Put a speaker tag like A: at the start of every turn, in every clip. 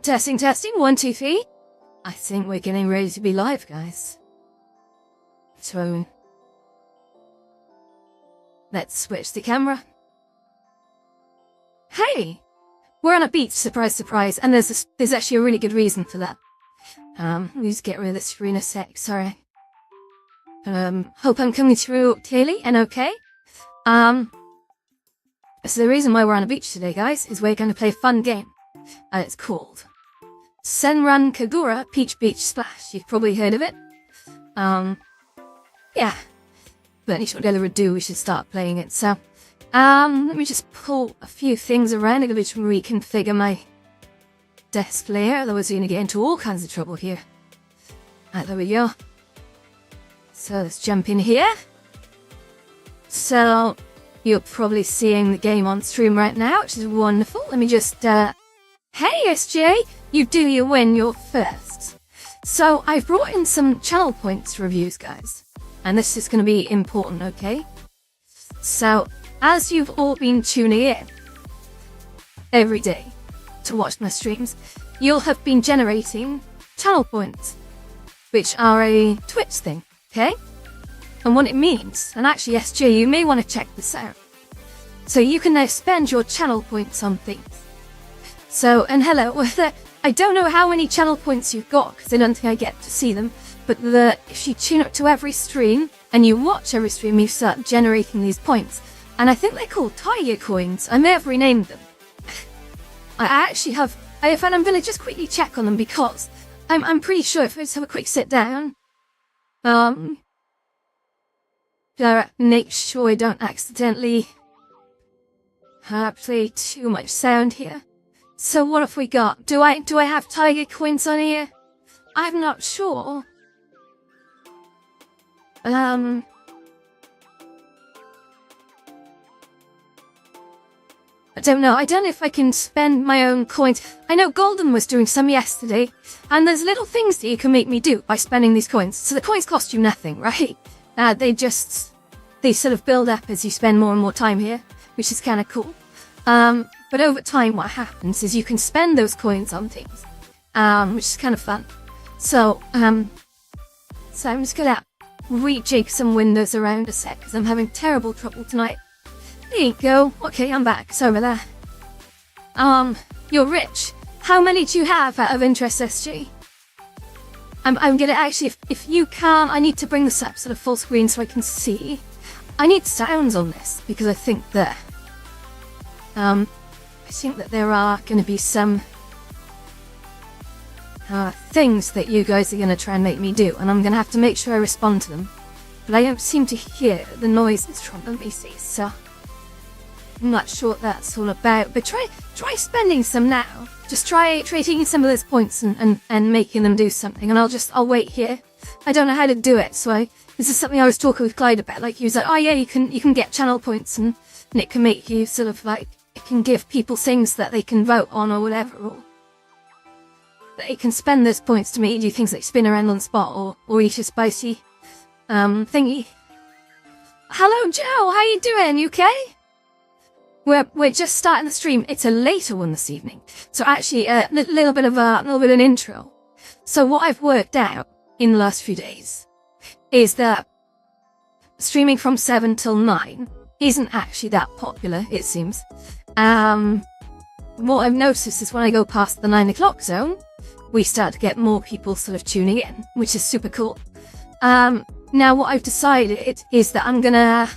A: Testing, testing, 1, 2, 3. I think we're getting ready to be live, guys. So, let's switch the camera. Hey! We're on a beach, surprise, surprise, and there's actually a really good reason for that. Let me just get rid of this screen a sec, sorry. Hope I'm coming through clearly and okay. So the reason why we're on a beach today, guys, is we're going to play a fun game. And it's called Senran Kagura Peach Beach Splash. You've probably heard of it. Yeah. But any short ado, we should start playing it. So, let me just pull a few things around. I'm going to reconfigure my desk layer. Otherwise, we're going to get into all kinds of trouble here. Right, there we go. So, let's jump in here. So, you're probably seeing the game on stream right now, which is wonderful. Let me just, Hey, SJ! You do, you win, you're first. So, I've brought in some channel points reviews, guys. And this is going to be important, okay? So, as you've all been tuning in every day to watch my streams, you'll have been generating channel points, which are a Twitch thing, okay? And what it means, and actually SJ, you may want to check this out. So you can now spend your channel points on things. So, and hello, I don't know how many channel points you've got, because I don't think I get to see them, but if you tune up to every stream, and you watch every stream, you start generating these points. And I think they're called Tiger Coins. I may have renamed them. I found I'm going to just quickly check on them, because I'm pretty sure if I just have a quick sit down, make sure I don't accidentally play too much sound here. So what have we got? Do I have Tiger Coins on here? I'm not sure. I don't know. I don't know if I can spend my own coins. I know Golden was doing some yesterday, and there's little things that you can make me do by spending these coins. So the coins cost you nothing, right? They sort of build up as you spend more and more time here, which is kind of cool. But over time, what happens is you can spend those coins on things, which is kind of fun. So I'm just gonna rejig some windows around a sec, because I'm having terrible trouble tonight. There you go. Okay, I'm back. Sorry about that. You're rich. How many do you have out of interest, SG? I'm gonna actually, if you can, I need to bring this up sort of full screen so I can see. I need sounds on this, because I think that there are going to be some things that you guys are going to try and make me do, and I'm going to have to make sure I respond to them. But I don't seem to hear the noises from them, you see, so I'm not sure what that's all about. But try spending some now. Just try taking some of those points and making them do something, and I'll wait here. I don't know how to do it, so this is something I was talking with Clyde about. Like, he was like, oh yeah, you can get channel points, and it can make you sort of like, it can give people things that they can vote on or whatever, or they can spend those points to make you do things like spin around on the spot or eat a spicy thingy. Hello Joe, how you doing? You okay? We're just starting the stream. It's a later one this evening, so actually a little bit of an intro. So what I've worked out in the last few days is that streaming from 7 till 9 isn't actually that popular, it seems. What I've noticed is when I go past the 9 o'clock zone, we start to get more people sort of tuning in, which is super cool. Now what I've decided is that I'm gonna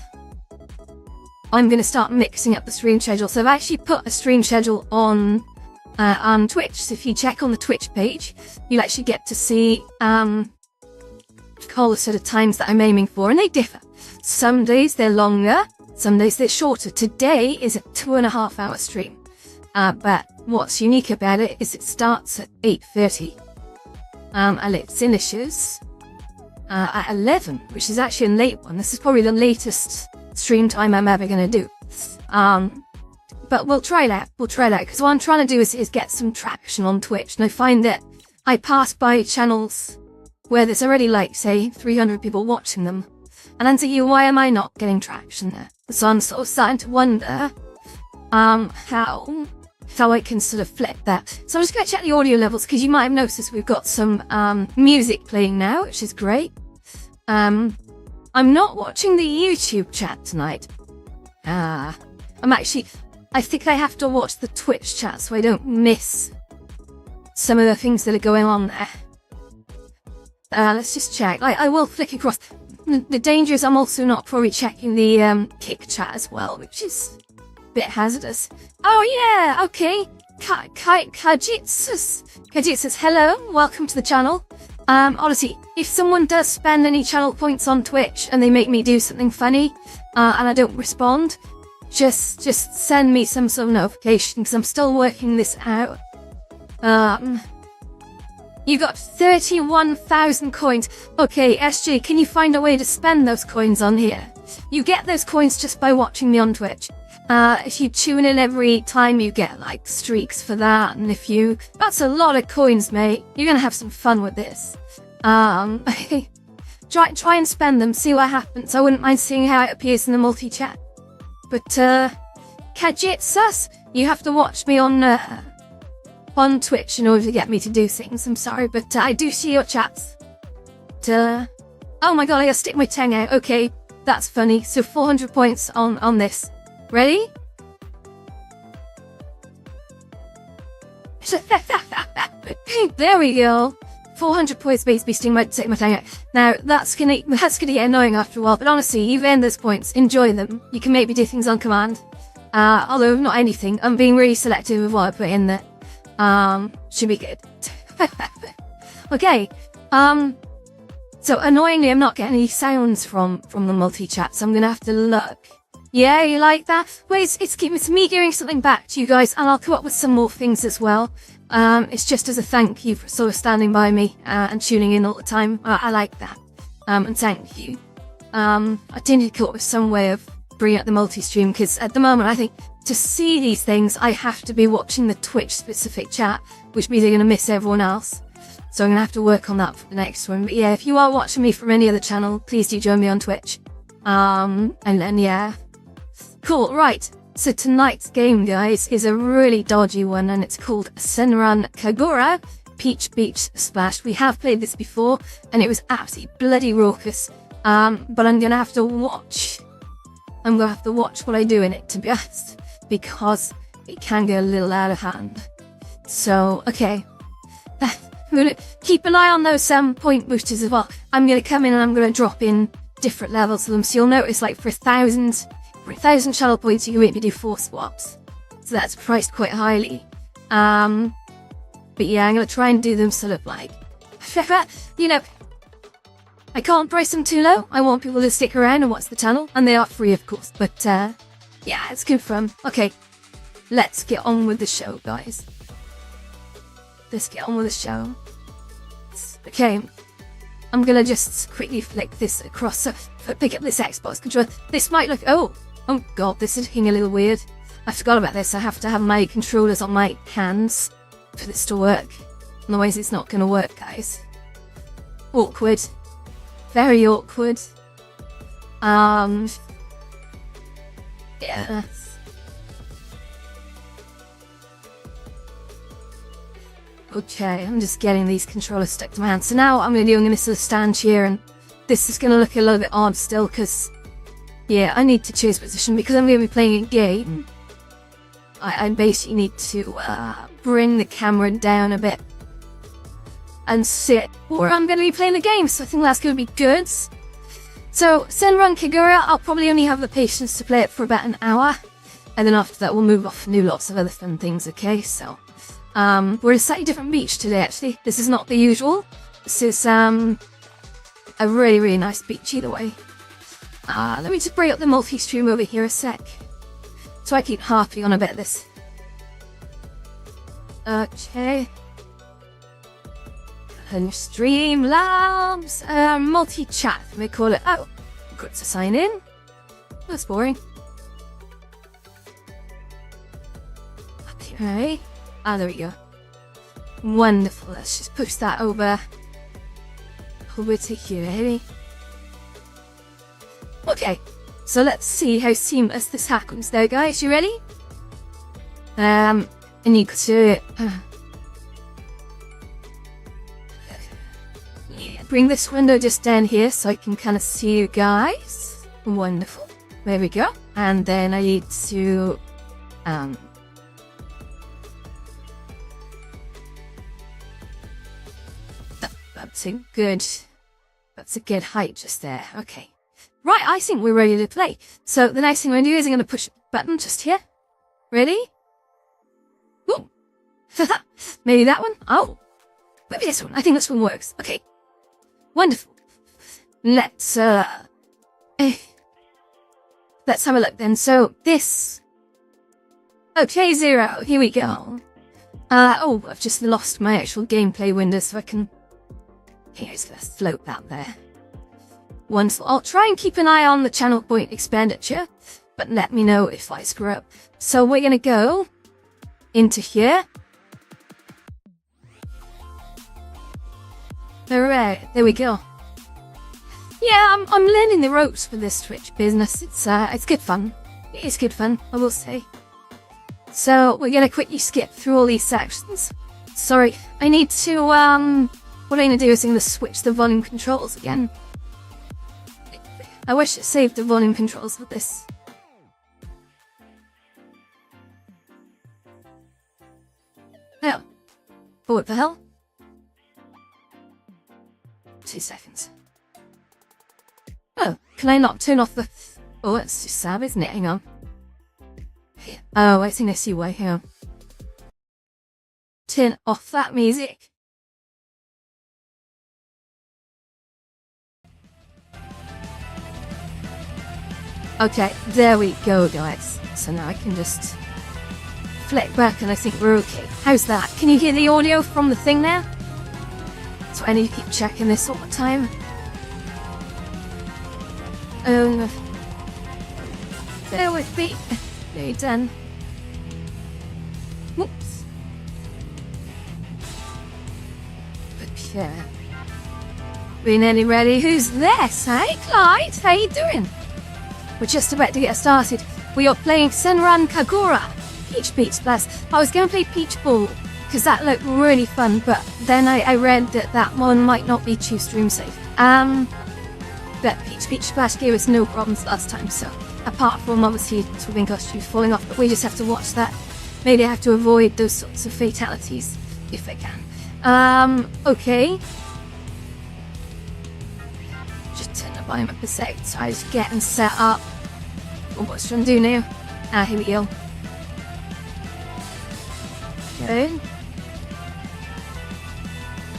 A: start mixing up the stream schedule. So I've actually put a stream schedule on Twitch. So if you check on the Twitch page, you'll actually get to see all the sort of times that I'm aiming for, and they differ. Some days they're longer, some days they're shorter. Today is a 2.5 hour stream. But what's unique about it is it starts at 8:30. And it finishes at 11, which is actually a late one. This is probably the latest stream time I'm ever going to do. But we'll try that, because what I'm trying to do is get some traction on Twitch. And I find that I pass by channels where there's already, like, say, 300 people watching them. And I'm thinking, why am I not getting traction there? So I'm sort of starting to wonder how how I can sort of flip that. So I'm just going to check the audio levels, because you might have noticed we've got some music playing now, which is great. I'm not watching the YouTube chat tonight. I think I have to watch the Twitch chat so I don't miss some of the things that are going on there. Let's just check. I will flick across. The danger is I'm also not probably checking the Kick chat as well, which is a bit hazardous. Oh yeah, okay. Kajit says, hello, welcome to the channel. Honestly, if someone does spend any channel points on Twitch and they make me do something funny, and I don't respond, just send me some sort of notification, because I'm still working this out. You got 31,000 coins. Okay, SG, can you find a way to spend those coins on here? You get those coins just by watching me on Twitch. If you tune in every time, you get like streaks for that, and that's a lot of coins, mate. You're gonna have some fun with this. Try and spend them, see what happens. I wouldn't mind seeing how it appears in the multi-chat. But, Kajitsus, you have to watch me on Twitch in order to get me to do things. I'm sorry, but I do see your chats. Oh my god, I gotta stick my tongue out. Okay, that's funny. So 400 points on this. Ready? There we go. 400 points makes me stick my tongue out. Now, that's gonna get annoying after a while, but honestly, you've earned those points. Enjoy them. You can maybe do things on command. Although not anything. I'm being really selective with what I put in there. Should be good. Okay. So annoyingly, I'm not getting any sounds from the multi-chat, so I'm gonna have to look. Yeah, you like that? Well, it's me giving something back to you guys, and I'll come up with some more things as well. It's just as a thank you for sort of standing by me, and tuning in all the time. I like that. And thank you. I do need to come up with some way of bringing up the multi-stream, because at the moment, I think to see these things, I have to be watching the Twitch-specific chat, which means I'm going to miss everyone else. So I'm going to have to work on that for the next one. But yeah, if you are watching me from any other channel, please do join me on Twitch. And then, yeah. Cool, right. So tonight's game, guys, is a really dodgy one, and it's called Senran Kagura Peach Beach Splash. We have played this before, and it was absolutely bloody raucous. But I'm going to have to watch. I'm going to have to watch what I do in it, to be honest, because it can get a little out of hand. So, okay. I'm going to keep an eye on those point boosters as well. I'm going to come in and I'm going to drop in different levels of them. So you'll notice, like, for 1,000 channel points, you can make me do 4 swaps. So that's priced quite highly. But yeah, I'm going to try and do them sort of like, you know, I can't price them too low. I want people to stick around and watch the channel, and they are free, of course. But yeah, it's confirmed. Okay, let's get on with the show, guys. Let's get on with the show. Okay, I'm gonna just quickly flick this across. So, pick up this Xbox controller. This might look. Oh god, this is looking a little weird. I forgot about this. I have to have my controllers on my hands for this to work. Otherwise, it's not gonna work, guys. Awkward. Very awkward. Yeah. Okay, I'm just getting these controllers stuck to my hand. So now I'm going to sort of stand here, and this is going to look a little bit odd still, because, yeah, I need to choose position, because I'm going to be playing a game. I basically need to bring the camera down a bit and sit, or I'm going to be playing the game, so I think that's going to be good. So, Senran Kagura, I'll probably only have the patience to play it for about an hour, and then after that we'll move off and do lots of other fun things, okay? So, we're at a slightly different beach today, actually. This is not the usual. This is, a really, really nice beach either way. Let me just bring up the multi-stream over here a sec, so I keep harping on a bit of this. Okay. And Streamlabs, multi-chat, we call it. Oh, good to sign in. That's boring. Okay. There we go. Wonderful. Let's just push that over to here, maybe. Okay. So let's see how seamless this happens there, guys. You ready? And you could bring this window just down here so I can kind of see you guys. Wonderful. There we go. And then I need to that's a good height just there. Okay. Right, I think we're ready to play. So the next thing we're going to do is I'm going to push a button just here. Ready? Ooh. Maybe that one? Oh. Maybe this one. I think this one works. Okay. Wonderful. Let's have a look then. So this. Okay, 0. Here we go. Oh, I've just lost my actual gameplay window, so I can. Here's let's float that there. Once I'll try and keep an eye on the channel point expenditure, but let me know if I screw up. So we're gonna go into here. Alright, there we go. Yeah, I'm learning the ropes for this Twitch business. It's good fun. It is good fun, I will say. So we're gonna quickly skip through all these sections. Sorry, I need to what I'm gonna do is I'm gonna switch the volume controls again. I wish it saved the volume controls for this. Oh. Oh, what the hell? 2 seconds. Oh, can I not turn off the... Oh, it's just sad, isn't it? Hang on. Oh, I think I see why. Hang on. Turn off that music. Okay, there we go, guys. So now I can just flick back and I think we're okay. How's that? Can you hear the audio from the thing now? So I need to keep checking this all the time. Bear with me. Nearly done. Whoops. Okay. We nearly ready. Who's this? Hey, Clyde? How you doing? We're just about to get started. We are playing Senran Kagura, Peach Beach Blast. I was going to play Peach Ball, because that looked really fun, but then I read that that one might not be too stream safe. But Peach Beach Splash gave us no problems last time, so apart from obviously swimming costumes falling off, but we just have to watch that. Maybe I have to avoid those sorts of fatalities, if I can. Okay. Just turn the volume up a sec, so I was getting set up. Oh, what's trying to do now? Ah, here we go. Good.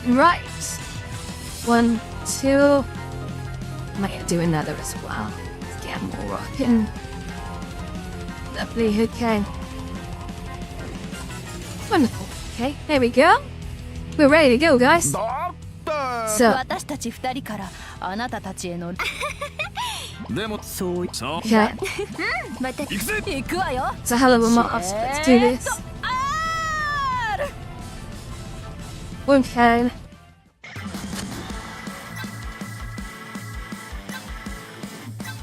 A: Right. 1, 2. Might do another as well. Let's get more rocking. Lovely, okay. Wonderful. Okay, there we go. We're ready to go, guys. So, okay. It's a hell of a mob, so let's do this. Okay.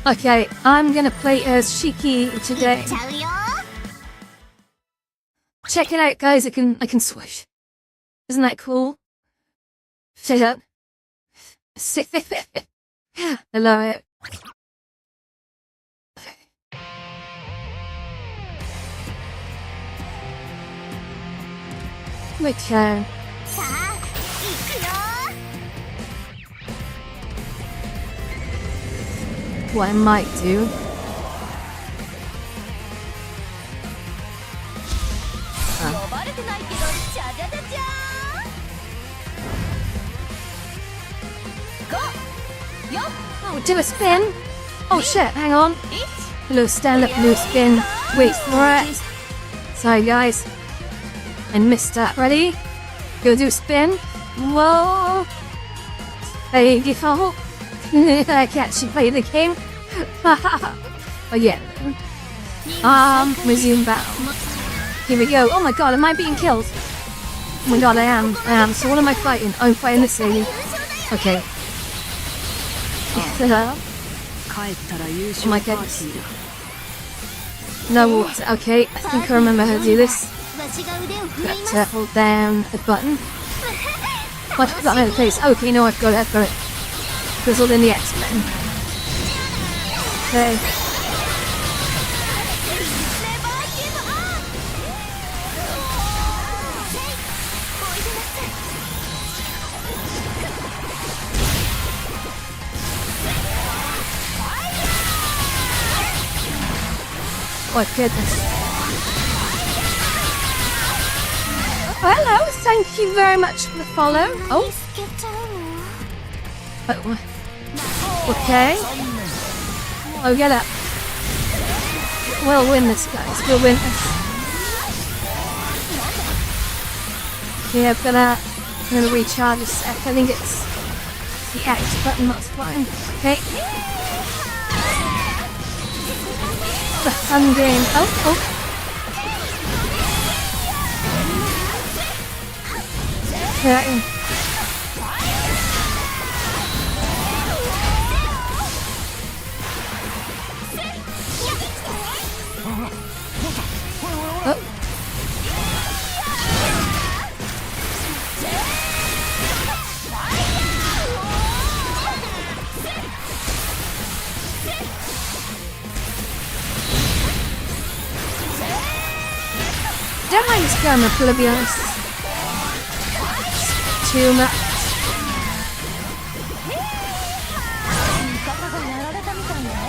A: Okay, I'm gonna play as Shiki today. Check it out, guys. I can swoosh. Isn't that cool? Say that. I love it. Okay. What I might do. Oh, do a spin. Oh shit, hang on. A little stand up, little spin. Wait for it. Sorry guys. I missed that. Ready? Go do a spin. Whoa. Hey, default. I can't actually play the game. But yeah. Resume battle. Here we go. Oh my god, am I being killed? Oh my god, I am. So what am I fighting? I'm fighting this lady. Okay. Oh my goodness. No water. Okay, I think I remember how to do this. Got to hold down the button. What is that in the place? Okay, no, I've got it, Grizzled in the X-Men. Okay. Oh goodness. Oh, hello, thank you very much for the follow. Oh. Okay. Oh, get up. We'll win this, guys. We'll win this. Yeah, I'm gonna recharge a sec. I think it's the X button that's fine. Okay. The fun game. Oh. Okay. Oh. Don't mind this camera, to be honest. Too much.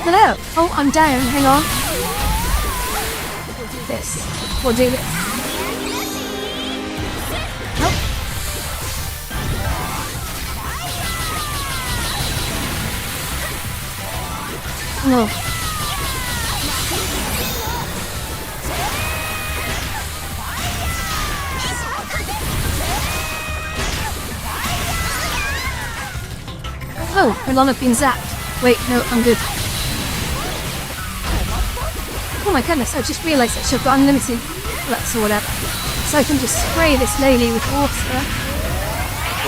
A: Hello. Oh, I'm down. Hang on. This. We'll do this. Nope. No. Oh, I've been zapped. Wait, no, I'm good. Oh my goodness, I just realised that I've got unlimited bullets or whatever. So I can just spray this lady with water.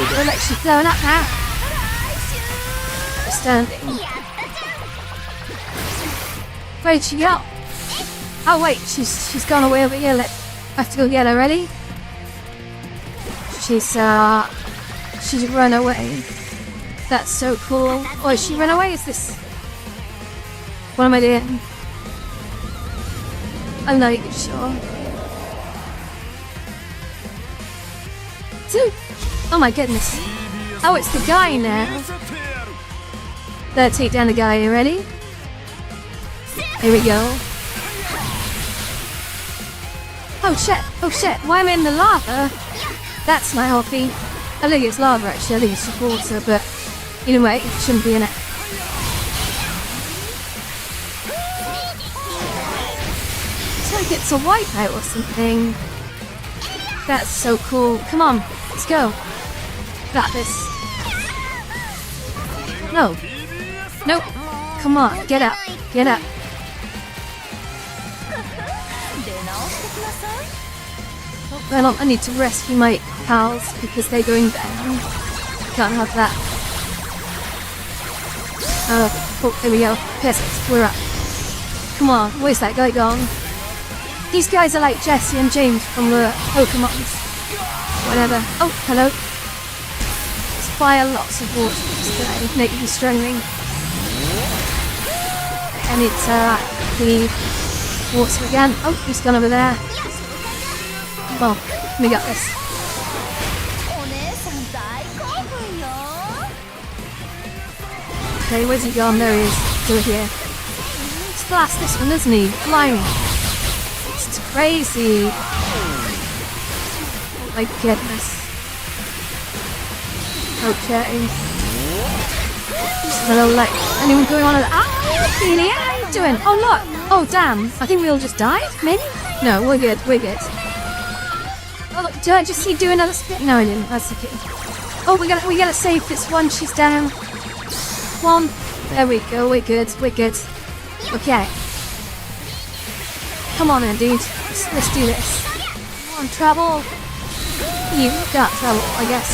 A: Oh, look, she's blowing up now. Just standing. Where did she go? Oh wait, she's gone away over here. I have to go get her. Ready? She's run away. That's so cool. Oh, is she run away? Is this? What am I doing? I'm not even sure. Oh my goodness. Oh, it's the guy now. Let's take down the guy. You ready? Here we go. Oh shit. Oh shit. Why am I in the lava? That's not healthy. I think it's lava actually. I think it's just water, but anyway, it shouldn't be in it. It's like it's a wipeout or something. That's so cool. Come on, let's go. Got this. No. Nope. Come on, get up. Get up. Well, I need to rescue my pals because they're going down. Can't have that. Oh, there we go. Perfect, we're up. Come on, where's that guy gone? These guys are like Jesse and James from the Pokemons. Whatever. Oh, hello. Let's fire lots of water today, make you struggling. And it's the water again. Oh, he's gone over there. Well, we got this. Okay, where's he gone? There he is. Still here. Let's blast this one, isn't he? Blimey. It's crazy. Oh my goodness. Okay. Just a little like anyone going on? Ah, Ophelia, how are you doing? Oh look. Oh damn. I think we all just died. Maybe. No, we're good. We're good. Oh look, did I just see do another spit? No, I didn't. That's okay. Oh, we gotta save this one. She's down. One. There we go. We're good. We're good. Okay. Come on then, dude. Let's do this. Come on, travel. You got trouble, I guess.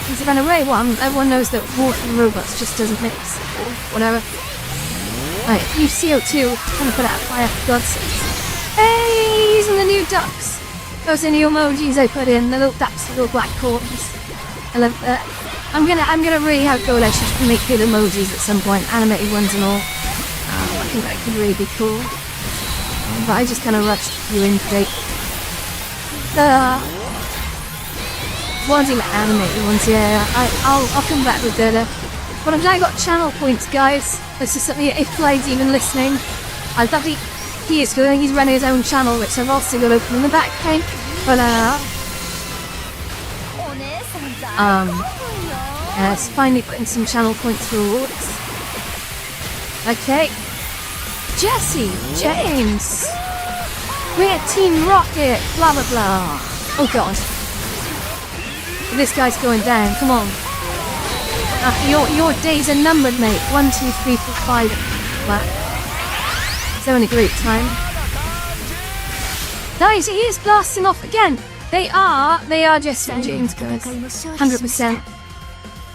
A: He's run away. Well, everyone knows that water and robots just doesn't mix. Or whatever. Right, use CO2. Trying to put out fire for God's sake. Hey, he's and the new ducks. Those are new emojis I put in, the little ducks, the little black corns. I love that. I'm gonna really have go like to make good emojis at some point, animated ones and all. I think that could really be cool. But I just kind of rushed you in today. Wanting the animated ones, yeah. I'll come back with that. But I'm glad I got channel points, guys. This is something if Clyde's even listening. I thought he is, because he's running his own channel, which I've also got open in the background. But yes, finally putting some channel points rewards. Okay. Jesse, James. We're Team Rocket, blah blah blah. Oh god. This guy's going down, come on. Your days are numbered, mate. 1, 2, 3, 4, 5. It's only group time. Guys, he is blasting off again. They are Jesse and James, guys. 100%.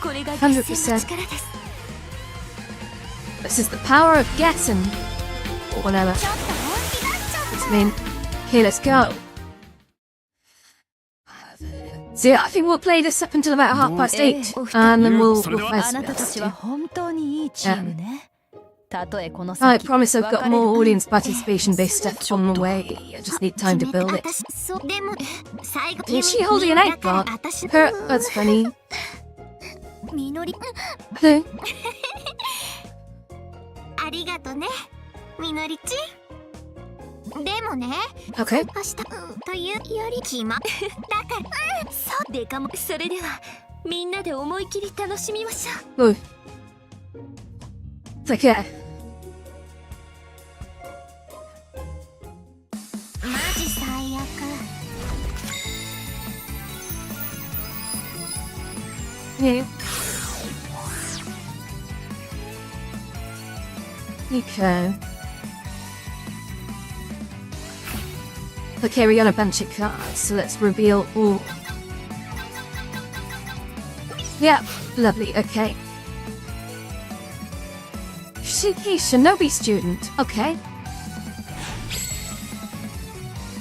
A: 100%. This is the power of guessing. Or whatever. What's it mean? Okay, let's go. So yeah, I think we'll play this up until about 8:30, and then we'll fast it. I promise I've got more audience participation based stuff on the way. I just need time to build it. Is she holding an egg block? That's funny. Hello? Okay. Ooh. It's okay. Yeah. Okay. Okay, we got a bunch of cards, so let's reveal all. Yeah, lovely, okay. Shinobi student, okay.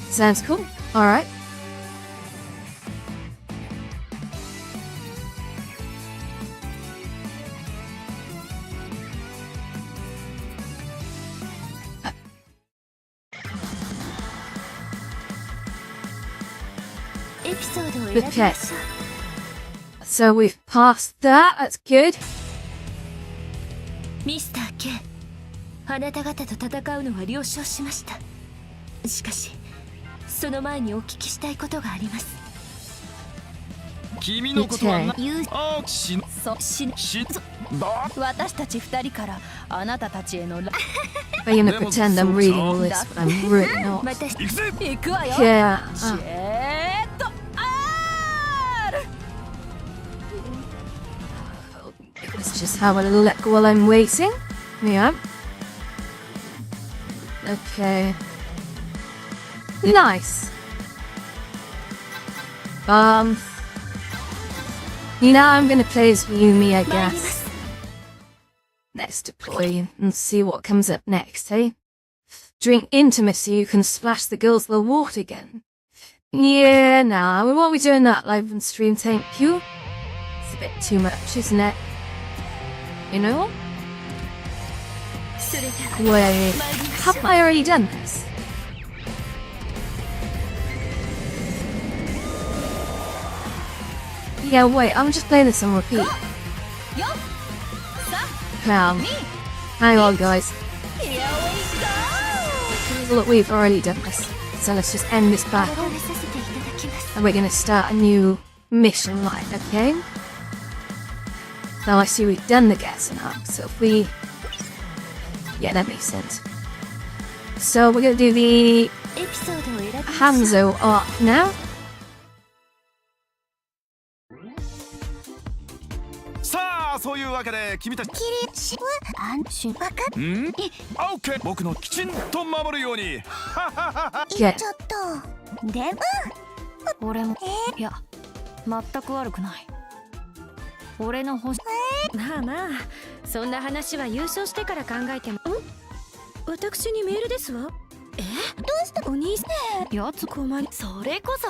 A: Sounds cool, alright. Okay. So we've passed that, that's good.
B: Mr. K、あなた方と戦うのは了承しました。しかし、その前にお聞きしたいことがあります。
C: 君のことは
B: 私たち二人からあなたたちへの
A: I'm gonna pretend I'm reading all this, but I'm really not.
B: 行くわよ。
A: Yeah. Let's just have a look while I'm waiting. Yeah. Okay. Nice. Now I'm gonna play as Yumi, I guess. Let's deploy and see what comes up next, hey? During intimacy, you can splash the girls with water again. Yeah, nah, we won't be doing that live on stream, thank you. It's a bit too much, isn't it? You know? Wait, haven't I already done this? Yeah, wait, I'm just playing this on repeat. Hang on, guys. Look, we've already done this. So let's just end this battle. And we're gonna start a new mission line, okay? Now I see we've done the guessing up, so if we... Yeah, that makes sense. So we're gonna do the Hanzo arc now. Yeah.
B: 俺もいや全く悪くない俺の星まあまあそんな話は優勝してから考えても私にメールですわうしてお兄さんやつ困り。
C: それこそ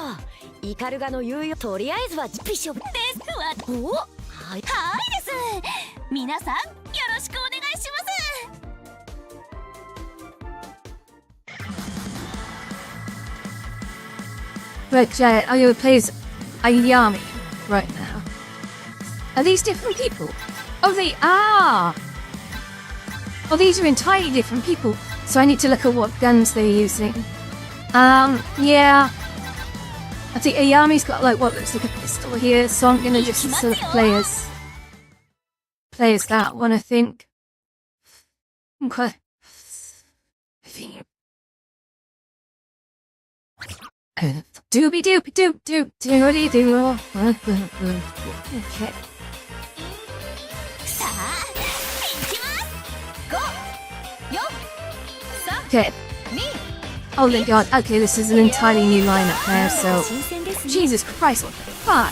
C: イカルガの言うよ。とりあえずはビショップ
B: ですわ。
C: おはい
B: はいです。皆さんよろしくお願いします。
A: Right, Jay, are you plays Ayami right now? Are these different people? Oh, they are! Oh, these are entirely different people. So I need to look at what guns they're using. Yeah. I think Ayami's got like what looks like a pistol here, so I'm gonna just sort of play as that one, I think. Okay. Doobie doop doop doop doody doo. Okay.
B: さあ、行きます。5、4、3、
A: Okay.
B: 2、
A: Oh my god. Okay, this is an entirely new lineup now, so
B: 新鮮ですね。
A: Jesus Christ, what the fuck?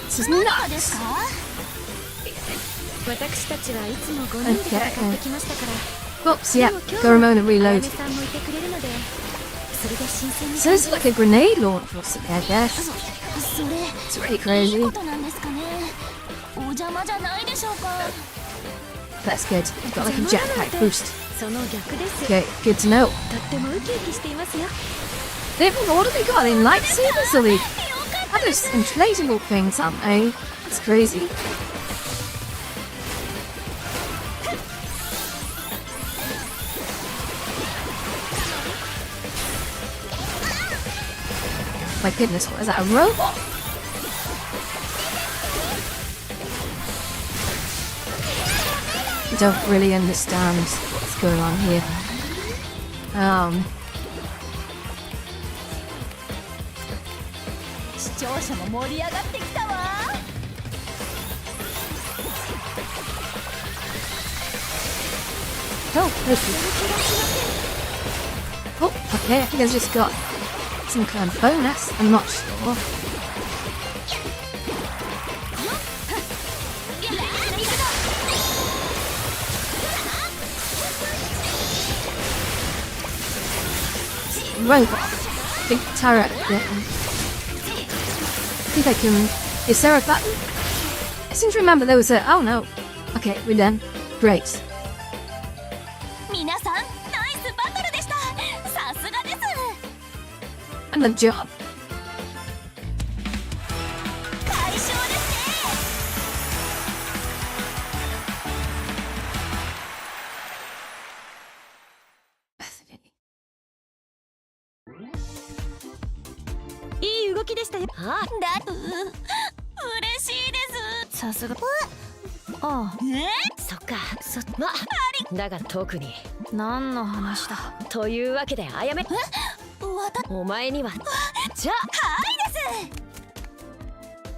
A: This is
B: 何です
A: nuts.
B: か？
C: 私たちはいつも5人で戦ってきましたから。
A: Whoops, yeah. Goromona
C: あや
A: reload.
C: めさんもいてくれるので、それで新鮮に
A: So this is like a grenade launcher or something, I guess.
B: それ
A: It's really
B: いい
A: crazy.
B: ことなんですかね。お邪魔じゃないでしょうか。
A: That's good. I've got like a jetpack boost.
C: その逆です。
A: Okay, good to know.
C: とってもウキウキしていますよ。
A: What have they got? They lightsabers, are they? Oh, those inflatable things, aren't they? It's crazy. My goodness, what is that? A robot? I don't really understand what's going on here.
B: 視聴者も盛り上がってきたわ。
A: Oh, okay. Oh, okay, I think I've just got some kind of bonus. I'm not sure. Robot. Big turret thing. I think I can... Is there a button? I seem to remember there was a... Oh no. Okay, we're done. Great.
B: 皆さん、ナイスバトルでした。さすがです。
A: And the job.
B: 快勝ですね。
C: いい動きでしたよ。あ
B: 嬉しいです。
C: さすが。ああ、そっか。まだが特に
B: 何の話だ。
C: というわけであやめ。お前にはじゃあ
B: はいです。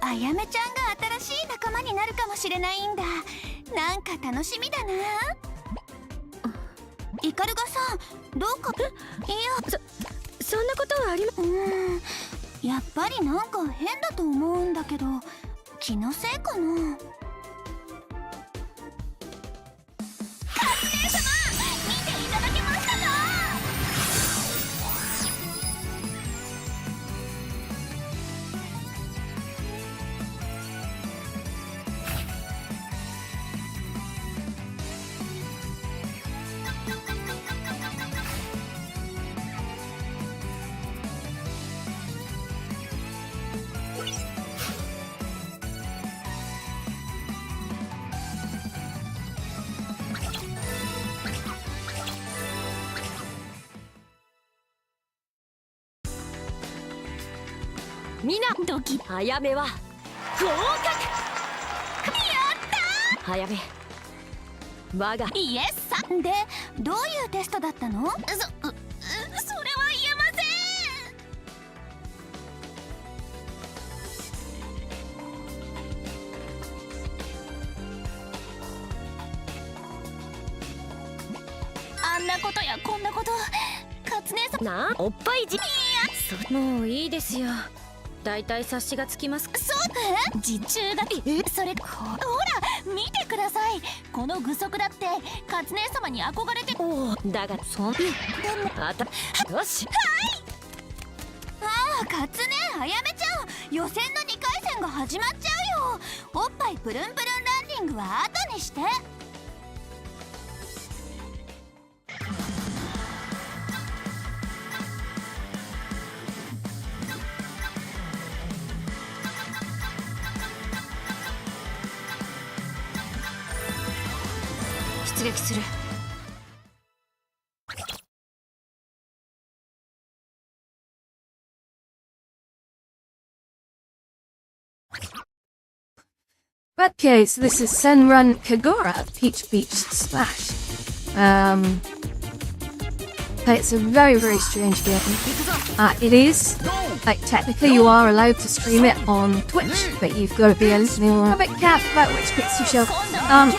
B: あやめちゃんが新しい仲間になるかもしれないんだ。なんか楽しみだな。イカルガさん、どうか。いや、
C: そんなことはありま。
B: やっぱりなんか変だと思うんだけど、気のせいかな。勝手様、見ていただけましたか？
C: みんな
B: ドキ。
C: あやめは合格。やったあやめ我が
B: イエスさんで、どういうテストだったの？それは言えません。あんなことやこんなこと、カツネさん。
C: なおっぱいじ。
B: もういいですよ。だいたい察しがつきます。そうね。受注がそれほら
D: 見てください。この具足だってカツ姉様に憧れて。
C: おお、だがそん
D: でも
C: あたよし。
D: ああ、カツ姉あやめちゃう。予選の2回戦が始まっちゃうよ。おっぱいプルンプルンランディングは後にして。
B: 出撃する。
A: Okay, so this is Senran Kagura, Peach Beach Splash. It's a very, very strange game. It is, like, technically you are allowed to stream it on Twitch, but you've got to be a bit careful about which bits you show.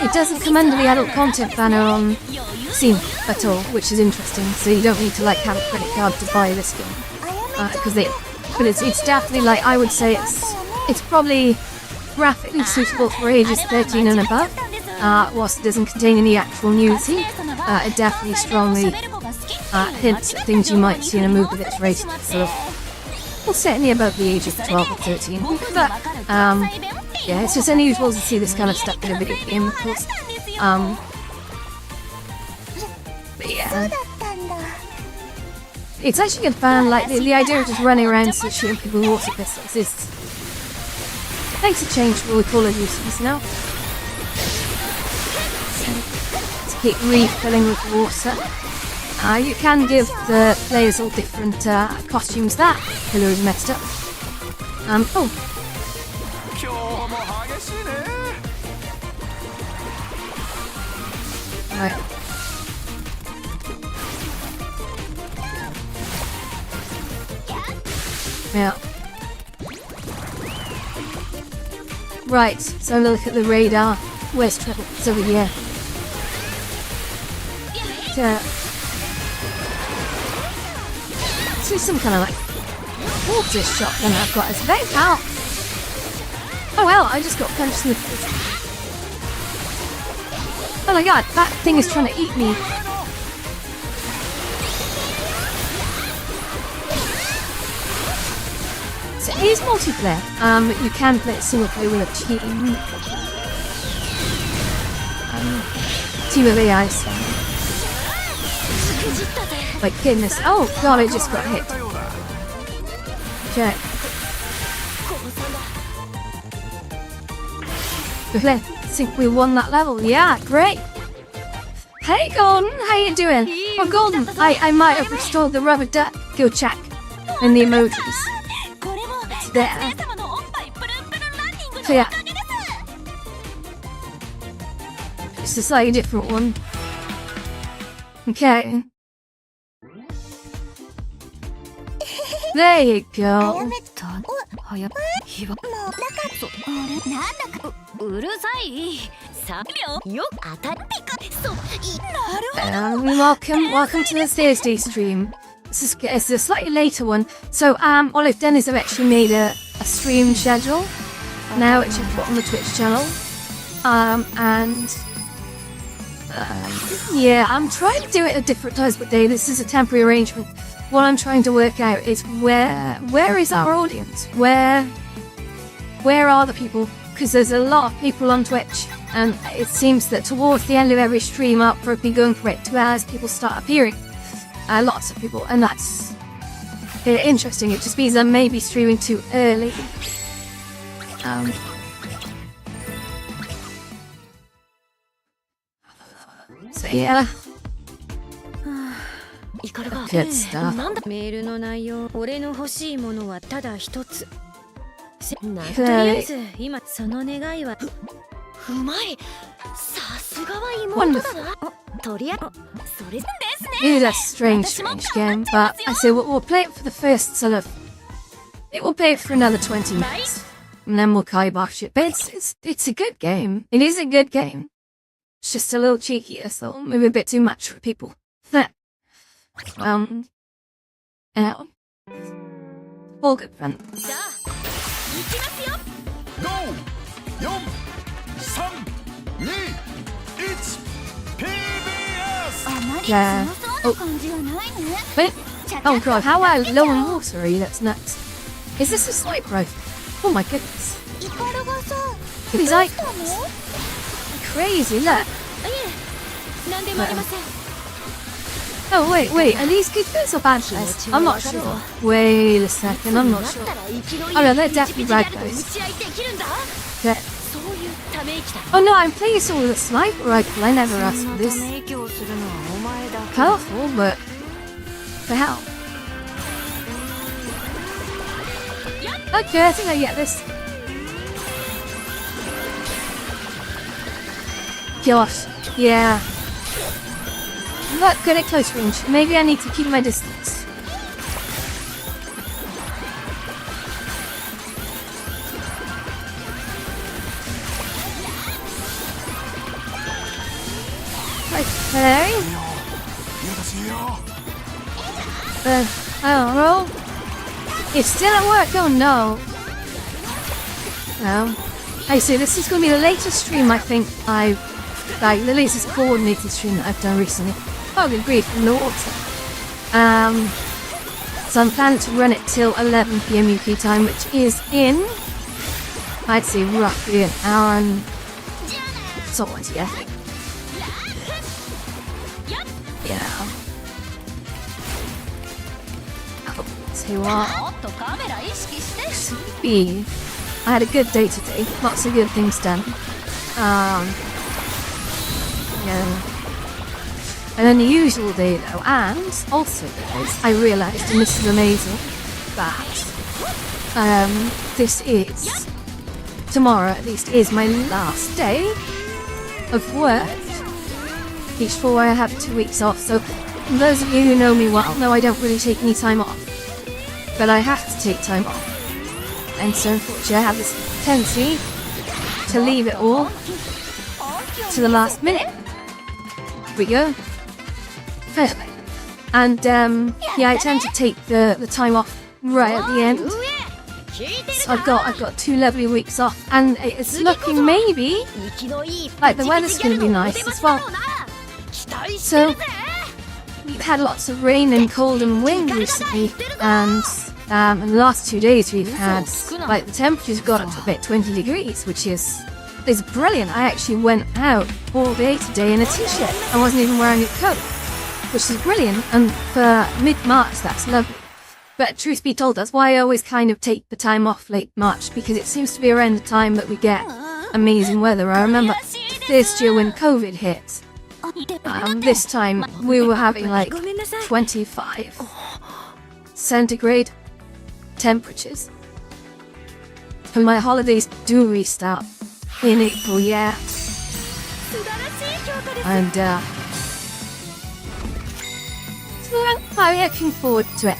A: It doesn't come under the adult content banner on Steam at all, which is interesting, so you don't need to, like, have a credit card to buy this game. But it's definitely, like, I would say it's probably graphically suitable for ages 13 and above, whilst it doesn't contain any actual nudity. It definitely strongly hints at things you might see in a movie that's rated sort of, well, certainly above the age of 12 or 13. But, yeah, it's just unusual to see this kind of stuff in a video game, of course. But yeah. It's actually good fun, like, the idea of just running around and shooting people with water pistols is... makes a change from what we call a nuisance now. To keep refilling with water. You can give the players all different costumes. That pillar is messed up. Oh. Right. Yeah. Right, so look at the radar. Where's trouble? It's over here. This is some kind of like water shotgun I've got. It's very powerful. Oh well, I just got punched in the face. Oh my god, that thing is trying to eat me. So it is multiplayer. You can play it single player with a team. Team of AI. So. My goodness. Oh god, I just got hit. Okay. I think we won that level. Yeah, great. Hey Golden, how you doing? Oh Golden, I might have restored the rubber duck. Go check. And the emojis. It's there. So yeah. It's a slightly different one. Okay. There you go.
C: うるさい。3秒よ当たってか。
A: Welcome to the Thursday stream. It's a slightly later one. So all I've done is I've actually made a stream schedule now, which I've put on the Twitch channel. Yeah, I'm trying to do it at different times per day. This is a temporary arrangement. What I'm trying to work out is where is our audience? Where are the people? Because there's a lot of people on Twitch, and it seems that towards the end of every stream, after I've been going for 2 hours, people start appearing. Lots of people, and that's interesting. It just means I may be streaming too early. So yeah. Good stuff.
C: メールの内容、俺の欲しいものはただ一つ。とりあえず今その願いはうまい。さすがは妹だな。とりあえずそれですね。
A: It is a strange game, but I say we'll play it for the first sort of. We'll play it for another 20 minutes, and then we'll kibosh it. But it's a good game. It is a good game. It's just a little cheeky, I thought. Maybe a bit too much for people. All good fun.
D: じゃあ行きますよ。5、4、3、あまり
A: Yeah.
D: 強そうな感じはないね。
A: Wait. Oh god, how low on water are you? That's nuts. Is this a swipe rifle? Oh my goodness.
D: イカルがさ、
A: These
D: どう
A: items.
D: したの？
A: Crazy, look.
B: 何でもありません
A: Oh wait, wait, are these good guys or bad guys? I'm not sure. Wait a second, I'm not
B: だっ
A: sure.
B: たら生きのいい
A: Oh no, they're
B: ピチ
A: definitely
B: ピチギャ
A: bad
B: ルと
A: guys.
B: 打ち合いできるんだ
A: Okay.
B: そういうため息だ
A: Oh no, I'm playing this all with a sniper rifle. I never asked for this.
C: 息をするのはお前だ
A: Powerful, but the hell? Okay, I think I get this. Gosh, yeah. I'm not good at close range. Maybe I need to keep my distance. Okay. I don't know. It's still at work. Oh no. No. I see. This is going to be the latest stream. I think the latest coordinated stream that I've done recently. Oh, good grief! In the water. So I'm planning to run it till 11 PM UK time, which is in, I'd say, roughly an hour and so on. Yeah. Yeah. Oh, tell you what.
D: もっとカメラ意識して。
A: B. I had a good day today. Lots of good things done. Yeah. An unusual day though, and also because I realised, and this is amazing, that this is tomorrow at least is my last day of work. Each 4 I have 2 weeks off. So those of you who know me well know I don't really take any time off, but I have to take time off. And so unfortunately I have this tendency to leave it all to the last minute. Here we go. Perfect. And yeah, I tend to take the time off right at the end. So I've got 2 lovely weeks off, and it's looking maybe like the weather's going to be nice as well. So we've had lots of rain and cold and wind recently, and in the last 2 days we've had like the temperatures got up to about 20 degrees, which is brilliant. I actually went out all day today in a t-shirt. I wasn't even wearing a coat, which is brilliant. And for mid-March, that's lovely. But truth be told, that's why I always kind of take the time off late March, because it seems to be around the time that we get amazing weather. I remember this year when COVID hit. This time we were having like 25 centigrade temperatures. And my holidays do restart in April, yeah. And so I'm looking forward to it.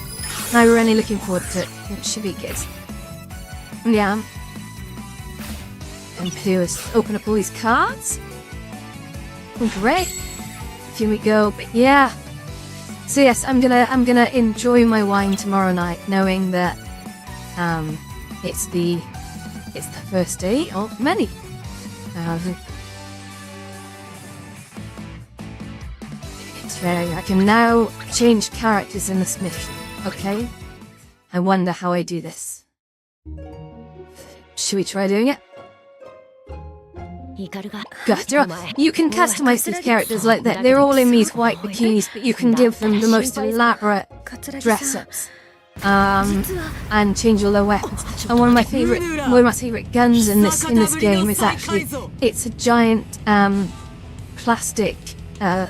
A: I'm really looking forward to it. It should be good. Yeah. And let's open up all these cards. Great. Here we go. But yeah. So yes, I'm gonna enjoy my wine tomorrow night, knowing that it's the first day of many. It's very. I can now change characters in this mission. Okay. I wonder how I do this. Should we try doing it? Gotcha. You can customize these characters like that. They're all in these white bikinis, but you can give them the most elaborate dress-ups. And change all their weapons. And one of my favorite guns in this game is actually, it's a giant plastic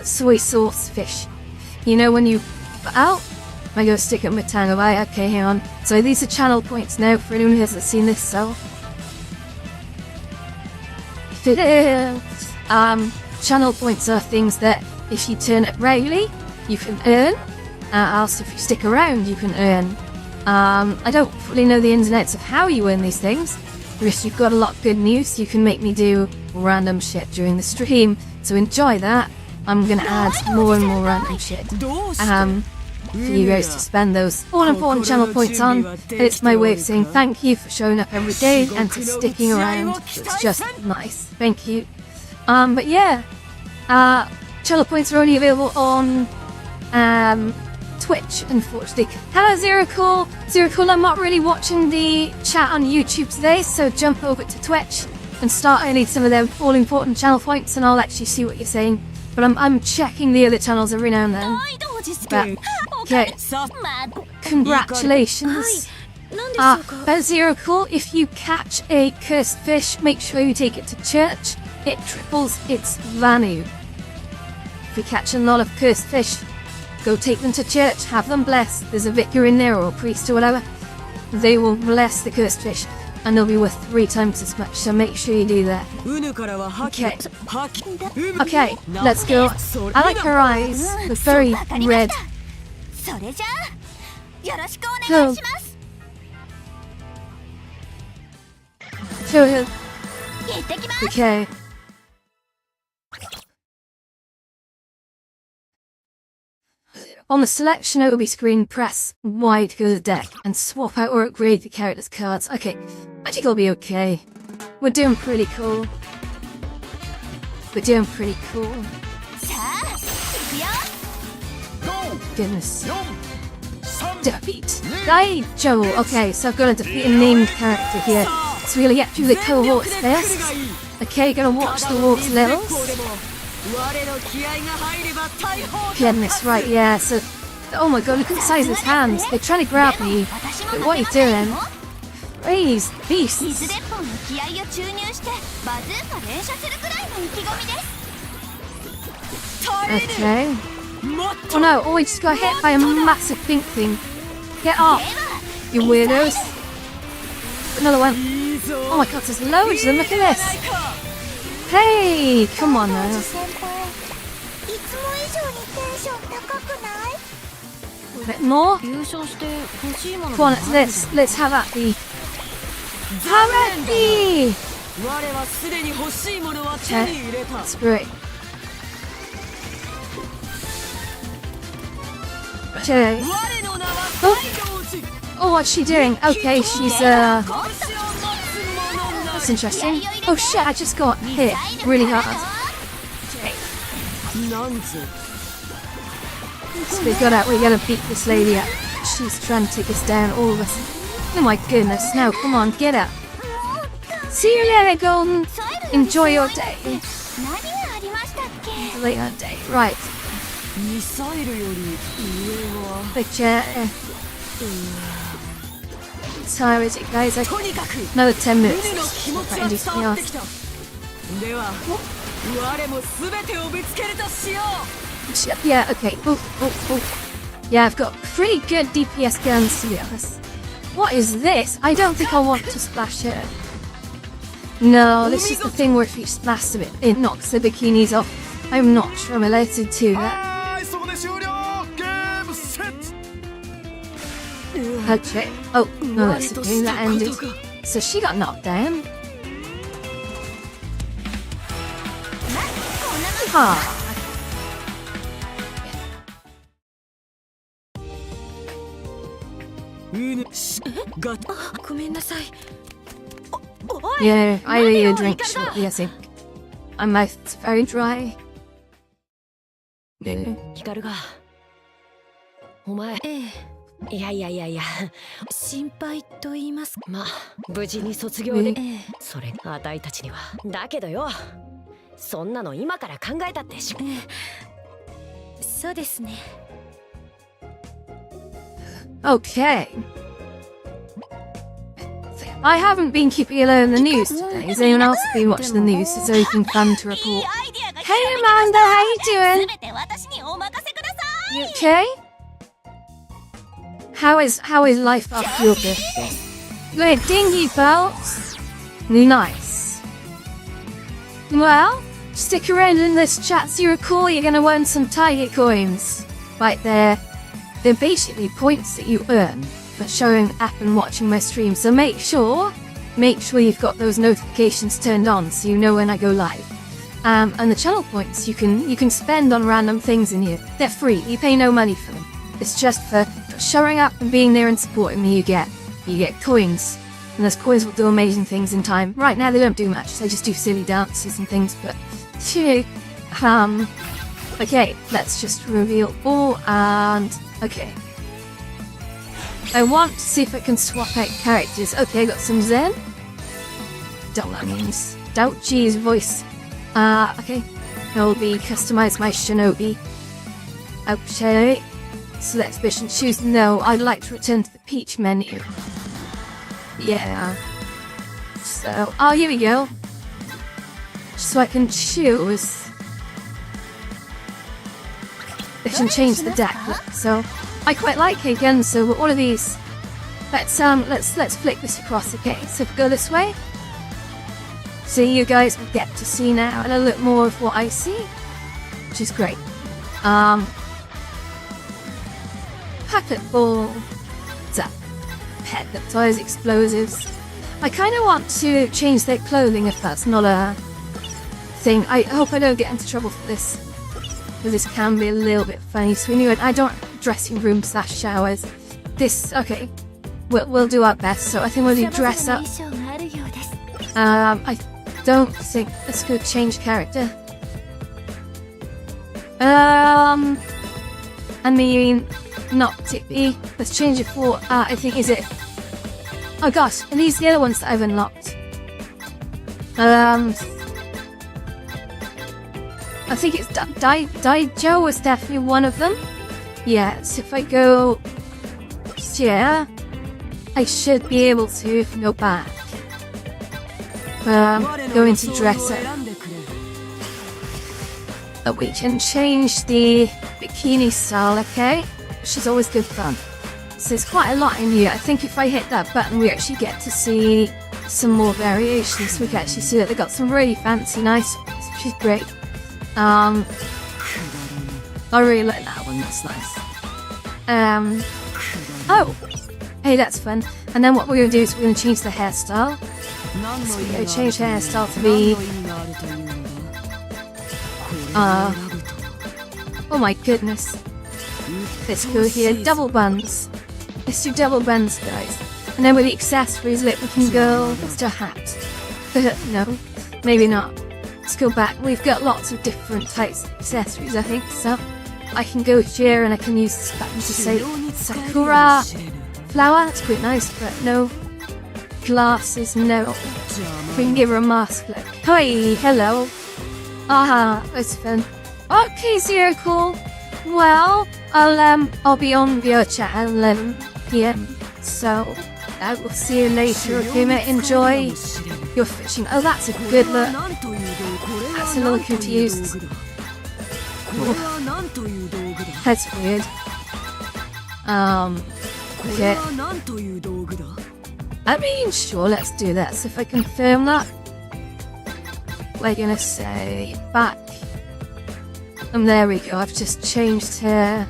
A: soy sauce fish. You know when you I go stick it in my tongue. Right, okay, hang on. So these are channel points now for anyone who hasn't seen this. So channel points are things that if you turn it regularly, you can earn. Also, if you stick around, you can earn. I don't fully know the ins and outs of how you earn these things. But if you've got a lot of good news, you can make me do random shit during the stream. So enjoy that. I'm gonna add more and more random shit. For you guys to spend those all-important channel points on. And it's my way of saying thank you for showing up every day and for sticking around. It's just nice. Thank you. But yeah, channel points are only available on Twitch, unfortunately. Hello, Zero Cool. Zero Cool, I'm not really watching the chat on YouTube today, so jump over to Twitch and start earning some of their all-important channel points, and I'll actually see what you're saying. But I'm checking the other channels every now and then. But, okay. Congratulations. But Zero Cool, if you catch a cursed fish, make sure you take it to church. It triples its value. If you catch a lot of cursed fish, go take them to church, have them blessed. There's a vicar in there or a priest or whatever. They will bless the cursed fish and they'll be worth 3 times as much, so make sure you do that. Okay. Okay, let's go. I like her eyes. They're very red. Cool. Show her. Okay. On the selection OB screen, press Y to go to the deck and swap out or upgrade the character's cards. Okay, I think I'll be okay. We're doing pretty cool. We're doing pretty cool. Goodness. Defeat Daijo. Okay, so I've got to defeat a named character here. So we're gonna get through the cohorts first. Okay, gonna watch the walks levels. Getting this right, yeah, so... Oh my god, look at the size of his hands. They're trying to grab me. But what are you doing? Praise beasts. Okay. Oh no, oh, we just got hit by a massive pink thing. Get off, you weirdos. Another one. Oh my god, there's loads of them, look at this. Hey, come on now. A bit more. Come on, let's have at thee. Have at thee! Okay, that's great. Okay. Oh, what's she doing? Okay, she's that's interesting. Oh shit, I just got hit really hard. Okay. So we gotta beat this lady up. She's trying to take us down, all of us. Oh my goodness, now come on, get up. See you later, Golden. Enjoy your day. Enjoy your day. Right. Picture. Time is it, guys? Another 10 minutes. Right, do something else. Yeah, okay. Yeah, I've got pretty good DPS guns, to be honest. What is this? I don't think I want to splash her. No, this is the thing where if you splash a bit, it knocks the bikinis off. I'm not sure I'm allowed to do that. Okay. Oh, no, that's okay. That ended. So she got knocked down. Ah.
C: ごめんなさい。
A: Yeah, I need a drink shortly, I think. My mouth's very dry.
B: ヒカルがお前いや
C: 心配と言いますか。
B: まあ無事に卒業でそれあたいたちにはだけどよそんなの今から考えたってし
C: そうですね。
A: Okay. I haven't been keeping an eye on the news today. Has anyone else been watching the news? Is there anything fun to report? Hey Amanda, how you doing? You okay? How is life after your birthday? You got a dinghy belts? Nice. Well, stick around in this chat so you're cool, you're gonna win some Tiger coins. Right there. They're basically points that you earn for showing up and watching my stream, so make sure you've got those notifications turned on so you know when I go live. And the channel points you can spend on random things in here. They're free, you pay no money for them. It's just for showing up and being there and supporting me. You get coins, and those coins will do amazing things in time. Right now they don't do much, they just do silly dances and things, but to, okay, let's just reveal all, and, okay. I want to see if I can swap out characters. Okay, got some Zen. Don't know what that means. Douchi's voice. Okay. I'll be customize my Shinobi. Okay. Select mission. Choose no. I'd like to return to the Peach menu. Yeah. So, here we go. So I can choose. They can change the deck look. So I quite like it again. So all of these. Let's flick this across. Okay. So if we go this way. So you guys will get to see now a little bit more of what I see, which is great. Packet ball. What's that? Pet that fires explosives. I kind of want to change their clothing if that's not a thing. I hope I don't get into trouble for this, because this can be a little bit funny. So anyway, I don't have dressing room / showers. This, okay, we'll do our best. So I think we'll do dress up. I don't think. Let's go change character. I mean, not Tippy. Let's change it for, I think, is it? Oh gosh, and these are the other ones that I've unlocked. I think it's Daijo was definitely one of them. Yeah, so if I go, yeah, I should be able to go back. Go into dresser. But we can change the bikini style, okay? Which is always good fun. So there's quite a lot in here. I think if I hit that button, we actually get to see some more variations. We can actually see that they got some really fancy, nice ones, which is great. I really like that one. That's nice. Oh, hey, that's fun. And then what we're going to do is we're going to change the hairstyle. So we're going to change the hairstyle to be. Oh my goodness. Let's go here. Double buns. Let's do double buns, guys. And then with the accessories, look, we can go. Let's do a hat. No, maybe not. Let's go back. We've got lots of different types of accessories, I think. So I can go here and I can use this button to say Sakura flower. That's quite nice, but no. Glasses, no. We can give her a mask look. Hi, hello. Aha, that's fun. Okay, Zero Cool. Well, I'll be on your chat at 11 PM. So I will see you later. Okay, mate. Enjoy your fishing. Oh, that's a good look. That's a little confused. That's weird. Okay. I mean, sure, let's do that. So if I confirm that, we're gonna say back. And there we go. I've just changed her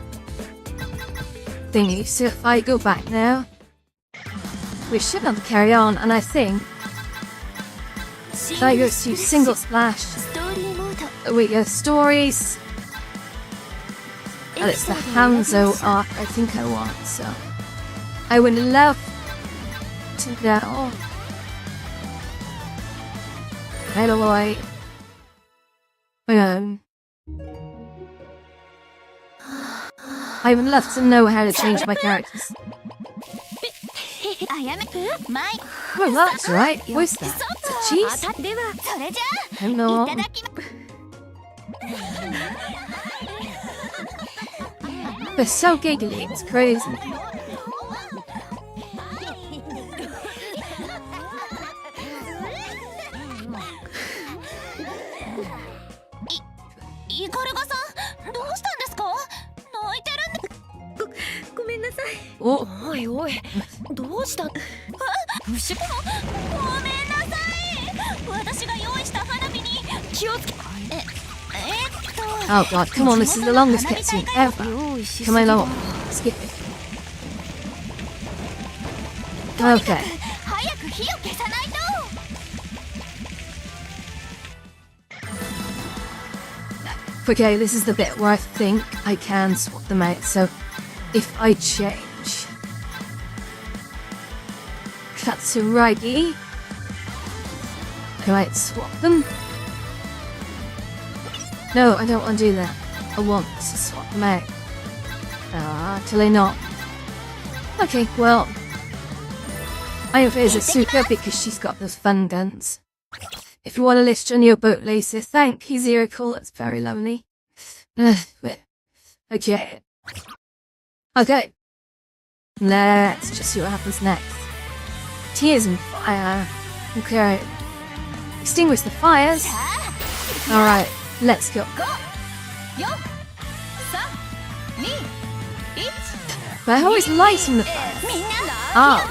A: thingy. So if I go back now, we should be able to carry on. And I think I go to single splash. We go stories. And it's the Hanzo arc I think I want. So I would love to know. Hello, boy. I would love to know how to change my characters. Oh, that's right. What's that? Is it cheese? I don't know. They're so giggly, it's crazy. Oh.
C: おいおいどうした
D: 牛ごめんなさい私が用意した花火に気をつけ
A: Oh god, come on, this is the longest cutscene ever. Come along, skip it. Okay.
D: 早く火を消さないと
A: Okay, this is the bit where I think I can swap them out. So, if I change Katsuragi, I might swap them. No, I don't want to do that. I want to swap them out. Till they not. Okay, well. Iron Fizz is super because she's got those fun guns. If you want to list on your boat, Lisa, thank you, Zero Call. That's very lovely. Okay. Okay. Let's just see what happens next. Tears and fire. Okay. Extinguish the fires. Alright, let's go. But I always lighting the fire. Oh.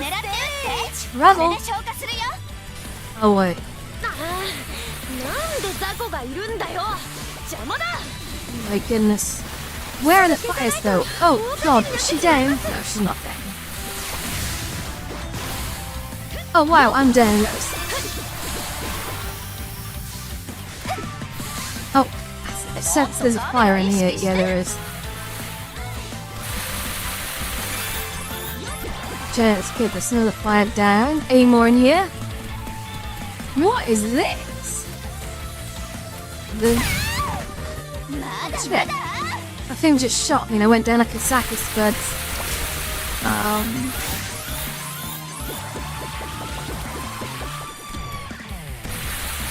A: Travel. Oh wait.
C: なんでザコがいるんだよ。邪魔だ。
A: My goodness. Where are the fires though? Oh god, is she down? No, she's not down. Oh wow, I'm down. Oh, I sense there's a fire in here. Yeah, there is. Okay, that's good. There's another fire down. Any more in here? What is this? Shit. I think just shot me and I went down like a sack of spuds.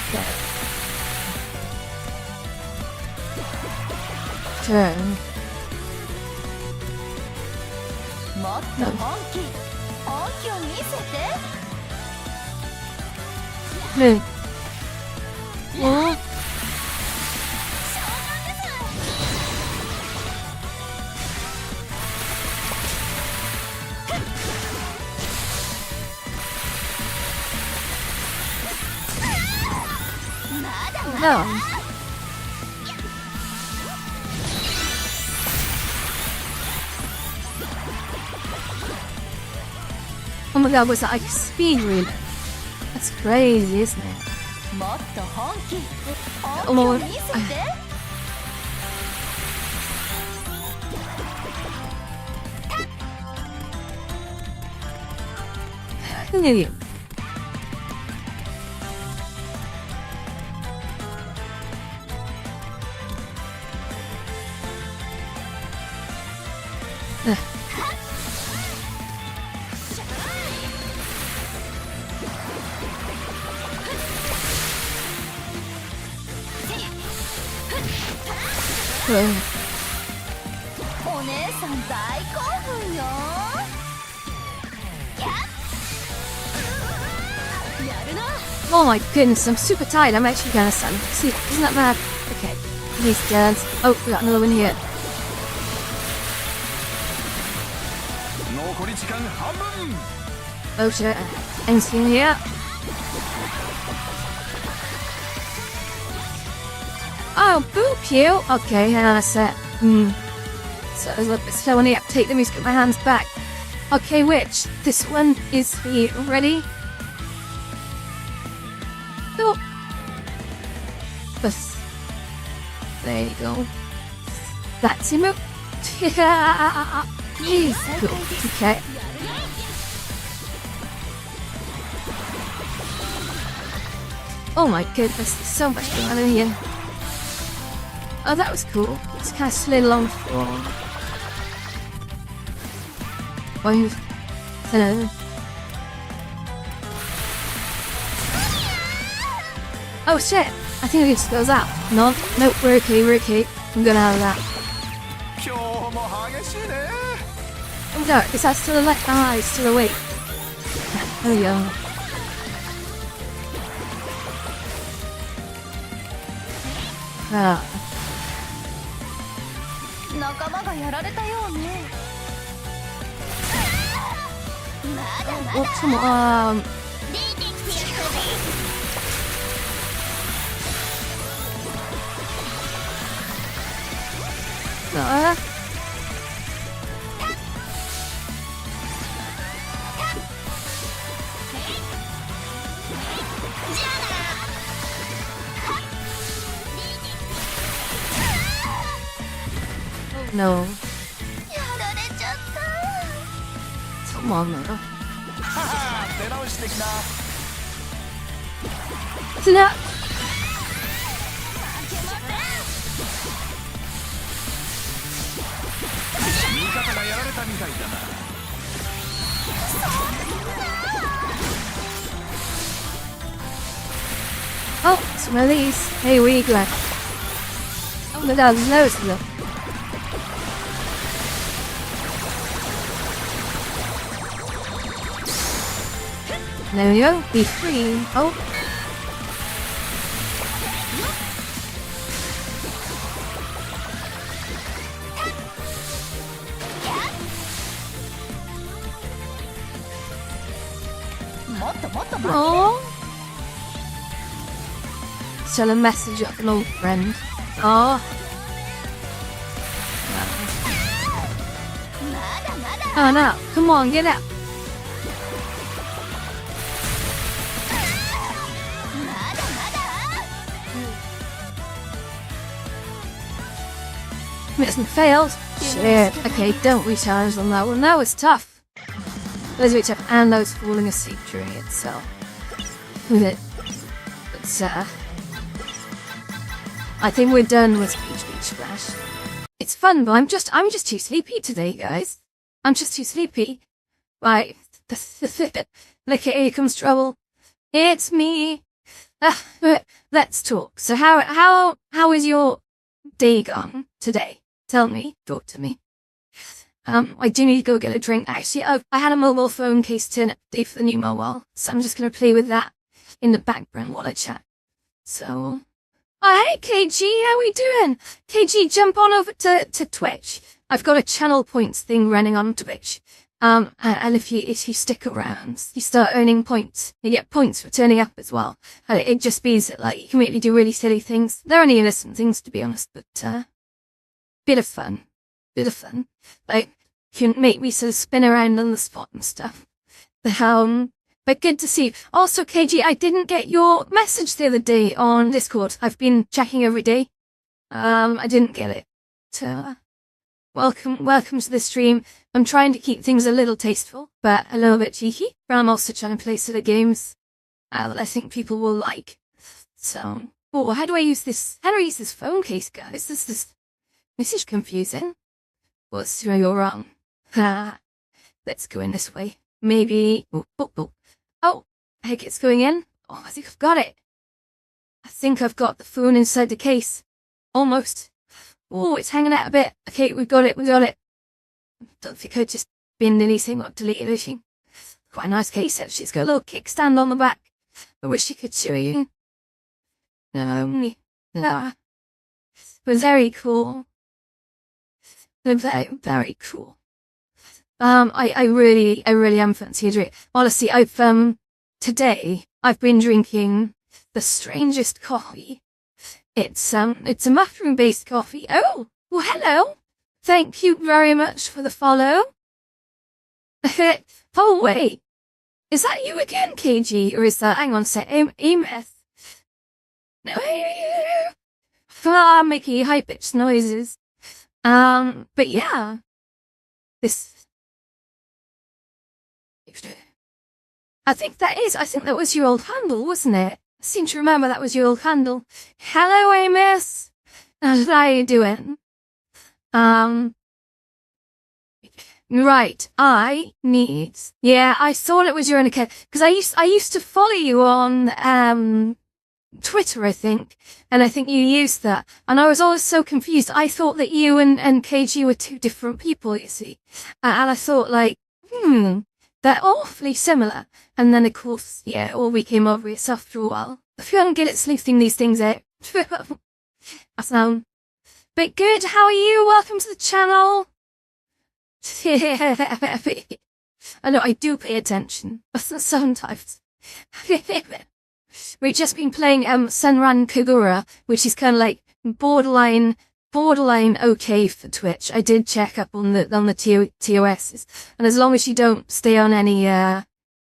A: Okay. Turn. No. No. What? No. Oh my god, was that like a speed reader? That's crazy, isn't it? Oh Lord. Who knew you? Oh my goodness, I'm super tired. I'm actually gonna stand. See, isn't that bad? Okay, these guns. Oh, we got another one here. Oh shit, anything here? Oh, boop you! Okay, hang on a sec. So there's a little bit slow on the uptake. Let me just get my hands back. Okay, which? This one is for you. Ready? Oh. But there you go. That's him. He's cool. Okay. Oh my goodness, there's so much going on in here. Oh, that was cool. It's kind of slid along the floor. Boing. Hello. Oh shit! I think it just goes out. No, nope, we're okay, we're okay. I'm gonna have that. Oh no, is that still alive? Ah, he's still awake. There we go. Ah. Oh, come on. No. Come on now. Oh, it's release. Hey, we go. Oh, look, there's loads of them. There we go. Be free. Oh. Oh. Still a message of an old friend. Oh. Oh no. Come on, get out. Mission failed. Shit. Okay, don't re-challenge on that one. That was tough. Those were tough, and those falling asleep during it, so. But, I think we're done with Beach Splash. It's fun, but I'm just too sleepy today, guys. I'm just too sleepy. Right. Look, here comes trouble. It's me. Let's talk. So how is your day gone today? Tell me. Talk to me. I do need to go get a drink. Actually, I had a mobile phone case turn update for the new mobile, so I'm just gonna play with that in the background while I chat. So, oh hey KG, how we doing? KG, jump on over to Twitch. I've got a channel points thing running on Twitch. And if you stick around, you start earning points. You get points for turning up as well. And it just means that like you can really do really silly things. They're only innocent things to be honest, but bit of fun. Like, you can make me sort of spin around on the spot and stuff. But good to see you. Also, KG, I didn't get your message the other day on Discord. I've been checking every day. I didn't get it. Welcome to the stream. I'm trying to keep things a little tasteful, but a little bit cheeky. But I'm also trying to play sort of games that I think people will like. So, oh, how do I use this? How do I use this phone case, guys? This is confusing. What's you're wrong? Let's go in this way. Maybe. Oh, heck, it's going in. Oh, I think I've got it. I think I've got the phone inside the case. Almost. Oh, it's hanging out a bit. Okay, we got it. Don't think I'd just binned anything or deleted anything. Quite a nice case, actually. It's got a little kickstand on the back. I wish I could show you. No. But very cool. Very, very cool. I really am fancy a drink. Honestly, today I've been drinking the strangest coffee. It's a mushroom-based coffee. Oh, well, hello. Thank you very much for the follow. Oh, wait. Is that you again, KG? Or is that, hang on a sec, Emeth? No, making high-pitched noises. But yeah. I think that was your old handle, wasn't it? I seem to remember that was your old handle. Hello, Amos. How you doing? Right. I thought it was your own account because I used to follow you on Twitter, I think, and I think you used that, and I was always so confused. I thought that you and KG were two different people, you see, and I thought like, they're awfully similar. And then of course, yeah, all became obvious after a while. If you don't get it sleuthing these things out. But good, how are you? Welcome to the channel. I know I do pay attention, but sometimes. We've just been playing Senran Kagura, which is kind of like borderline okay for Twitch. I did check up on the TOSs, and as long as you don't stay on any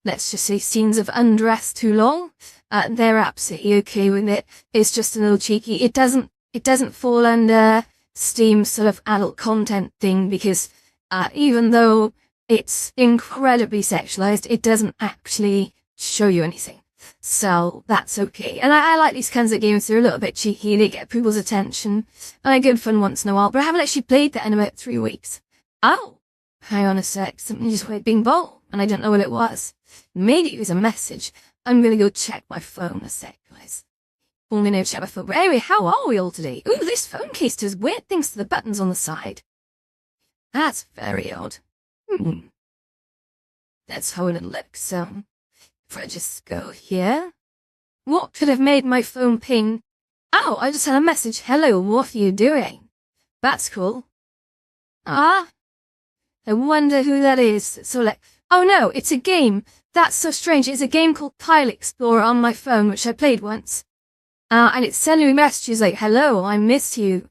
A: let's just say scenes of undress too long, they're absolutely okay with it. It's just a little cheeky. It doesn't fall under Steam's sort of adult content thing because even though it's incredibly sexualized, it doesn't actually show you anything. So that's okay. And I like these kinds of games. They're a little bit cheeky. They get people's attention. And they're good fun once in a while. But I haven't actually played that in about 3 weeks. Oh, Hang on a sec, something just went bing bong, and I don't know what it was. Maybe it was a message. I'm gonna go check my phone a sec, guys. I'm gonna check my phone. But anyway, how are we all today? Ooh, this phone case does weird things to the buttons on the side. That's very odd. That's how it looks, so... If I just go here... What could have made my phone ping? Oh, I just had a message. Hello, what are you doing? That's cool. Ah? I wonder who that is. So like, oh no, it's a game. That's so strange. It's a game called Tile Explorer on my phone, which I played once. And it's sending me messages like, hello, I missed you.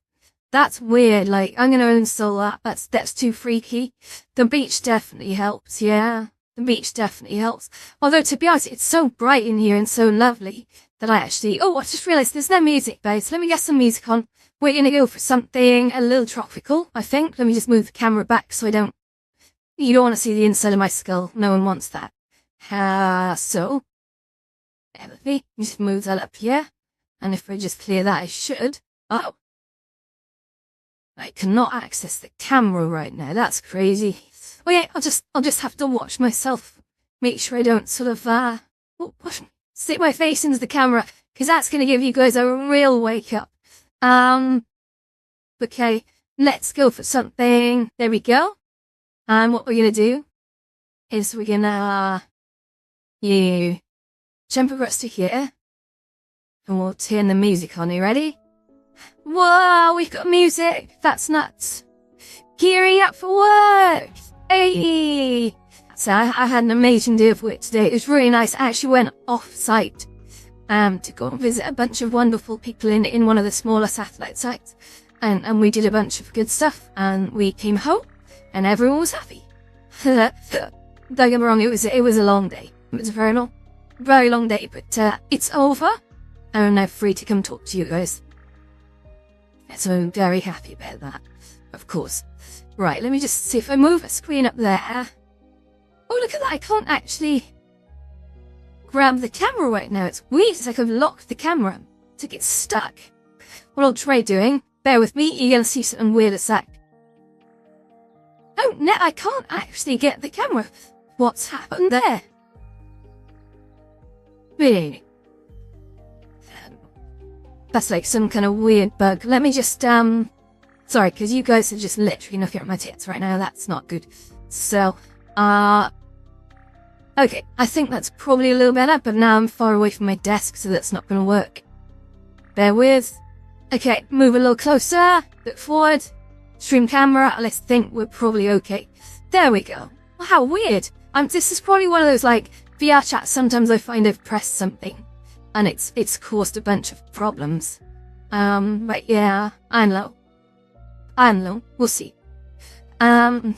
A: That's weird. Like, I'm gonna install that. That's too freaky. The beach definitely helps, yeah. The beach definitely helps. Although, to be honest, it's so bright in here and so lovely that I actually... Oh, I just realised there's no music, guys. Let me get some music on. We're gonna go for something a little tropical, I think. Let me just move the camera back so I don't... You don't want to see the inside of my skull. No one wants that. So... Everything. Just move that up here. And if I just clear that, I should... Oh. I cannot access the camera right now. That's crazy. Oh yeah, I'll just have to watch myself. Make sure I don't sort of, stick my face into the camera, because that's going to give you guys a real wake up. Okay, let's go for something. There we go. And what we're going to do is we're going to, jump across to here. And we'll turn the music on. Are you ready? Whoa, we've got music. That's nuts. Gearing up for work. Hey! So I had an amazing day of work today. It was really nice. I actually went off-site to go and visit a bunch of wonderful people in one of the smaller satellite sites. And we did a bunch of good stuff. And we came home and everyone was happy. Don't get me wrong, it was a long day. It was a very long day, but it's over. And I'm now free to come talk to you guys. So I'm very happy about that, of course. Right, let me just see if I move a screen up there. Oh, look at that, I can't actually grab the camera right now. It's weird, it's like I've locked the camera to get stuck. What I'll try doing, bear with me, you're gonna see something weird a sec. Oh, no, I can't actually get the camera. What's happened there? Really? That's like some kind of weird bug. Let me just, sorry, because you guys are just literally looking at my tits right now. That's not good. So, okay, I think that's probably a little better, but now I'm far away from my desk, so that's not going to work. Bear with. Okay, move a little closer. Look forward. Stream camera. Let's think we're probably okay. There we go. Well, how weird. This is probably one of those, like, VR chats. Sometimes I find I've pressed something, and it's caused a bunch of problems. But yeah, I don't know. We'll see. I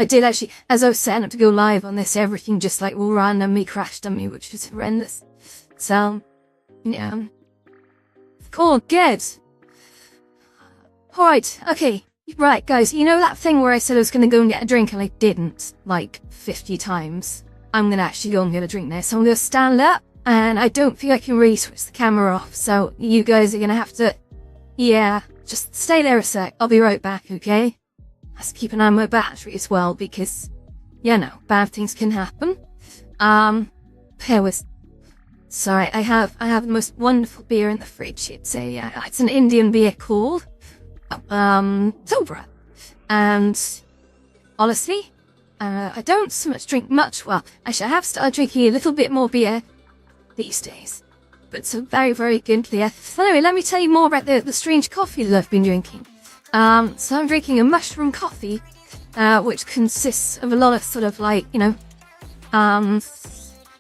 A: did actually, as I was setting up to go live on this, everything just like randomly crashed on me, which was horrendous. So, yeah. Cool, good. Alright, okay. Right, guys, you know that thing where I said I was going to go and get a drink and I didn't, like, 50 times? I'm going to actually go and get a drink now, so I'm going to stand up, and I don't think I can really switch the camera off, so you guys are going to have to... Yeah, just stay there a sec. I'll be right back, okay? Let's keep an eye on my battery as well, because, you know, bad things can happen. Bear with... Sorry, I have the most wonderful beer in the fridge. It's an Indian beer called... Sobra. And, honestly, I don't so much drink much. Well, actually, I have started drinking a little bit more beer these days. But it's a very, very good beer. So anyway, let me tell you more about the strange coffee that I've been drinking. So I'm drinking a mushroom coffee, which consists of a lot of sort of like, you know,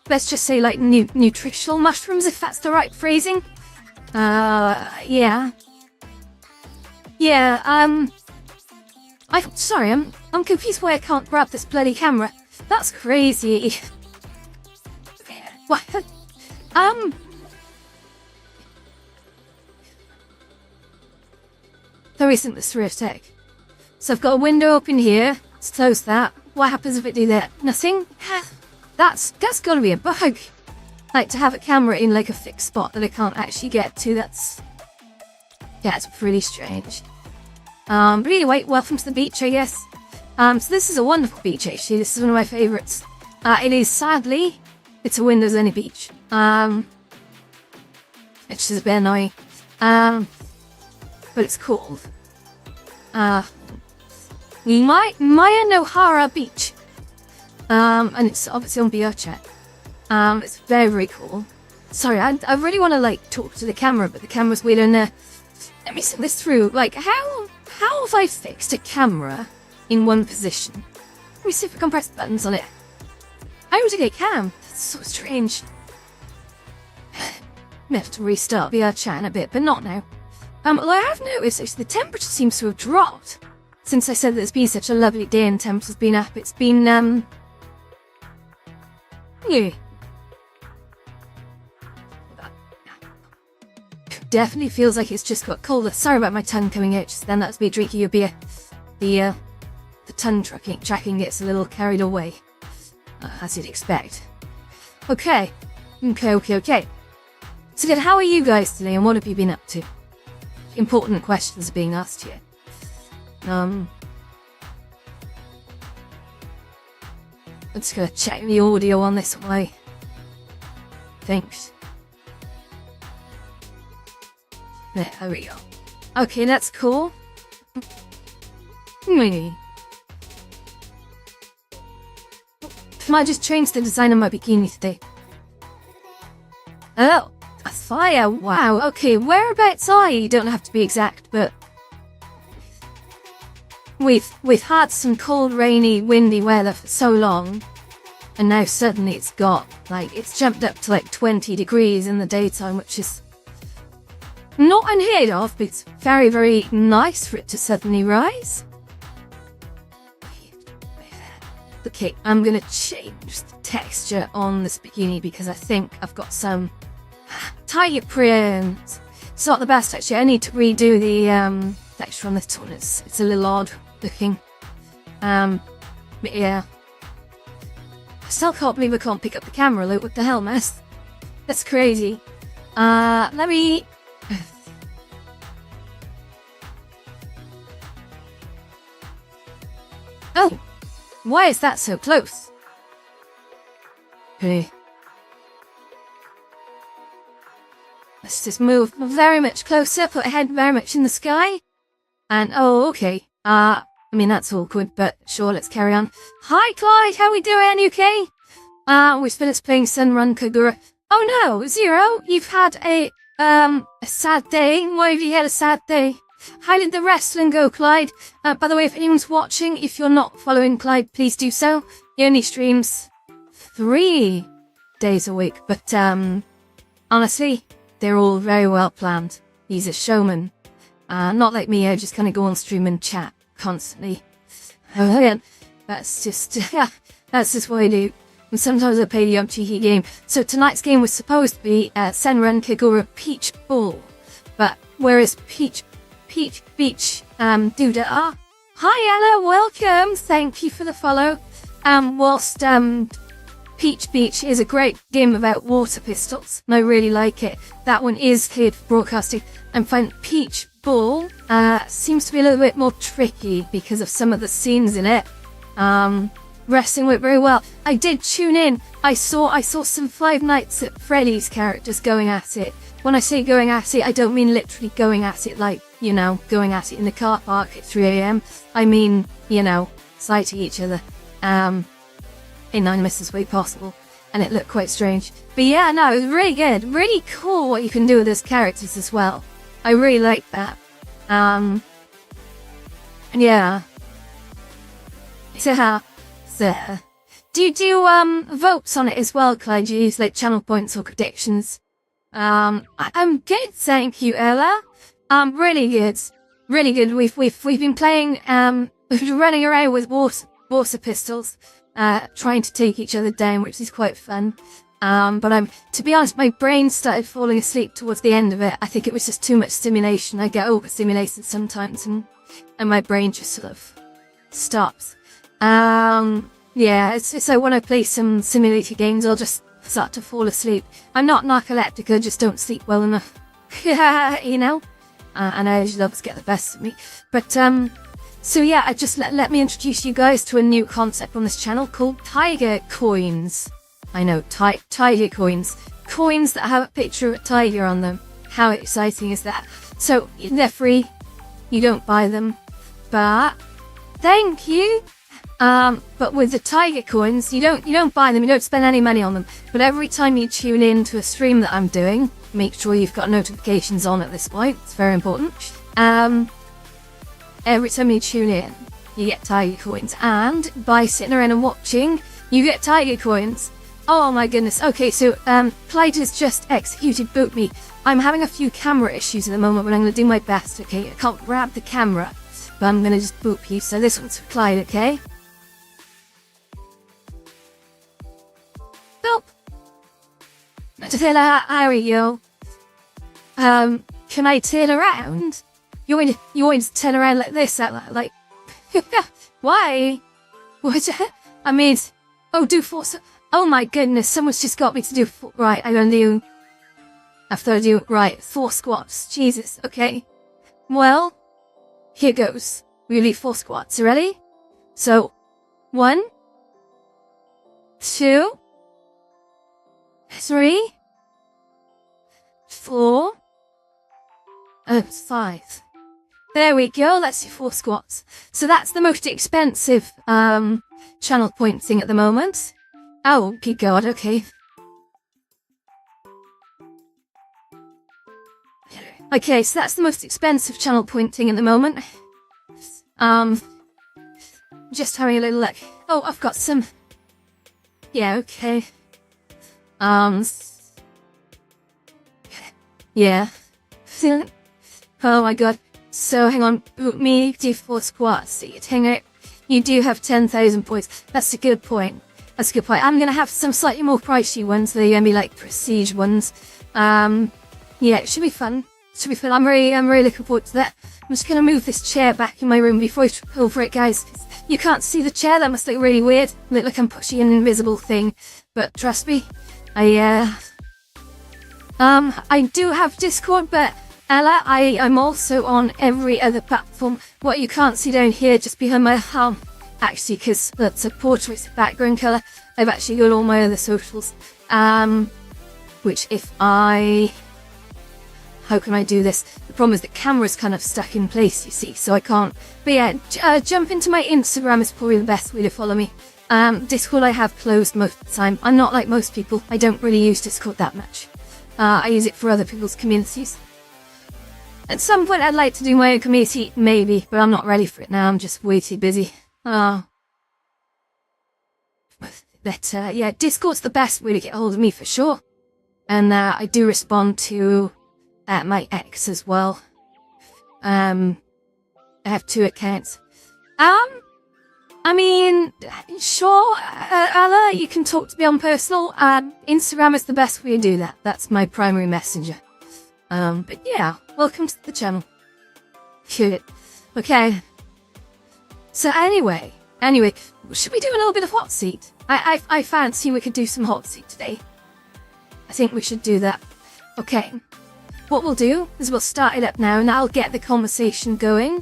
A: let's just say like nutritional mushrooms, if that's the right phrasing. Yeah. Yeah, I'm sorry, I'm confused why I can't grab this bloody camera. That's crazy. What? There isn't this rear tech. So I've got a window open here. Let's close that. What happens if I do that? Nothing? That's gotta be a bug. Like, to have a camera in like a fixed spot that I can't actually get to, that's... Yeah, it's pretty strange. But anyway, welcome to the beach, I guess. So this is a wonderful beach, actually. This is one of my favourites. It is, sadly, it's a windows-only beach. Which is a bit annoying. But it's called Maya Nohara Beach. And it's obviously on BioChat. It's very, very cool. Sorry, I really want to, like, talk to the camera, but the camera's weird in there. Let me think this through. Like, how have I fixed a camera in one position? Let me see if I can press buttons on it. I don't think I can. That's so strange. May have to restart BioChat in a bit, but not now. Well, I have noticed actually the temperature seems to have dropped since I said that it's been such a lovely day and temperature's been up. It's been yeah. Definitely feels like it's just got colder. Sorry about my tongue coming out just then. That's me drinking your beer. The tongue tracking gets a little carried away, as you'd expect. Okay. So good, how are you guys today and what have you been up to? Important questions are being asked here. I'm just gonna check the audio on this one. Thanks. There we go. Okay, that's cool. I just changed the design of my bikini today. Oh, a fire! Wow. Okay, whereabouts are you? You don't have to be exact, but we've had some cold, rainy, windy weather for so long, and now suddenly it's jumped up to like 20 degrees in the daytime, which is not unheard of, but it's very, very nice for it to suddenly rise. Okay, I'm gonna change the texture on this bikini because I think I've got some tight print. It's not the best actually. I need to redo the texture on this one. It's a little odd looking. But yeah. I still can't believe I can't pick up the camera. Like, what the hell, mess? That's crazy. Let me. Oh, why is that so close? Okay. Let's just move very much closer, put a head very much in the sky. And, oh, okay. I mean, that's awkward, but sure, let's carry on. Hi, Clyde, how we doing? You okay? We've finished playing Senran Kagura. Oh no, Zero, you've had a sad day. Why have you had a sad day? How did the wrestling go, Clyde? By the way, if anyone's watching, if you're not following Clyde, please do so. He only streams 3 days a week, but, honestly, they're all very well planned. He's a showman. Not like me, I just kind of go on stream and chat constantly. That's just what I do. And sometimes I play the cheeky game. So tonight's game was supposed to be Senran Kagura Peach Ball. But whereas Peach Beach Duda are. Hi Ella, welcome. Thank you for the follow. Whilst Peach Beach is a great game about water pistols, and I really like it. That one is cleared for broadcasting. I find Peach Ball seems to be a little bit more tricky because of some of the scenes in it. Wrestling worked very well. I did tune in. I saw some Five Nights at Freddy's characters going at it. When I say going at it, I don't mean literally going at it like, you know, going at it in the car park at 3 AM. I mean, you know, sighting each other. In the nicest way possible. And it looked quite strange. But yeah, no, it was really good. Really cool what you can do with those characters as well. I really like that. Yeah. So, do you do votes on it as well, Clyde? Do you use like channel points or predictions? I'm good, thank you, Ella. Really good. Really good. We've been playing, we've been running around with water pistols, trying to take each other down, which is quite fun. But to be honest, my brain started falling asleep towards the end of it. I think it was just too much stimulation. I get overstimulated sometimes and my brain just sort of stops. Yeah, it's like when I play some simulator games, I'll just start to fall asleep. I'm not narcoleptic, I just don't sleep well enough. You know? and Edge loves to get the best of me. But, so yeah, I just let me introduce you guys to a new concept on this channel called Tiger Coins. I know, Tiger Coins. Coins that have a picture of a tiger on them. How exciting is that? So, they're free. You don't buy them. But, thank you! But with the Tiger Coins, you don't buy them, you don't spend any money on them. But every time you tune in to a stream that I'm doing, make sure you've got notifications on at this point. It's very important. Every time you tune in, you get Tiger Coins. And by sitting around and watching, you get Tiger Coins. Oh my goodness. Okay, so, Plight has just executed Boot Me. I'm having a few camera issues at the moment, but I'm going to do my best, okay? I can't grab the camera, but I'm going to just boop you. So this one's for Clyde, okay? Boop. How are you? Can I turn around? You want to turn around like this? Like, why? What? I mean, oh, do force. Oh my goodness, someone's just got me to do. Right, I'm gonna do. After I do, right, 4 squats. Jesus, okay. Well, here goes. We'll do 4 squats. Ready? So, 1, 2, 3, 4, and 5. There we go, let's do 4 squats. So that's the most expensive channel point thing at the moment. Oh, good God, okay. Okay, so that's the most expensive channel point thing at the moment. Just having a little look. Oh, I've got some. Yeah, okay. Yeah. Oh my God. So hang on, boot me, do 4 squats. So you do have 10,000 points. That's a good point. That's a good point. I'm gonna have some slightly more pricey ones. They're gonna be like prestige ones. Yeah, it should be fun. Should be fun. I'm really looking forward to that. I'm just gonna move this chair back in my room before I trip over it, guys. You can't see the chair. That must look really weird. Look like I'm pushing an invisible thing. But trust me, I do have Discord, but Ella, I'm also on every other platform. What you can't see down here, just behind my actually, because that's a portrait background colour, I've actually got all my other socials. Which if how can I do this? The problem is the camera's kind of stuck in place, you see, so I can't. But yeah, jump into my Instagram is probably the best way to follow me. Discord I have closed most of the time. I'm not like most people. I don't really use Discord that much. I use it for other people's communities. At some point I'd like to do my own community, maybe, but I'm not ready for it now. I'm just way too busy. But yeah, Discord's the best way to get hold of me for sure. And I do respond to my ex as well. I have 2 accounts. I mean, sure, Ella, you can talk to me on personal. Instagram is the best way to do that. That's my primary messenger. But yeah, welcome to the channel. Cute. Okay. So anyway, should we do a little bit of hot seat? I fancy we could do some hot seat today. I think we should do that. Okay. What we'll do is we'll start it up now and I'll get the conversation going.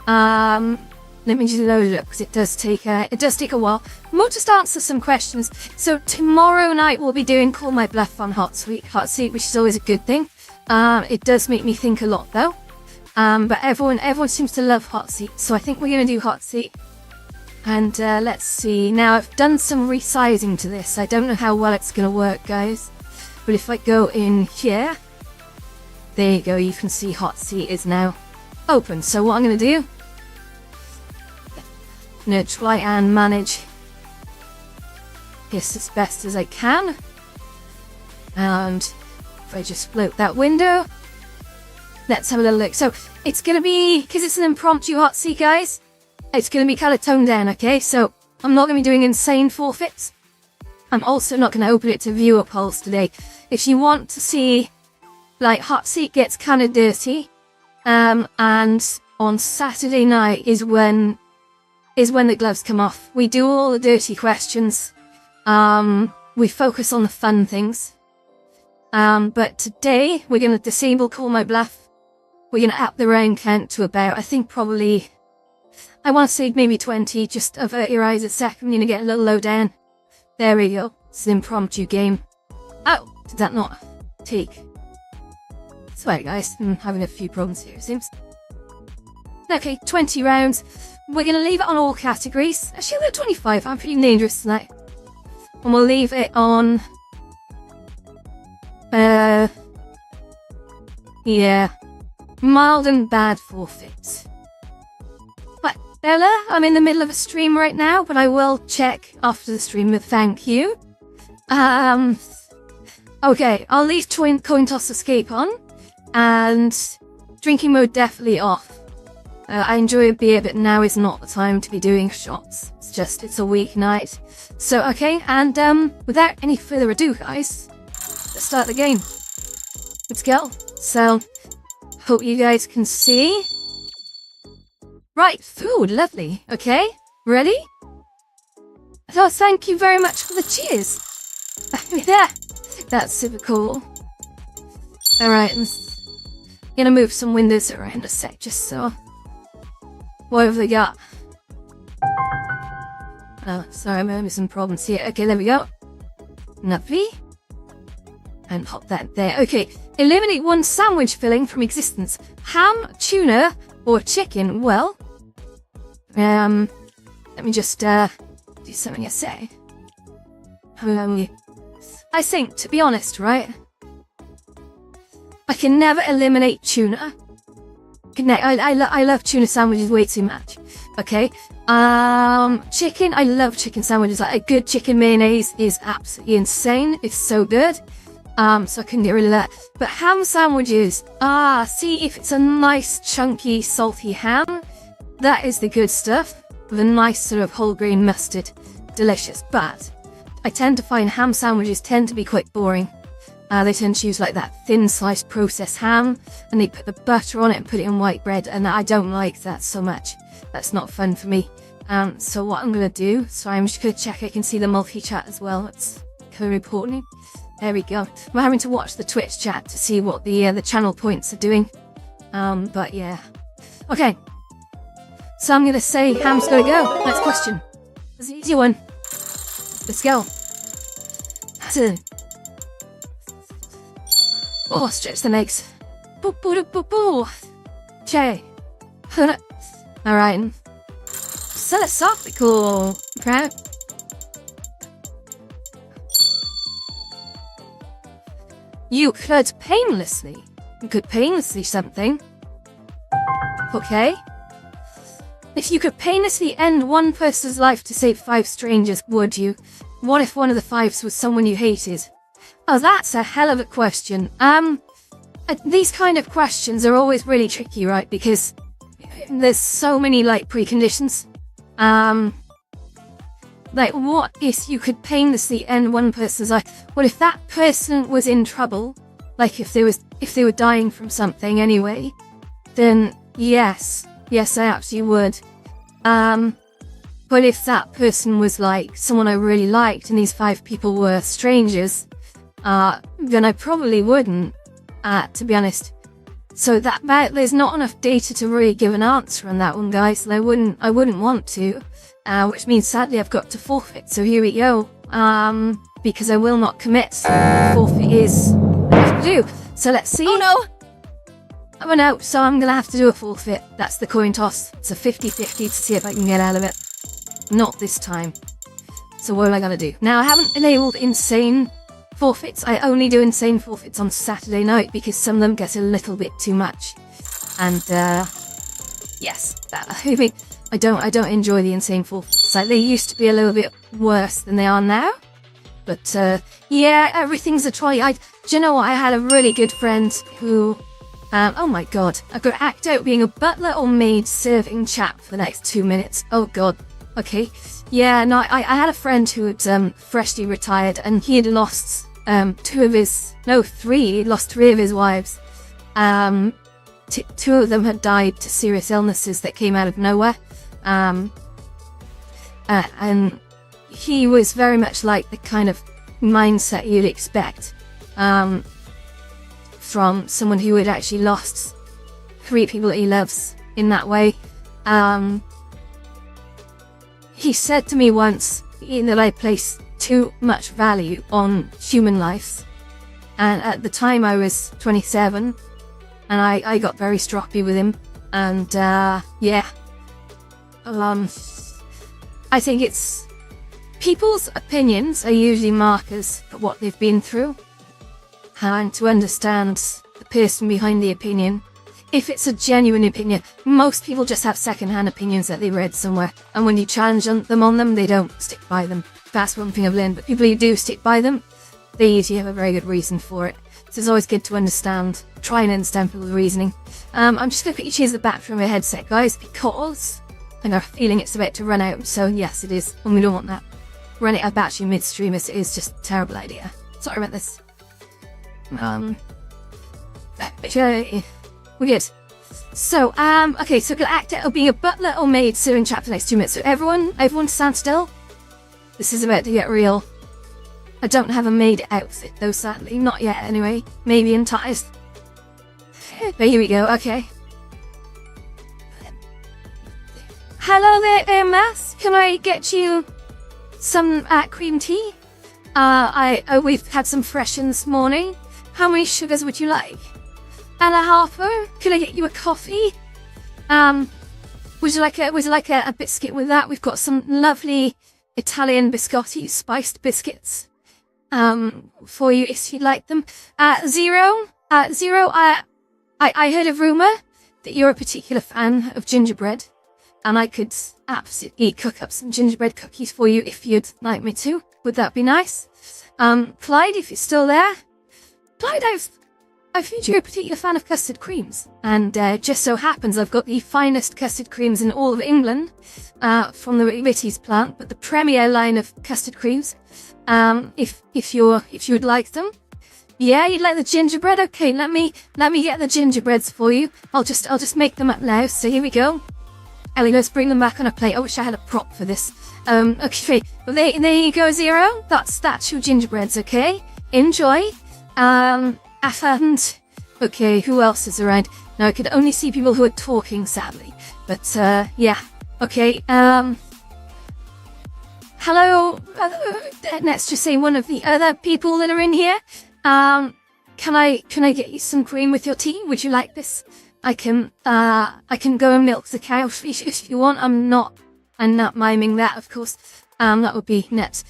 A: Let me just load it up because it does take a while. We'll just answer some questions. So tomorrow night we'll be doing Call My Bluff on Hot Seat, which is always a good thing. It does make me think a lot though. But everyone seems to love Hot Seat, so I think we're gonna do Hot Seat. And let's see. Now I've done some resizing to this. I don't know how well it's gonna work, guys. But if I go in here, there you go. You can see Hot Seat is now open. So what I'm gonna do? I'm gonna try and manage this as best as I can. And if I just float that window, let's have a little look. So it's gonna be, because it's an impromptu hot seat, guys, it's gonna be kind of toned down, okay? So I'm not gonna be doing insane forfeits. I'm also not gonna open it to viewer polls today. If you want to see, like, hot seat gets kind of dirty, and on Saturday night is when the gloves come off. We do all the dirty questions. We focus on the fun things. But today we're gonna disable Call My Bluff. we're gonna up the round count to about, I think probably, I want to say maybe 20, just avert your eyes a second, you're gonna get a little low down. There we go, it's an impromptu game. Oh, did that not take? Sorry guys, I'm having a few problems here, it seems. Okay, 20 rounds. We're gonna leave it on all categories. Actually, we're 25, I'm feeling dangerous tonight. And we'll leave it on... yeah. Mild and bad forfeit. But, Bella, I'm in the middle of a stream right now, but I will check after the stream with thank you. Okay, I'll leave coin toss escape on. And drinking mode definitely off. I enjoy a beer, but now is not the time to be doing shots. It's a weeknight. So, okay, and without any further ado, guys, let's start the game. Let's go. So, hope you guys can see. Right, food, lovely. Okay, ready? Oh, thank you very much for the cheers. Yeah, that's super cool. Alright, I'm gonna move some windows around a sec, just so. What have we got? Oh, sorry, I'm having some problems here. Okay, there we go. Lovely. And pop that there. Okay, eliminate one sandwich filling from existence. Ham, tuna, or chicken. Well, let me just do something I say. I think, to be honest, right? I can never eliminate tuna. I love tuna sandwiches way too much. Okay. Chicken. I love chicken sandwiches. Like a good chicken mayonnaise is absolutely insane. It's so good. So I couldn't get rid of that. But ham sandwiches. See if it's a nice chunky salty ham. That is the good stuff. With a nice sort of whole grain mustard. Delicious. But I tend to find ham sandwiches tend to be quite boring. They tend to use like that thin sliced processed ham and they put the butter on it and put it in white bread, and I don't like that so much. That's not fun for me. So what I'm gonna do, so I'm just gonna check I can see the multi-chat as well. It's co-reporting. There we go. I'm having to watch the Twitch chat to see what the channel points are doing. But yeah. Okay. So I'm gonna say ham's gotta go. Next question. It's an easy one. Let's go. Oh, stretch the legs. Okay. Alright. Philosophical. Proud. You could painlessly something. Okay. If you could painlessly end one person's life to save 5 strangers, would you? What if one of the 5s was someone you hated? Oh, that's a hell of a question. These kind of questions are always really tricky, right? Because there's so many, like, preconditions. Like, what if you could painlessly end one person's life? What if that person was in trouble? Like, if they were dying from something anyway, then yes, I absolutely would. But if that person was, like, someone I really liked and these 5 people were strangers, then I probably wouldn't, to be honest. So there's not enough data to really give an answer on that one, guys. And I wouldn't want to, which means sadly I've got to forfeit. So here we go. Because I will not commit. Forfeit is what I have to do. So let's see.
D: Oh no!
A: I went out, so I'm gonna have to do a forfeit. That's the coin toss. It's a 50-50 to see if I can get out of it. Not this time. So what am I gonna do? Now I haven't enabled insane forfeits. I only do insane forfeits on Saturday night because some of them get a little bit too much. And yes, I don't enjoy the insane forfeits. Like, they used to be a little bit worse than they are now. But yeah, everything's a try. Do you know what? I had a really good friend who oh my god, I could act out being a butler or maid serving chap for the next 2 minutes. Oh god. Okay. Yeah, no, I had a friend who had freshly retired and he had lost 3. He lost 3 of his wives. 2 of them had died to serious illnesses that came out of nowhere. And he was very much like the kind of mindset you'd expect from someone who had actually lost treat people that he loves in that way. He said to me once that I place too much value on human life. And at the time I was 27, and I got very stroppy with him. And yeah. I think it's... people's opinions are usually markers for what they've been through. And to understand the person behind the opinion, if it's a genuine opinion, most people just have second-hand opinions that they read somewhere. And when you challenge them on them, they don't stick by them. That's one thing I've learned. But people who do stick by them, they usually have a very good reason for it. So it's always good to understand, try and understand people's reasoning. I'm just going to quickly change the battery from my headset, guys, because I got a feeling it's about to run out. So yes, it is, and we don't want that. Running out of battery midstream is just a terrible idea. Sorry about this. We're good. So, okay, so Galactic will be a butler or maid serving chapter next 2 minutes. So everyone stand still. This is about to get real. I don't have a maid outfit though, sadly. Not yet, anyway. Maybe in ties. But here we go, okay. Hello there, Mass. Can I get you some cream tea? We've had some fresh in this morning. How many sugars would you like? And a halfer? Can I get you a coffee? Would you like a biscuit with that? We've got some lovely Italian biscotti spiced biscuits for you if you'd like them. Zero, I heard a rumor that you're a particular fan of gingerbread, and I could absolutely cook up some gingerbread cookies for you if you'd like me to. Would that be nice? Clyde, if you're still there. Clyde, I've heard you're a particular fan of custard creams, and just so happens I've got the finest custard creams in all of England from the Ritty's plant, but the premier line of custard creams. If you would like them. Yeah, you'd like the gingerbread? Okay, let me get the gingerbreads for you. I'll just make them up now. So here we go. Ellie, let's bring them back on a plate. I wish I had a prop for this. Okay, well, there you go, Zero. That's your gingerbreads, okay? Enjoy. And okay, who else is around? Now I could only see people who are talking, sadly. But yeah, okay. Hello. Let's just say one of the other people that are in here. Can I get you some cream with your tea? Would you like this? I can go and milk the cow if you want. I'm not miming that, of course. That would be net.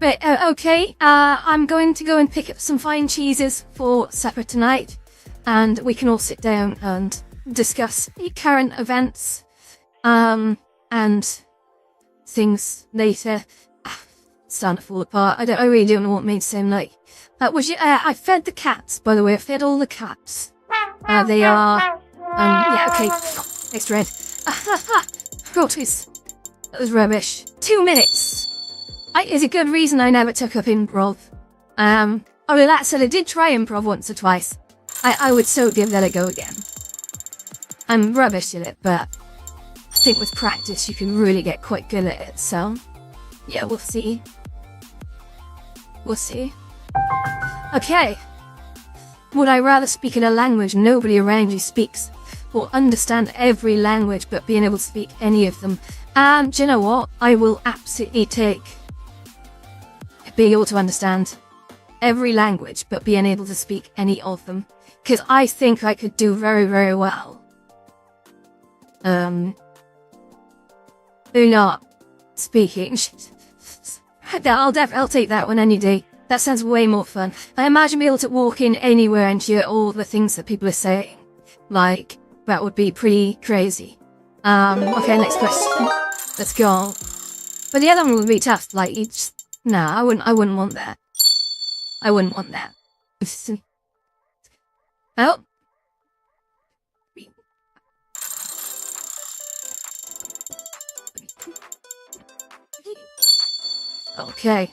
A: But okay, I'm going to go and pick up some fine cheeses for supper tonight, and we can all sit down and discuss the current events, and things later. It's starting to fall apart. I really don't know what made it sound like. I fed the cats, by the way. I fed all the cats. They are, yeah, okay. Next red. Rotties. That was rubbish. 2 minutes. Is a good reason I never took up improv. Although that said, I did try improv once or twice. I would so give that a go again. I'm rubbish at it, but I think with practice you can really get quite good at it, so yeah, we'll see. We'll see. Okay. Would I rather speak in a language nobody around you speaks, or understand every language but being able to speak any of them? Do you know what? I will absolutely take being able to understand every language but being able to speak any of them, because I think I could do very, very well not speaking. I'll take that one any day. That sounds way more fun. I imagine being able to walk in anywhere and hear all the things that people are saying. Like, that would be pretty crazy. Okay, next question. Let's go. But the other one would be tough. Like, you just, nah, I wouldn't want that. I wouldn't want that. Oh. Okay.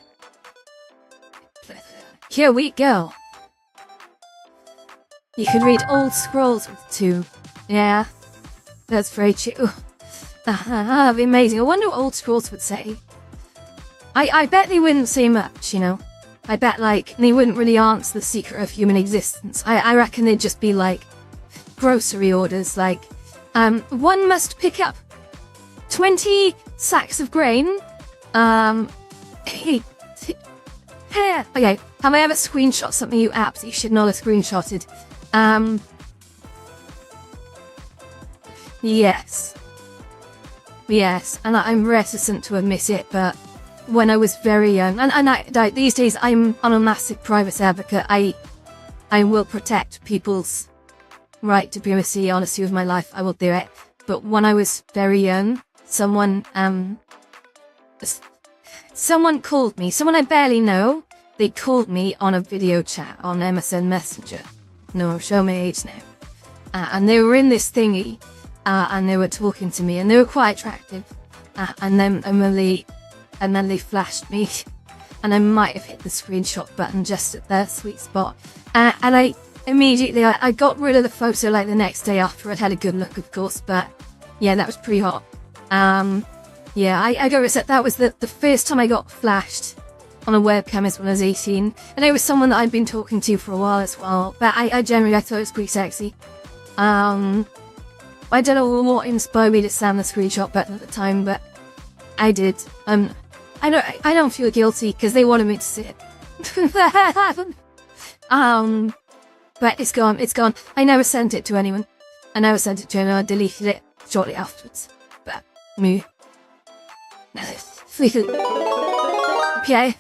A: Here we go. You could read old scrolls with 2. Yeah, that's very true. That'd be amazing. I wonder what old scrolls would say. I bet they wouldn't say much, you know. I bet, like, they wouldn't really answer the secret of human existence. I reckon they'd just be, like, grocery orders, like, one must pick up 20 sacks of grain, okay, have I ever screenshot something you absolutely should not have screenshotted? Yes. Yes, and I'm reticent to admit it, but when I was very young, and these days I'm a massive privacy advocate. I will protect people's right to privacy, honesty with my life. I will do it. But when I was very young, someone called me, someone I barely know. They called me on a video chat on MSN Messenger. No, show my age now. And they were in this thingy, and they were talking to me, and they were quite attractive. And then they flashed me, and I might have hit the screenshot button just at their sweet spot. And I immediately, I got rid of the photo like the next day after I'd had a good look, of course. But yeah, that was pretty hot. Yeah, I got upset. That was the first time I got flashed on a webcam is when I was 18, and it was someone that I'd been talking to for a while as well. But I generally thought it was pretty sexy. I don't know what inspired me to slam the screenshot button at the time, but I did. I don't feel guilty because they wanted me to see it. But it's gone. It's gone. I never sent it to anyone. I never sent it to anyone. I deleted it shortly afterwards. But me. Okay.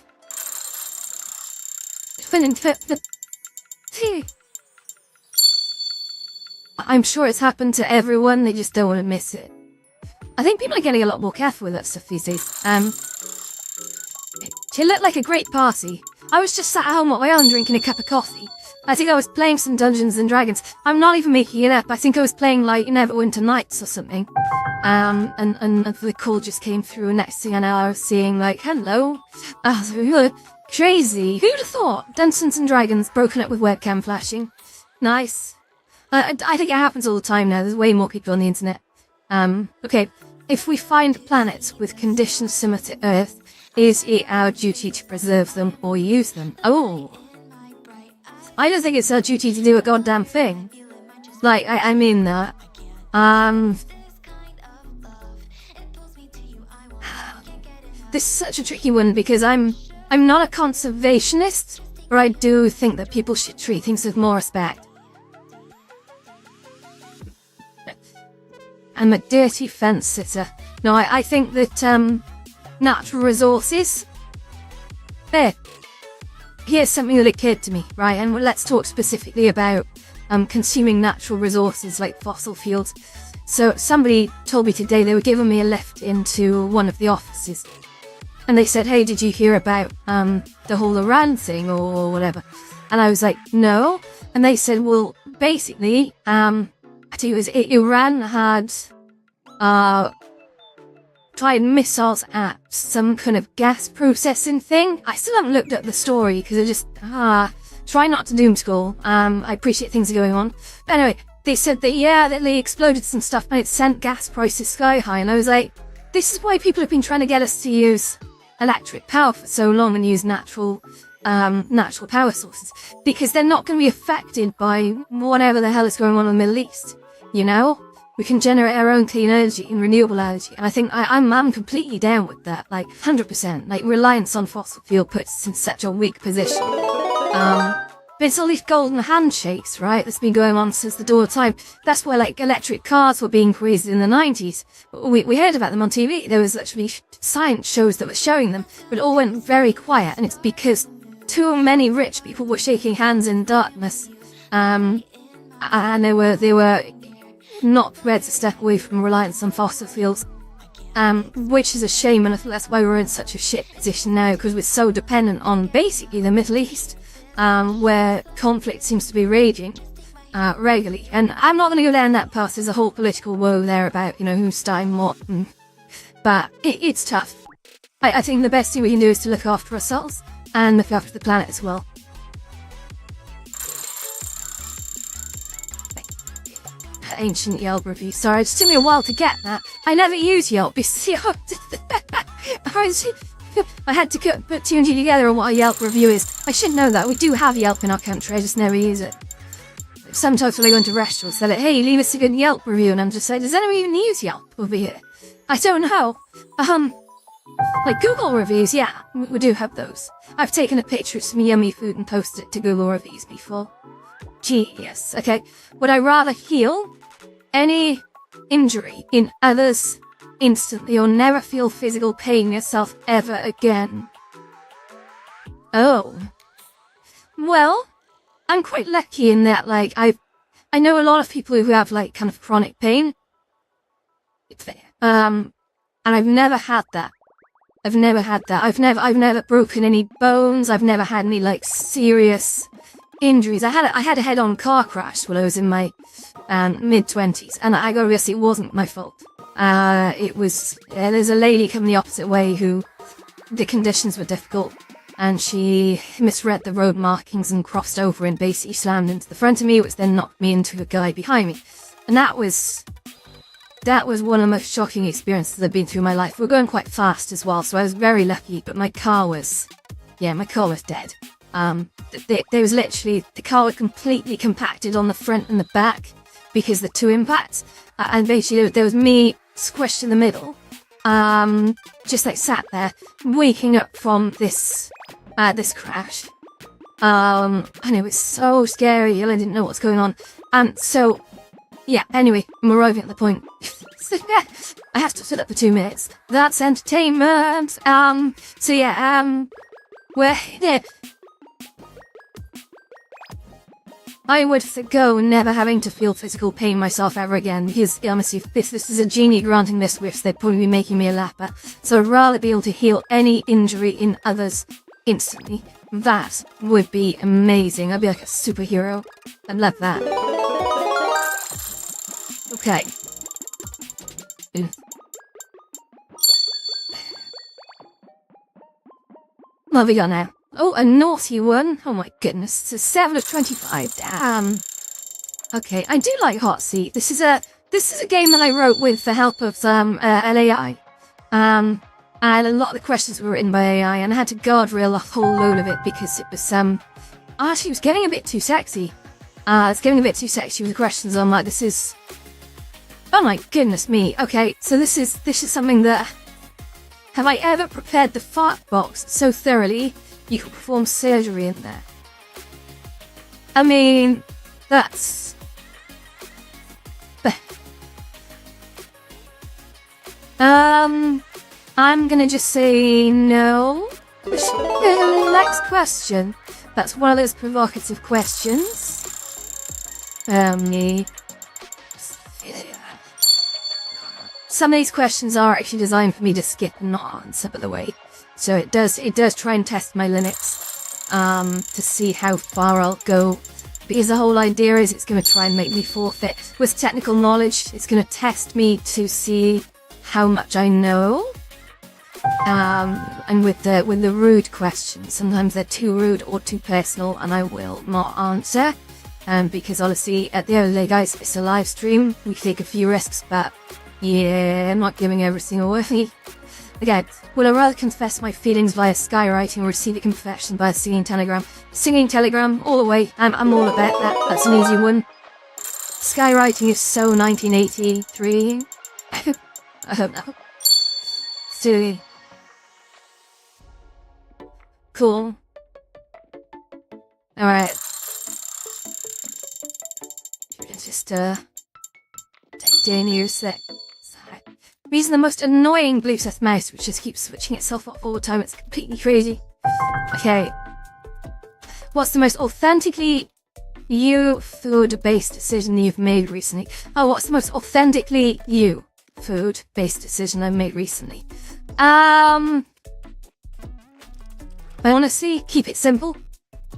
A: I'm sure it's happened to everyone, they just don't want to miss it. I think people are getting a lot more careful with that stuff these days. It looked like a great party. I was just sat at home on my own drinking a cup of coffee. I think I was playing some Dungeons and Dragons. I'm not even making it up. I think I was playing like Neverwinter Nights or something. And the call just came through, and next thing I know I was seeing like, hello. Crazy. Who'd have thought? Dungeons and Dragons broken up with webcam flashing. Nice. I think it happens all the time now. There's way more people on the internet. Okay. If we find planets with conditions similar to Earth, is it our duty to preserve them or use them? Oh. I don't think it's our duty to do a goddamn thing. Like, I mean that. This is such a tricky one because I'm not a conservationist, but I do think that people should treat things with more respect. I'm a dirty fence sitter. No, I think that natural resources. There. Here's something that occurred to me, right? And let's talk specifically about consuming natural resources like fossil fuels. So somebody told me today they were giving me a lift into one of the offices. And they said, hey, did you hear about the whole Iran thing or whatever? And I was like, no. And they said, well, basically, I think it was Iran had tried missiles at some kind of gas processing thing. I still haven't looked at the story because I just try not to doom scroll. I appreciate things are going on. But anyway, they said that, yeah, that they exploded some stuff and it sent gas prices sky high. And I was like, this is why people have been trying to get us to use electric power for so long and use natural power sources, because they're not going to be affected by whatever the hell is going on in the Middle East. You know, we can generate our own clean energy and renewable energy, and I think I'm completely down with that, like 100%. Like, reliance on fossil fuel puts us in such a weak position. But it's all these golden handshakes, right, that's been going on since the dawn of time. That's why, like, electric cars were being created in the 90s. We heard about them on TV. There was literally science shows that were showing them, but it all went very quiet, and it's because too many rich people were shaking hands in darkness. And they were not prepared to step away from reliance on fossil fuels. Which is a shame, and I think that's why we're in such a shit position now, because we're so dependent on basically the Middle East. Where conflict seems to be raging regularly. And I'm not going to go down that path. There's a whole political woe there about, you know, who's starting what. But it's tough. I think the best thing we can do is to look after ourselves and look after the planet as well. Ancient Yelp review. Sorry, it just took me a while to get that. I never use Yelp. I had to put two and two together on what a Yelp review is. I should know that. We do have Yelp in our country, I just never use it. Sometimes when I go into restaurants, they're like, hey, leave us a good Yelp review, and I'm just like, does anyone even use Yelp over here? I don't know. Like Google reviews, yeah, we do have those. I've taken a picture of some yummy food and posted it to Google reviews before. Genius. Okay, would I rather heal any injury in others instantly or never feel physical pain yourself ever again? Oh. Well, I'm quite lucky in that, like, I know a lot of people who have, like, kind of chronic pain. And I've never had that. I've never broken any bones. I've never had any, like, serious injuries. I had a head-on car crash when I was in my mid-20s, and I gotta be honest, it wasn't my fault. It was, there's a lady coming the opposite way who, the conditions were difficult, and she misread the road markings and crossed over and basically slammed into the front of me, which then knocked me into a guy behind me. And that was one of the most shocking experiences I've been through in my life. We're going quite fast as well, so I was very lucky, but my car was dead. There was literally, the car was completely compacted on the front and the back because the two impacts, and basically there was me squished in the middle, just like sat there, waking up from this crash. And it was so scary, and I didn't know what was going on. And so, yeah, anyway, I'm arriving at the point. So, yeah, I have to sit up for 2 minutes. That's entertainment. So yeah, yeah. I would forgo never having to feel physical pain myself ever again, because honestly, if this is a genie granting this wish, they'd probably be making me a lapper. So I'd rather be able to heal any injury in others instantly. That would be amazing. I'd be like a superhero. I'd love that. Okay. What have we got now? Oh, a naughty one. Oh my goodness. It's a 7 of 25. Damn. Okay, I do like Hot Seat. This is a game that I wrote with the help of an AI. And a lot of the questions were written by AI, and I had to guardrail a whole load of it because it was actually it was getting a bit too sexy. It's getting a bit too sexy with the questions. I'm like, this is, oh my goodness me. Okay, so this is something that, have I ever prepared the fart box so thoroughly you could perform surgery in there? I mean, that's... I'm gonna just say no. Next question. That's one of those provocative questions. Some of these questions are actually designed for me to skip and not answer, by the way. So it does try and test my limits, to see how far I'll go. Because the whole idea is it's going to try and make me forfeit. With technical knowledge, it's going to test me to see how much I know. And with the rude questions, sometimes they're too rude or too personal, and I will not answer. Because honestly, at the end of the day, guys, it's a live stream. We take a few risks, but yeah, I'm not giving everything away. Okay, will I rather confess my feelings via skywriting or receive a confession by a singing telegram? Singing telegram, all the way. I'm all about that. That's an easy one. Skywriting is so 1983. I hope not. Silly. Cool. Alright. Just, take down your sec. I'm using the most annoying Bluetooth mouse, which just keeps switching itself off all the time. It's completely crazy. Okay. What's the most authentically you food-based decision you've made recently? Oh, what's the most authentically you food-based decision I've made recently? I honestly keep it simple.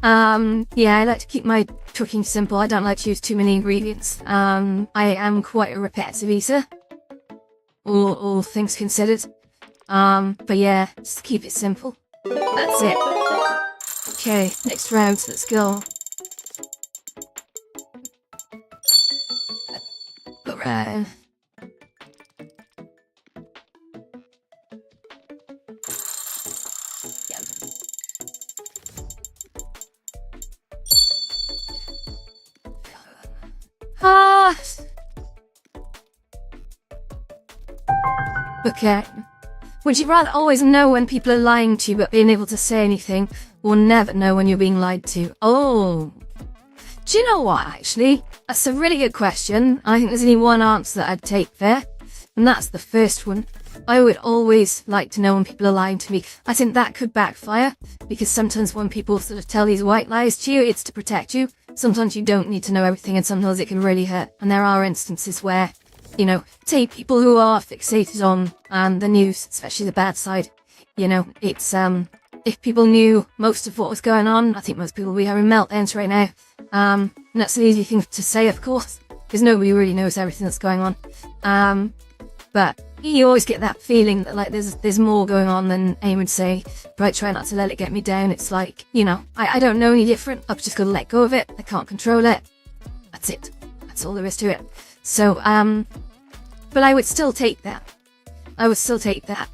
A: Yeah, I like to keep my cooking simple. I don't like to use too many ingredients. I am quite a repetitive eater. All things considered. But yeah, just keep it simple. That's it. Okay, next round, let's go. Alright. Okay. Would you rather always know when people are lying to you but being able to say anything, or never know when you're being lied to? Oh. Do you know what, actually? That's a really good question. I think there's only one answer that I'd take there, and that's the first one. I would always like to know when people are lying to me. I think that could backfire, because sometimes when people sort of tell these white lies to you, it's to protect you. Sometimes you don't need to know everything, and sometimes it can really hurt. And there are instances where, you know, say people who are fixated on the news, especially the bad side, you know, it's, if people knew most of what was going on, I think most people would be having meltdowns right now. And that's an easy thing to say, of course, because nobody really knows everything that's going on. But you always get that feeling that, like, there's more going on than AIM would say, but I try not to let it get me down. It's like, you know, I don't know any different. I've just got to let go of it. I can't control it. That's it. That's all there is to it. So, but I would still take that. I would still take that.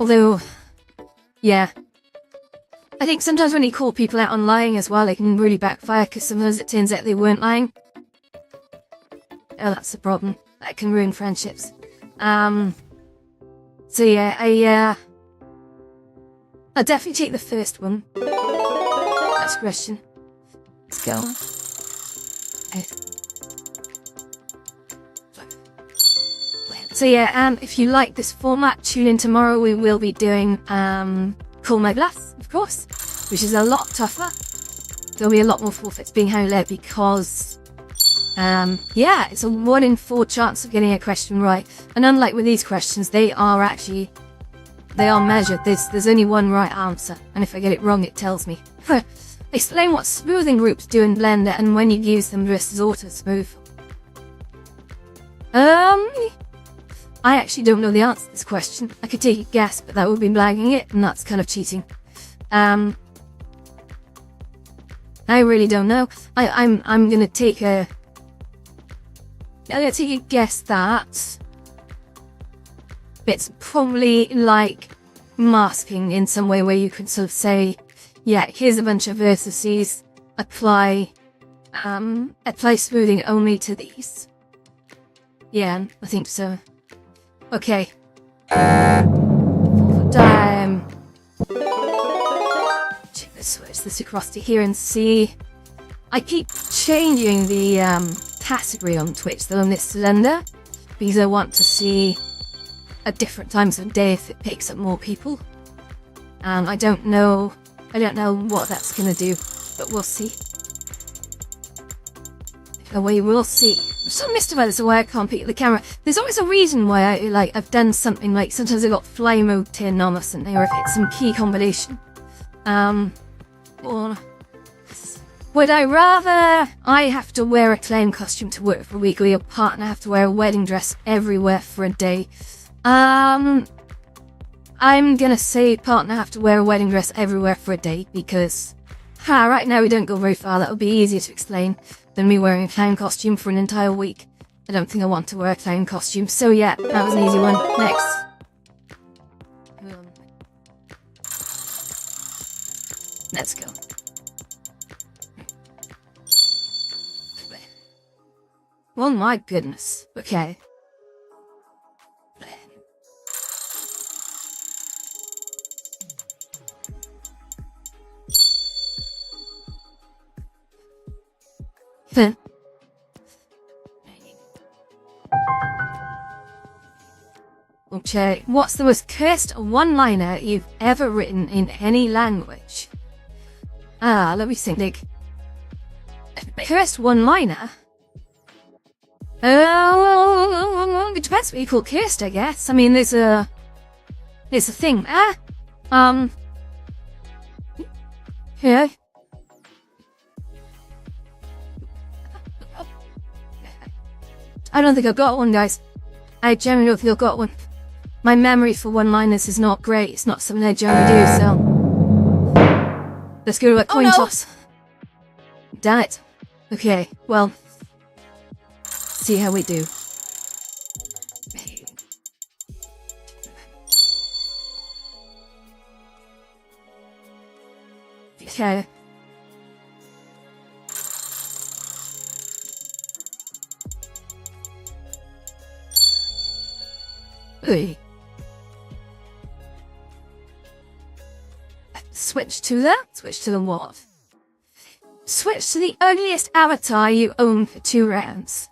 A: Although, yeah. I think sometimes when you call people out on lying as well, it can really backfire, because sometimes it turns out they weren't lying. Oh, that's the problem. That can ruin friendships. So yeah, I'll definitely take the first one. That's a question. Let's go. So yeah, if you like this format, tune in tomorrow. We will be doing Call My Bluff, of course, which is a lot tougher. There'll be a lot more forfeits being handed out because, yeah, it's a 1 in 4 chance of getting a question right. And unlike with these questions, they are measured. There's only one right answer, and if I get it wrong, it tells me. Explain what smoothing groups do in Blender and when you use them versus auto smooth. I actually don't know the answer to this question. I could take a guess, but that would be blagging it, and that's kind of cheating. I really don't know. I'm gonna take a guess that it's probably like masking in some way, where you can sort of say, yeah, here's a bunch of vertices, apply smoothing only to these. Yeah, I think so. Okay. Time. Switch this across to here and see. I keep changing the category on Twitch though on this cylinder, because I want to see at different times of day if it picks up more people. And I don't know what that's gonna do, but we'll see. We will see. I'm so mystified as to why I can't pick up the camera. There's always a reason why I've done something, like sometimes I've got fly mode turned on or something, or if it's some key combination. Or would I rather I have to wear a clown costume to work for a week, or your partner have to wear a wedding dress everywhere for a day? I'm gonna say partner have to wear a wedding dress everywhere for a day, because right now we don't go very far. That would be easier to explain than me wearing a clown costume for an entire week. I don't think I want to wear a clown costume. So yeah, that was an easy one. Next. Let's go. Oh my goodness. Okay. Okay, what's the most cursed one-liner you've ever written in any language? Let me think. Cursed one-liner? It depends what you call cursed, I guess. I mean, there's a thing there. Yeah. I don't think I've got one, guys. I generally don't think I've got one. My memory for one-liners is not great. It's not something I generally do, so... Let's go to a coin toss. Damn it. Okay, well... see how we do. Okay. Ui. Switch to the what? Switch to the ugliest avatar you own for 2 rounds.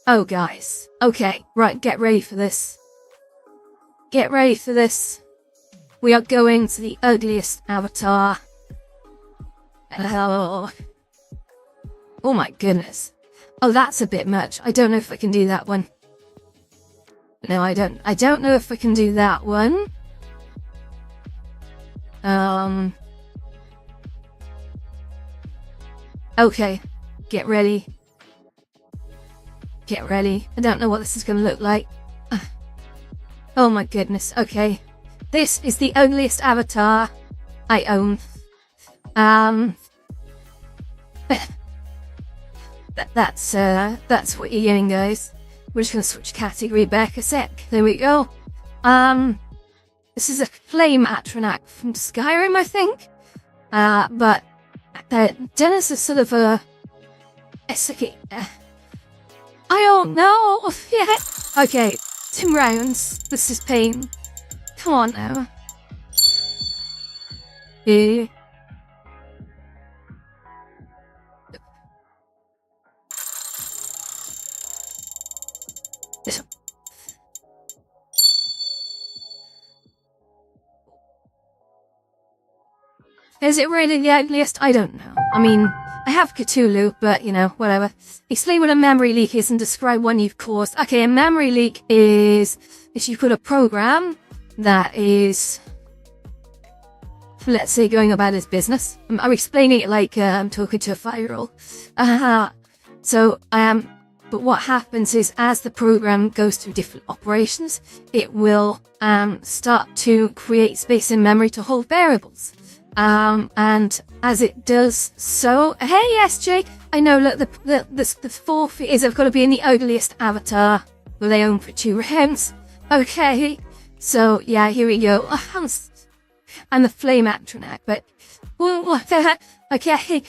A: Oh, guys. Okay, right, get ready for this. Get ready for this. We are going to the ugliest avatar. Oh my goodness. Oh, that's a bit much. I don't know if I can do that one. No, I don't know if I can do that one. Okay. Get ready. Get ready. I don't know what this is going to look like. Oh my goodness. Okay. This is the ugliest avatar I own. That's what you're getting, guys. We're just gonna switch category back a sec. There we go. This is a flame Atronach from Skyrim, I think. But Dennis is sort of a I don't know. Yeah. Okay, 2 rounds. This is pain. Come on now. Yeah. Is it really the ugliest? I don't know. I mean, I have Cthulhu, but, you know, whatever. Explain what a memory leak is and describe one you've caused. Okay, a memory leak is if you put a program that is, let's say, going about its business. I'm explaining it like I'm talking to a 5-year-old. But what happens is as the program goes through different operations, it will start to create space in memory to hold variables. And as it does so, hey SJ, I know, look, the fourth is I've got to be in the ugliest avatar that they own for 2 rounds. Okay, so yeah, here we go. And the flame Atronach, but okay.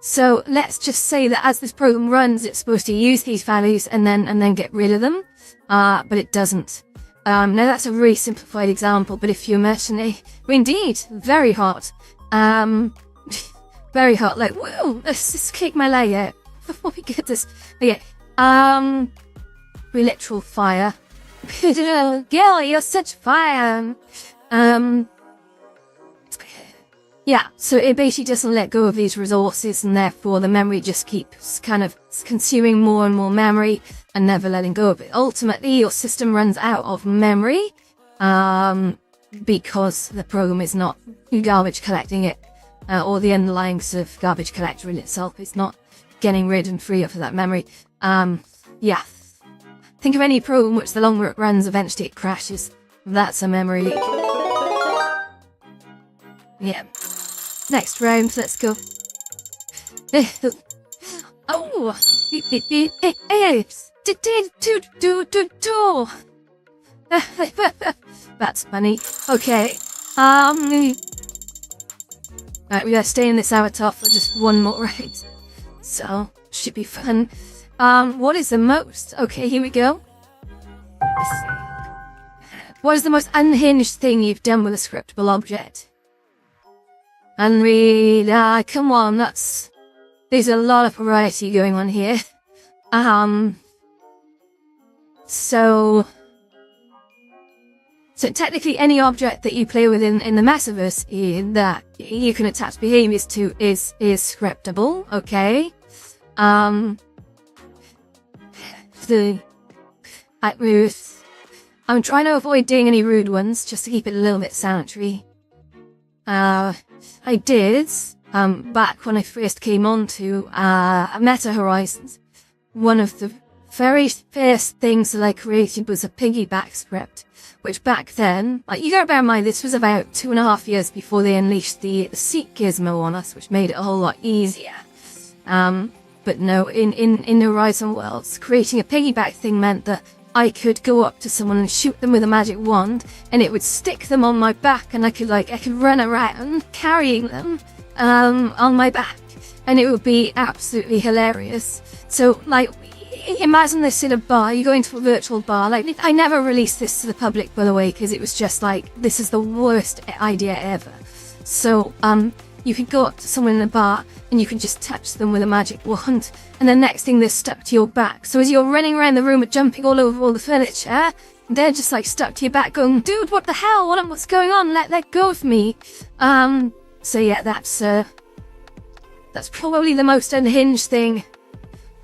A: So let's just say that as this program runs, it's supposed to use these values and then get rid of them, but it doesn't. Now that's a really simplified example, but if you're mercenary, well, indeed, very hot. Very hot, like, whoa, let's just kick my leg out. Before we get this, okay, literal fire. Girl, you're such fire. Yeah, so it basically doesn't let go of these resources, and therefore the memory just keeps kind of consuming more and more memory and never letting go of it. Ultimately, your system runs out of memory because the program is not garbage collecting it, or the underlying sort of garbage collector in itself is not getting rid and free of that memory. Yeah. Think of any program which the longer it runs, eventually it crashes. That's a memory leak. Yeah. Next round, let's go. Oh! That's funny. Okay. Right, we gotta stay in this avatar for just 1 more round. So, should be fun. What is the most? Okay, here we go. What is the most unhinged thing you've done with a scriptable object? Unreal, come on, there's a lot of variety going on here. So technically any object that you play with in the Metaverse that you can attach behaviors to is scriptable, okay? I'm trying to avoid doing any rude ones, just to keep it a little bit sanitary. I did, back when I first came on to Meta Horizons, one of the very first things that I created was a piggyback script, which back then, like, you gotta bear in mind, this was about 2.5 years before they unleashed the Seek gizmo on us, which made it a whole lot easier. But no, in the Horizon worlds, creating a piggyback thing meant that I could go up to someone and shoot them with a magic wand, and it would stick them on my back, and I could run around carrying them on my back, and it would be absolutely hilarious. So, like, imagine this in a bar. You go into a virtual bar. Like, I never released this to the public, by the way, because it was just like, this is the worst idea ever. So, you could go up to someone in a bar and you can just touch them with a magic wand, and the next thing they're stuck to your back. So as you're running around the room and jumping all over all the furniture, they're just like stuck to your back going, dude, what the hell? What's going on? Let go of me. So yeah, that's probably the most unhinged thing.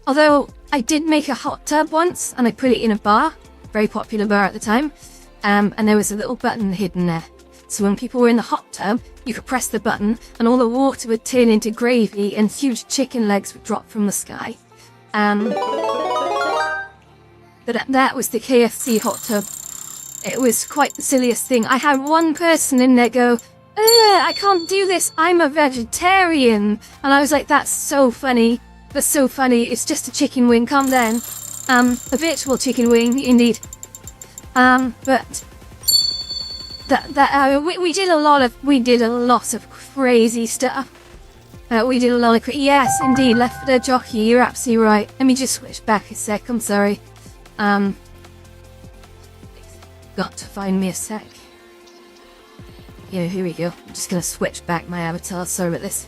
A: Although, I did make a hot tub once, and I put it in a bar, very popular bar at the time, and there was a little button hidden there. So when people were in the hot tub, you could press the button, and all the water would turn into gravy, and huge chicken legs would drop from the sky. But that was the KFC hot tub. It was quite the silliest thing. I had one person in there go, I can't do this, I'm a vegetarian. And I was like, that's so funny. That's so funny. It's just a chicken wing, calm down. A virtual chicken wing, indeed. But we did a lot of crazy stuff. Yes, indeed, Left 4 Dead Jockey, you're absolutely right. Let me just switch back a sec, I'm sorry. Got to find me a sec. Yeah, here we go. I'm just gonna switch back my avatar, sorry about this.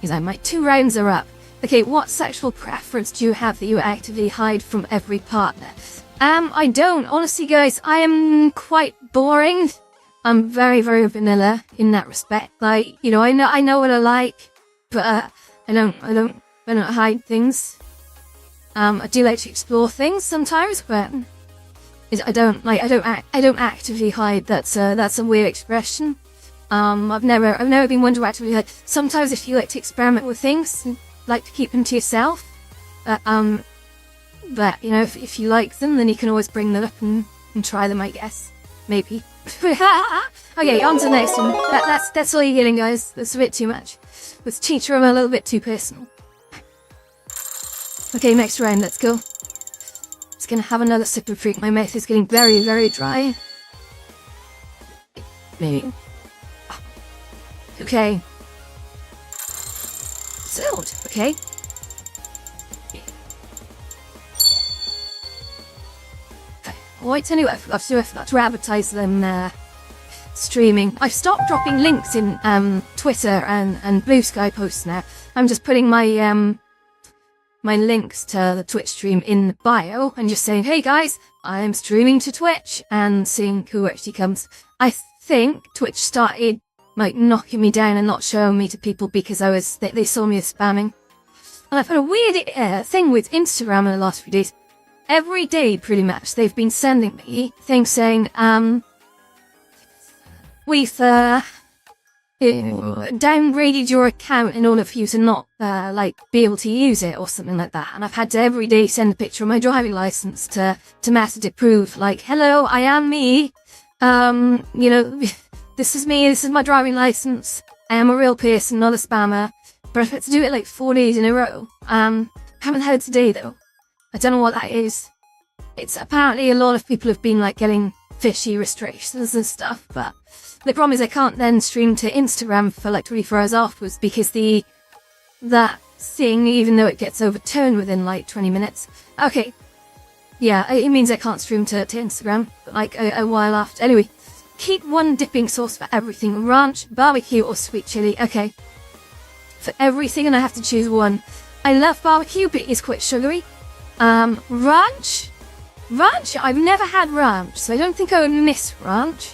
A: Because my 2 rounds are up. Okay, what sexual preference do you have that you actively hide from every partner? I don't. Honestly, guys, I am quite boring. I'm very, very vanilla in that respect. Like, you know, I know what I like, but I don't hide things. I do like to explore things sometimes, but I don't actively hide. That's a weird expression. I've never been one to actively hide. Sometimes if you like to experiment with things, you like to keep them to yourself. But you know, if you like them, then you can always bring them up and try them, I guess. Maybe. Okay, on to the next one. That's all you're getting, guys. That's a bit too much. With teacher, I'm a little bit too personal. Okay, next round, let's go. Just gonna have another sip of fruit. My mouth is getting very, very dry. Maybe. Okay. Sold. Okay. Wait, anyway, I forgot to advertise them streaming. I've stopped dropping links in Twitter and Blue Sky posts now. I'm just putting my my links to the Twitch stream in the bio and just saying, hey guys, I'm streaming to Twitch, and seeing who actually comes. I think Twitch started like knocking me down and not showing me to people because they saw me as spamming. And I've had a weird thing with Instagram in the last few days. Every day, pretty much, they've been sending me things saying, we've downgraded your account in order for you to not, be able to use it or something like that. And I've had to every day send a picture of my driving license to message it prove, like, hello, I am me. You know, this is me, this is my driving license. I am a real person, not a spammer. But I've had to do it like 4 days in a row. Haven't had it today, though. I don't know what that is. It's apparently a lot of people have been like getting fishy restrictions and stuff, but the problem is I can't then stream to Instagram for like 24 hours afterwards because that thing, even though it gets overturned within like 20 minutes. Okay. Yeah, it means I can't stream to Instagram like a while after. Anyway, keep one dipping sauce for everything. Ranch, barbecue, or sweet chili. Okay. For everything, and I have to choose one. I love barbecue, but it is quite sugary. Ranch? Ranch? I've never had ranch, so I don't think I would miss ranch.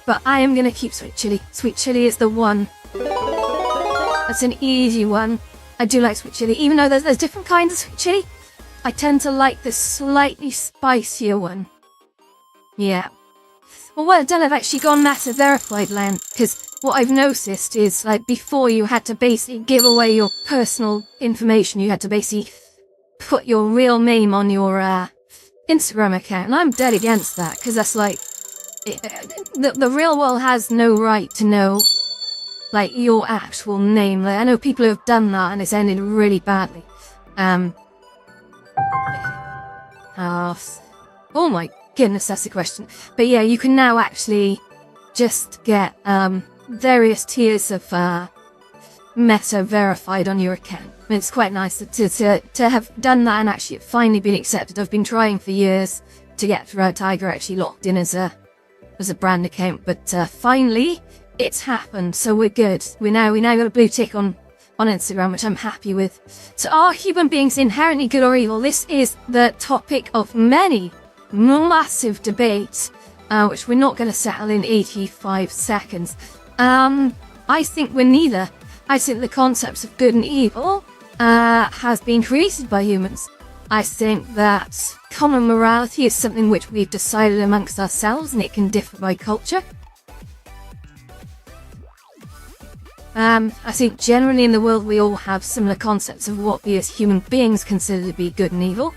A: But I am gonna keep sweet chili. Sweet chili is the one. That's an easy one. I do like sweet chili, even though there's different kinds of sweet chili. I tend to like the slightly spicier one. Yeah. Well done, I've actually gone massive verified land, because what I've noticed is, like, before you had to basically give away your personal information, you had to basically put your real name on your Instagram account, and I'm dead against that, because that's like, the real world has no right to know, like, your actual name. Like, I know people who have done that, and it's ended really badly. Oh my goodness, that's the question. But yeah, you can now actually just get various tiers of meta verified on your account. It's quite nice to have done that and actually finally been accepted. I've been trying for years to get Red Tiger actually locked in as a brand account, but finally it's happened, so we're good. We now got a blue tick on Instagram, which I'm happy with. So are human beings inherently good or evil? This is the topic of many massive debates, which we're not going to settle in 85 seconds. I think we're neither. I think the concepts of good and evil has been created by humans. I think that common morality is something which we've decided amongst ourselves, and it can differ by culture. I think generally in the world we all have similar concepts of what we as human beings consider to be good and evil.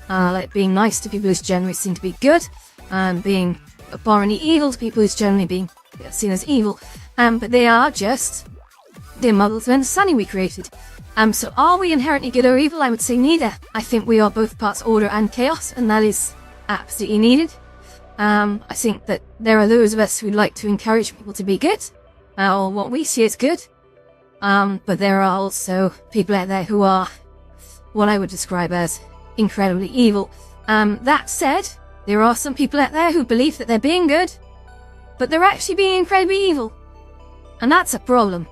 A: Like being nice to people who's generally seen to be good, and being abhorrently evil to people who's generally being seen as evil. But they are just the models of understanding we created. So are we inherently good or evil? I would say neither. I think we are both parts order and chaos, and that is absolutely needed. I think that there are those of us who like to encourage people to be good, or what we see as good. But there are also people out there who are what I would describe as incredibly evil. That said, there are some people out there who believe that they're being good, but they're actually being incredibly evil. And that's a problem.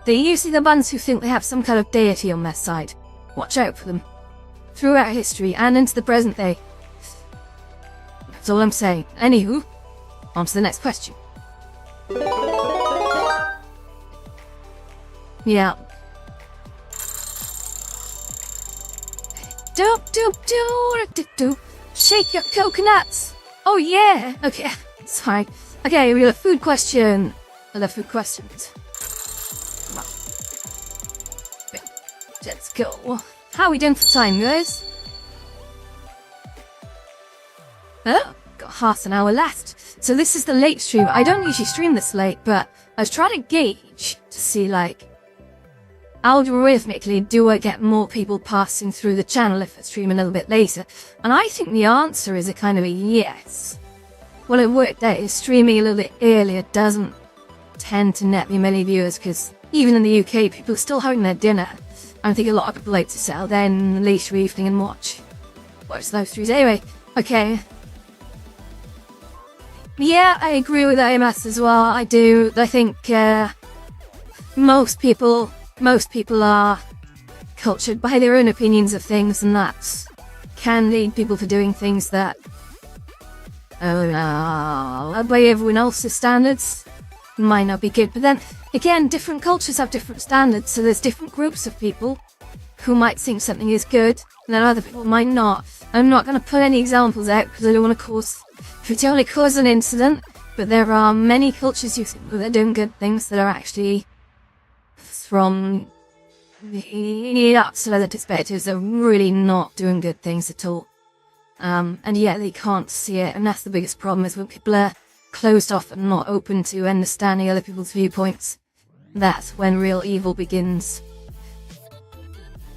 A: They're usually the ones who think they have some kind of deity on their side. Watch out for them. Throughout history and into the present day. That's all I'm saying. Anywho, on to the next question. Yeah. Do. Shake your coconuts. Oh yeah. Okay. Sorry. Okay, we got a food question. I love food questions. Come on. Let's go. How are we doing for time, guys? Oh, got half an hour left. So this is the late stream. I don't usually stream this late, but I was trying to gauge to see, like, algorithmically, do I get more people passing through the channel if I stream a little bit later? And I think the answer is a kind of a yes. Well, it worked out is streaming a little bit earlier doesn't tend to net me many viewers, because even in the UK, people are still having their dinner. I think a lot of people like to settle down in the later evening and watch those streams. Anyway, okay. Yeah, I agree with AMS as well. I do. I think most people are cultured by their own opinions of things, and that can lead people to doing things that by everyone else's standards might not be good. But then again, different cultures have different standards, so there's different groups of people who might think something is good and then other people might not. I'm not going to put any examples out because I don't want to cause an incident, but there are many cultures you think that are doing good things that are actually, from the outsider perspectives, are really not doing good things at all. And yet they can't see it, and that's the biggest problem, is when people are closed off and not open to understanding other people's viewpoints. That's when real evil begins.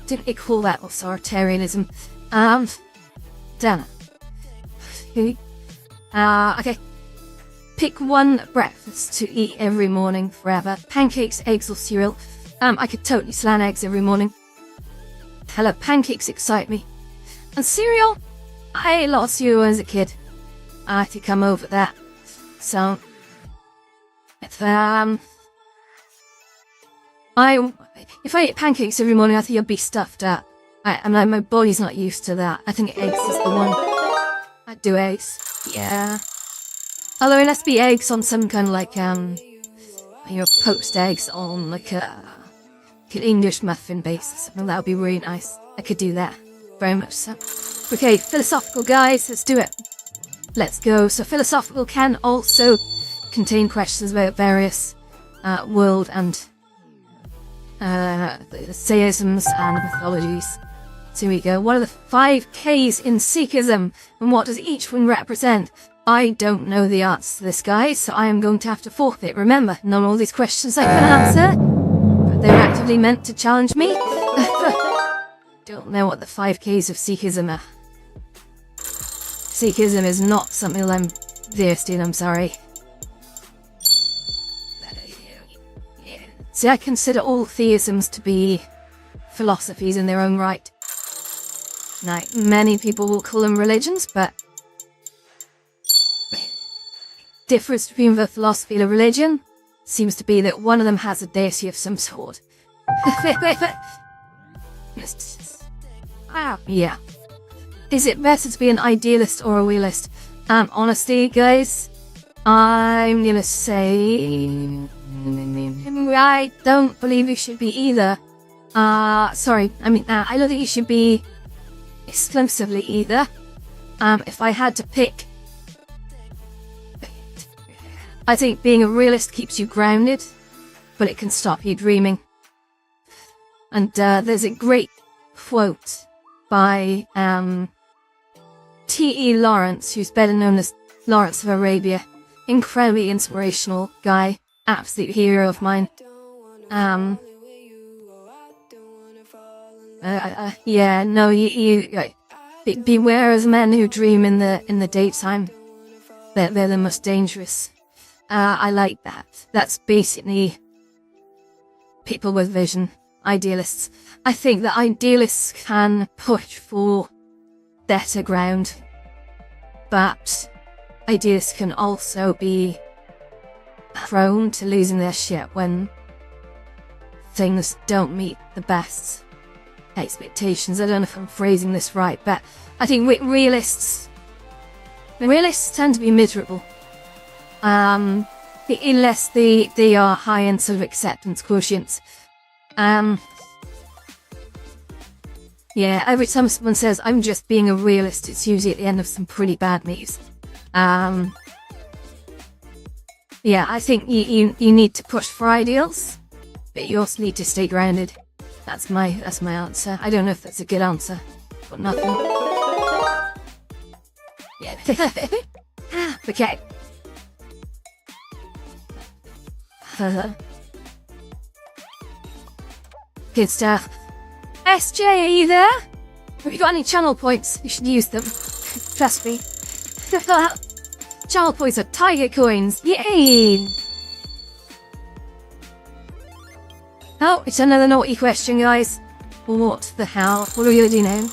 A: Didn't they call that authoritarianism? Damn it. Okay. Pick one breakfast to eat every morning forever. Pancakes, eggs, or cereal. I could totally slan eggs every morning. Hello, pancakes excite me. And cereal? I lost you as a kid. I think I'm over that. So, if I eat pancakes every morning, I think I'd be stuffed up. My body's not used to that. I think eggs is the one. I'd do eggs. Yeah. Although it has to be eggs on some kind of like, poached eggs on like an English muffin basis. Well, that would be really nice. I could do that. Very much so. Okay, philosophical guys, let's do it. Let's go. So philosophical can also contain questions about various world and theisms and mythologies. So here we go. What are the 5 Ks in Sikhism, and what does each one represent? I don't know the answer to this, guys, so I am going to have to forfeit. Remember, not all these questions I can answer, but they're actively meant to challenge me. Don't know what the 5 Ks of Sikhism are. Sikhism is not something I'm versed in, I'm sorry. See, I consider all theisms to be philosophies in their own right. Now, many people will call them religions, but difference between the philosophy and a religion seems to be that one of them has a deity of some sort. Yeah. Is it better to be an idealist or a realist? Honestly, guys, I'm gonna say I don't believe you should be either. I don't think you should be exclusively either. If I had to pick, I think being a realist keeps you grounded, but it can stop you dreaming. And there's a great quote by T.E. Lawrence, who's better known as Lawrence of Arabia. Incredibly inspirational guy, absolute hero of mine. Beware of men who dream in the daytime. They're the most dangerous. I like that. That's basically people with vision, idealists. I think that idealists can push for better ground, but idealists can also be prone to losing their shit when things don't meet the best expectations. I don't know if I'm phrasing this right, but I think realists tend to be miserable. Unless they are high in sort of acceptance quotients. Yeah, every time someone says, I'm just being a realist, it's usually at the end of some pretty bad news. Yeah, I think you need to push for ideals, but you also need to stay grounded. That's my answer. I don't know if that's a good answer, but nothing. Yeah. Okay. Good stuff. SJ, are you there? Have you got any channel points? You should use them. Trust me. Channel points are tiger coins. Yay! Oh, it's another naughty question, guys. What the hell? What are you doing now?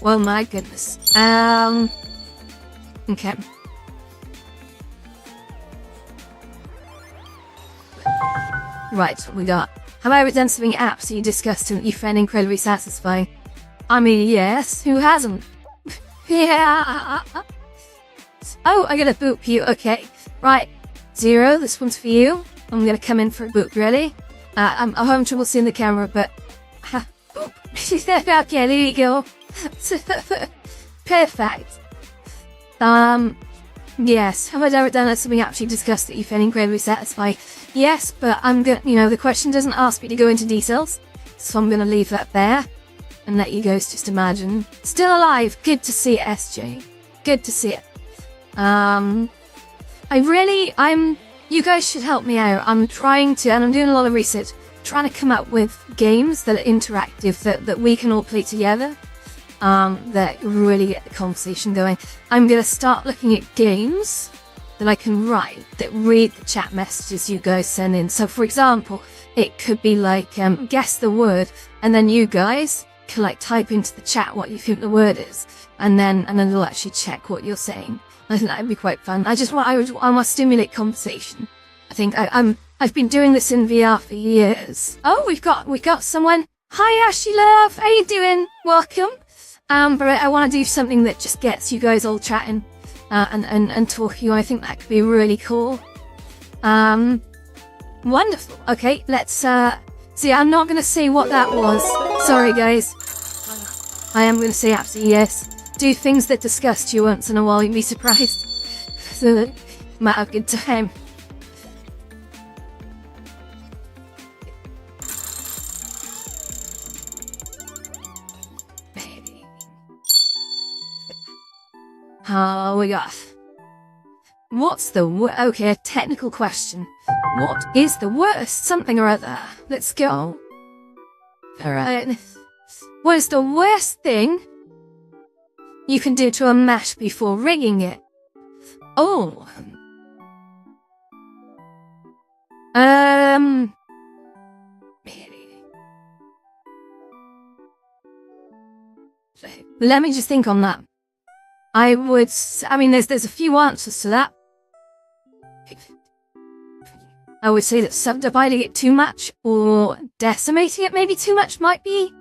A: Well, my goodness. Okay. Right, what we got? Have I ever done something absolutely disgusting that you found incredibly satisfying? I mean, yes. Who hasn't? Yeah. Oh, I gotta boop you. Okay. Right. Zero, this one's for you. I'm gonna come in for a boop, really. I'm having trouble seeing the camera, but... boop. Okay, there you go. Perfect. Yes. Have I ever done something absolutely disgusting that you found incredibly satisfying? Yes, but I'm gonna, the question doesn't ask me to go into details, so I'm gonna leave that there and let you guys just imagine. Still alive. Good to see it, SJ. Good to see it. You guys should help me out. I'm trying to, and I'm doing a lot of research, trying to come up with games that are interactive, that we can all play together, that really get the conversation going. I'm gonna start looking at games that I can write that read the chat messages you guys send in. So for example, it could be like, guess the word, and then you guys can like type into the chat what you think the word is, and then it'll actually check what you're saying. I think that'd be quite fun. I want to stimulate conversation. I think I've been doing this in VR for years. Oh, we've got someone. Hi Ashley love, how you doing? Welcome. But I want to do something that just gets you guys all chatting and talking. I think that could be really cool. Wonderful. Okay, let's see. I'm not going to say what that was. Sorry, guys. I am going to say absolutely yes. Do things that disgust you once in a while. You'd be surprised. So, might have a good time. Oh, we got. What's the okay, a technical question. What is the worst something or other? Let's go. Alright. What is the worst thing you can do to a match before rigging it? Oh. Let me just think on that. I mean, there's a few answers to that. I would say that subdividing it too much or decimating it maybe too much might be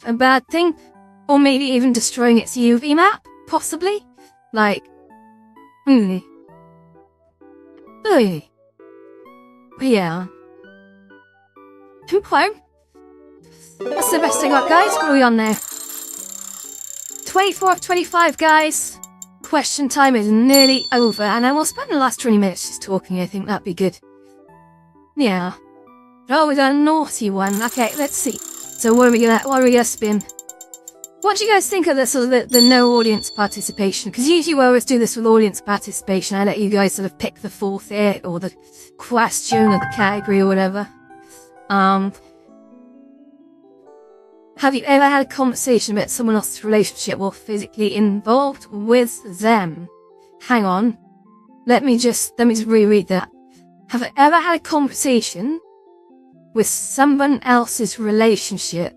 A: a bad thing. Or maybe even destroying its UV map, possibly. Like, yeah. Okay. That's the best I got, guys. What are we on now? 24 of 25, guys. Question time is nearly over, and I will spend the last 20 minutes just talking. I think that'd be good. Yeah. Oh, we got a naughty one. Okay, let's see. So what are we gonna spin? What do you guys think of the sort of the no audience participation? Because usually we always do this with audience participation. I let you guys sort of pick the fourth hit or the question or the category or whatever. Have you ever had a conversation about someone else's relationship or physically involved with them? Hang on. Let me just reread that. Have you ever had a conversation with someone else's relationship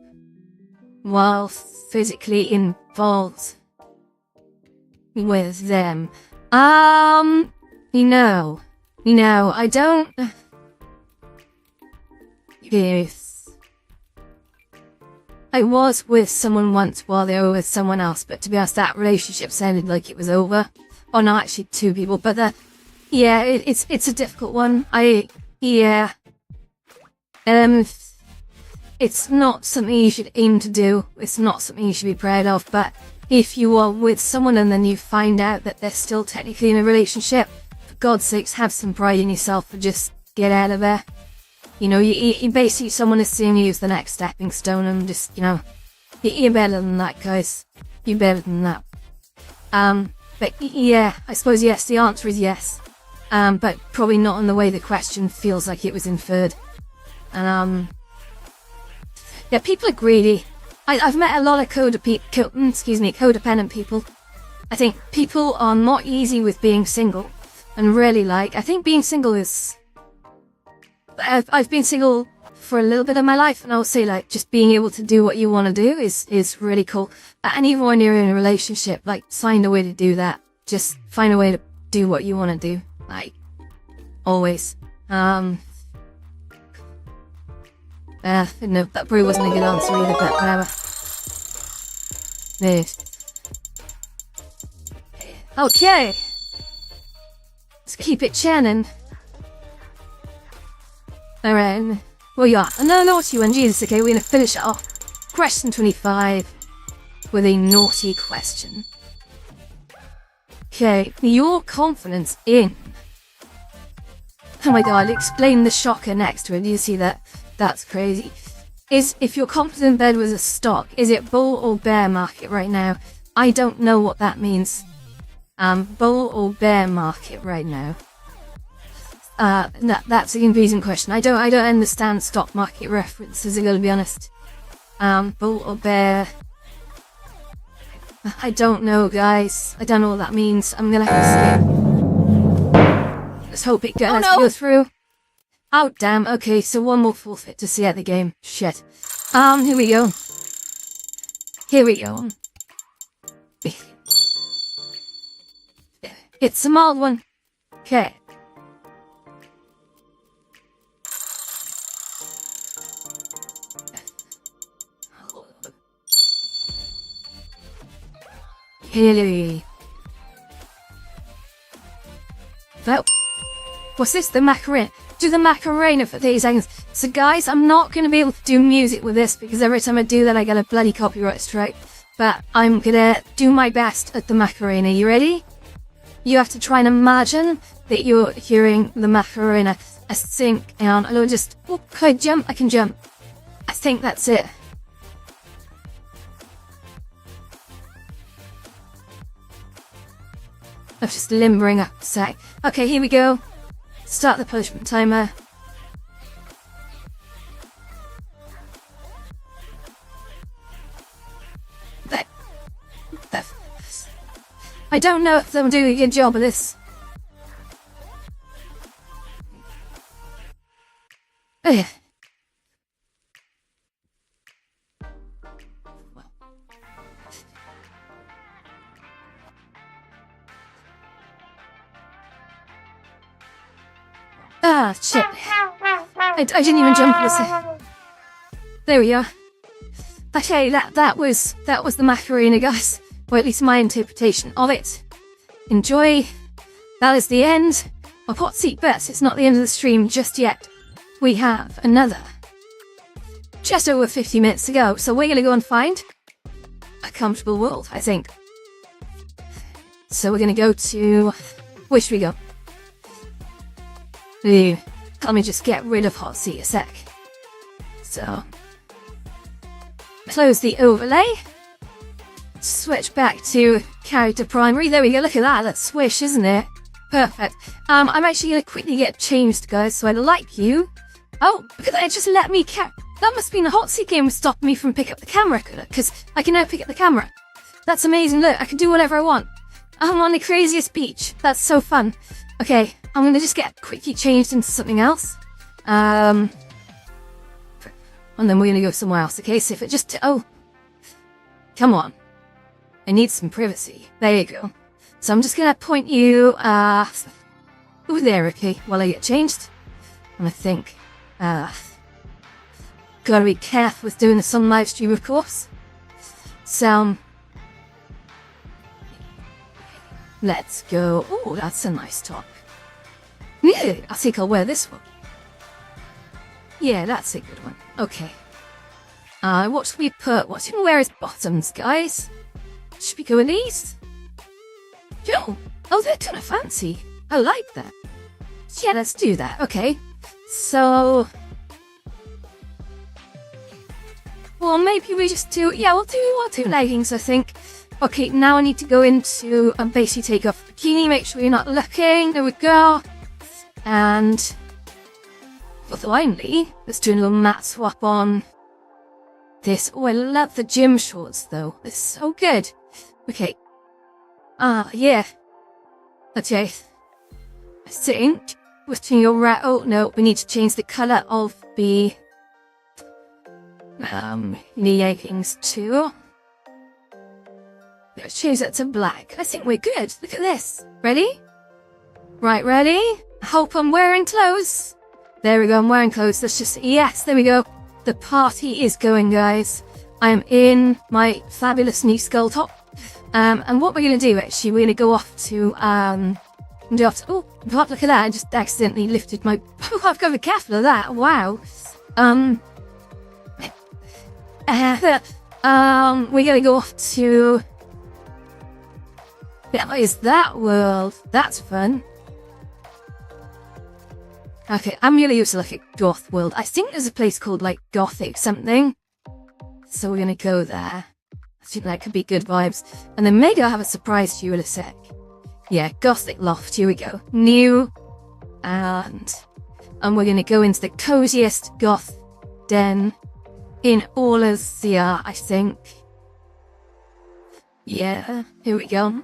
A: while physically involved with them? No, I don't. Yes. I was with someone once while they were with someone else, but to be honest, that relationship sounded like it was over. Or not actually two people, but yeah, it's a difficult one. It's not something you should aim to do. It's not something you should be proud of, but if you are with someone and then you find out that they're still technically in a relationship, for God's sakes, have some pride in yourself and just get out of there. You know, you basically, someone is seeing you as the next stepping stone and just, you know, you're better than that, guys. You're better than that. But yeah, I suppose yes, the answer is yes. But probably not in the way the question feels like it was inferred. And, yeah, people are greedy. I've met a lot of codependent people. I think people are not easy with being single. And really, I think being single is... I've been single for a little bit of my life, and I would say, just being able to do what you want to do is really cool. And even when you're in a relationship, find a way to do that. Just find a way to do what you want to do. Always. No, that probably wasn't a good answer either, but whatever. Okay. Let's keep it churning. Alright. Well, yeah. Another naughty one. Jesus, okay, we're gonna finish it off. Question 25 with a naughty question. Okay, your confidence in... Oh my god, explain the shocker next to it. Do you see that? That's crazy. If your confidence in bed was a stock, is it bull or bear market right now? I don't know what that means. Bull or bear market right now? That's a confusing question. I don't understand stock market references, I gotta be honest. Bull or bear? I don't know, guys. I don't know what that means. I'm gonna have to skip. Let's hope it goes through. Oh, damn. Okay, so one more forfeit to see out the game. Shit. Here we go. It's a mild one. Okay. Well, what's this? The Macarena. Do the Macarena for 30 seconds. So guys, I'm not going to be able to do music with this because every time I do that I get a bloody copyright strike. But I'm going to do my best at the Macarena. You ready? You have to try and imagine that you're hearing the Macarena. I think, and I'll just... Oh, can I jump? I can jump. I think that's it. I'm just limbering up a sec. Okay, here we go. Start the punishment timer. I don't know if they'll do a good job of this. Ah, shit. I didn't even jump this. There we are. Okay, that was the Macarena, guys. Or at least my interpretation of it. Enjoy. That is the end of Hot Seat Bets. It's not the end of the stream just yet. We have another. Just over 50 minutes to go. So we're going to go and find a comfortable world, I think. So we're going to go to... Where should we go? Let me just get rid of Hot Seat a sec. So... Close the overlay. Switch back to character primary. There we go. Look at that. That's swish, isn't it? Perfect. I'm actually going to quickly get changed, guys. So I'd like you... Oh, look at that. It just let me... That must have been a Hot Seat game stopping me from picking up the camera, because I can now pick up the camera. That's amazing. Look, I can do whatever I want. I'm on the craziest beach. That's so fun. Okay, I'm going to just get quickly changed into something else. And then we're going to go somewhere else. Okay, so if it just... Oh. Come on. I need some privacy. There you go. So I'm just going to point you... over there, okay, while I get changed. And I think... Gotta be careful with doing this on live stream, of course. So... Let's go. Oh, that's a nice top. Yeah, I think I'll wear this one. Yeah, that's a good one. Okay. What should we put? What should we wear as bottoms, guys? Should we go with these? Yo! Oh, they're kind of fancy. I like that. Yeah, let's do that. Okay. So... Well, maybe we just do... Yeah, we'll do leggings, I think. Okay, now I need to go into and basically take off the bikini, make sure you're not looking. There we go. And finally, let's do a little matte swap on this. Oh, I love the gym shorts though. They're so good. Okay. Yeah. Okay. I think with your rat. Oh no, we need to change the colour of the leggings too. Let's change that to black. I think we're good. Look at this. Ready? Right, ready? I hope I'm wearing clothes. There we go, I'm wearing clothes. Let's just... Yes, there we go. The party is going, guys. I am in my fabulous new skull top. And what we're going to do, actually, we're going to go off to... Oh, look at that. I just accidentally lifted my... Oh, I've got to be careful of that. Wow. We're going to go off to... What is that world? That's fun. Okay, I'm really used to like a goth world. I think there's a place called like Gothic something. So we're gonna go there. I think that could be good vibes. And then maybe I'll have a surprise to you in a sec. Yeah, Gothic Loft, here we go. New. And we're gonna go into the coziest goth den in all of CR, I think. Yeah, here we go.